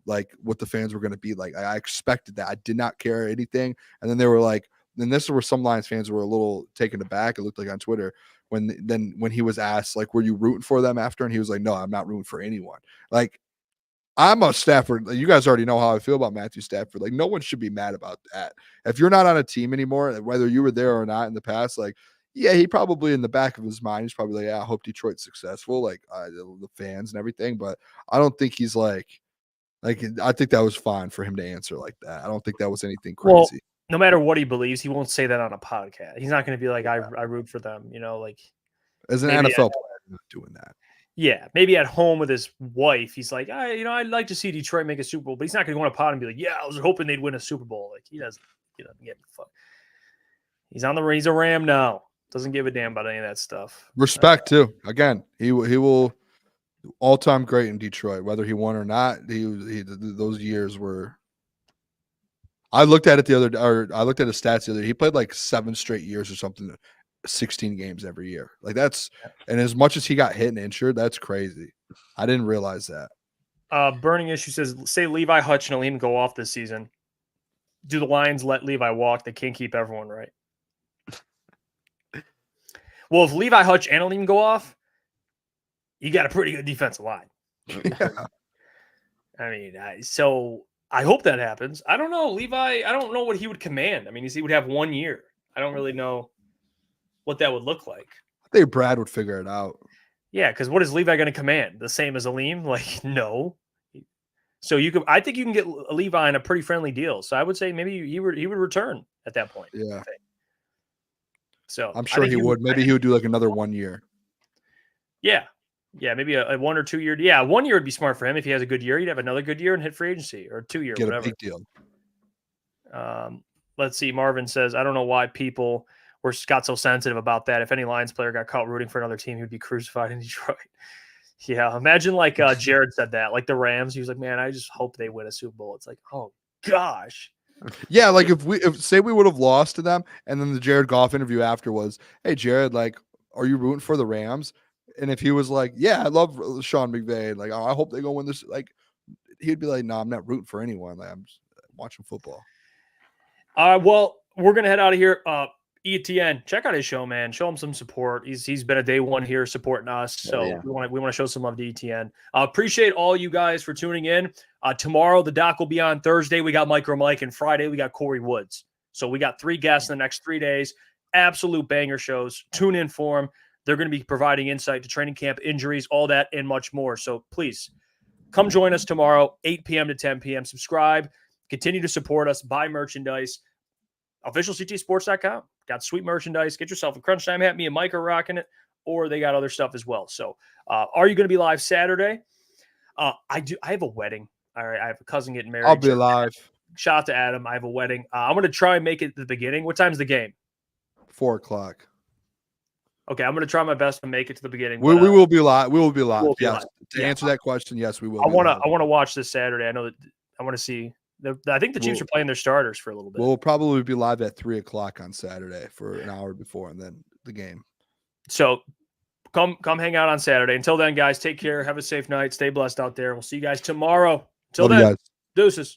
like what the fans were going to be like. I expected that. I did not care anything. And then they were like, then this is where some Lions fans were a little taken aback. It looked like on Twitter when he was asked like, were you rooting for them after? And he was like, no, I'm not rooting for anyone. Like, I'm a Stafford. You guys already know how I feel about Matthew Stafford. Like, no one should be mad about that. If you're not on a team anymore, whether you were there or not in the past, like, yeah, he probably in the back of his mind, he's probably like, yeah, I hope Detroit's successful, like the fans and everything. But I don't think he's like I think that was fine for him to answer like that. I don't think that was anything crazy. Well, no matter what he believes, he won't say that on a podcast. He's not going to be like, I root for them, like as an maybe NFL player, I'm not doing that. yeah, maybe at home with his wife, he's like, I'd like to see Detroit make a Super Bowl, but he's not going to go on a pod and be like, yeah, I was hoping they'd win a Super Bowl. Like he doesn't get the fuck. He's a Ram now. Doesn't give a damn about any of that stuff. Respect too. Again, he will all-time great in Detroit, whether he won or not. Those years were. I looked at it the other day, or I looked at his stats the other day. He played like 7 straight years or something, 16 games every year. Like that's, and as much as he got hit and injured, that's crazy. I didn't realize that. Burning Issue says, say Levi Hutch and Aleem go off this season. Do the Lions let Levi walk? They can't keep everyone right. Well, if Levi Hutch and Aleem go off, you got a pretty good defensive line. Yeah. I mean, so I hope that happens. I don't know. Levi, I don't know what he would command. I mean, he would have 1 year. I don't really know what that would look like. I think Brad would figure it out. Yeah, because what is Levi going to command? The same as Aleem? Like, no. So I think you can get Levi on a pretty friendly deal. So I would say maybe he would return at that point. Yeah. So I'm sure he would. Maybe he would do like another 1 year. Yeah. Yeah, maybe a 1 or 2 year. Yeah, 1 year would be smart for him. If he has a good year, he'd have another good year and hit free agency, or 2 year, Get whatever. a big deal. Let's see. Marvin says, I don't know why people got so sensitive about that. If any Lions player got caught rooting for another team, he would be crucified in Detroit. Yeah, imagine like Jared said that, like the Rams. He was like, man, I just hope they win a Super Bowl. It's like, oh gosh. Yeah, like if say we would have lost to them, and then the Jared Goff interview after was, hey Jared, like, are you rooting for the Rams? And if he was like, yeah, I love Sean McVay, like, I hope they go win this, like, he'd be like, no, I'm not rooting for anyone. Like, I'm just watching football. Well, we're gonna head out of here. ETN, check out his show, man. Show him some support. He's been a day one here supporting us, so we want to show some love to ETN. Appreciate all you guys for tuning in. Tomorrow the doc will be on. Thursday we got Micro Mike, and Friday we got Corey Woods. So we got 3 guests in the next 3 days. Absolute banger shows. Tune in for them. They're going to be providing insight to training camp, injuries, all that, and much more. So please come join us tomorrow, 8 p.m. to 10 p.m. Subscribe. Continue to support us. Buy merchandise. OfficialCTSports.com. Got sweet merchandise. Get yourself a Crunch Time hat. Me and Mike are rocking it. Or they got other stuff as well. So are you going to be live Saturday? I have a wedding. All right. I have a cousin getting married. I'll be live. Shout out to Adam. I have a wedding. I'm going to try and make it at the beginning. What time's the game? 4:00. Okay, I'm going to try my best to make it to the beginning. We will be live. We will be live. We'll be yes. live. To answer that question, yes, we will. I want to watch this Saturday. I know that I want to see. I think the Chiefs are playing their starters for a little bit. We'll probably be live at 3:00 on Saturday for an hour before, and then the game. So come hang out on Saturday. Until then, guys, take care. Have a safe night. Stay blessed out there. We'll see you guys tomorrow. Till then, deuces.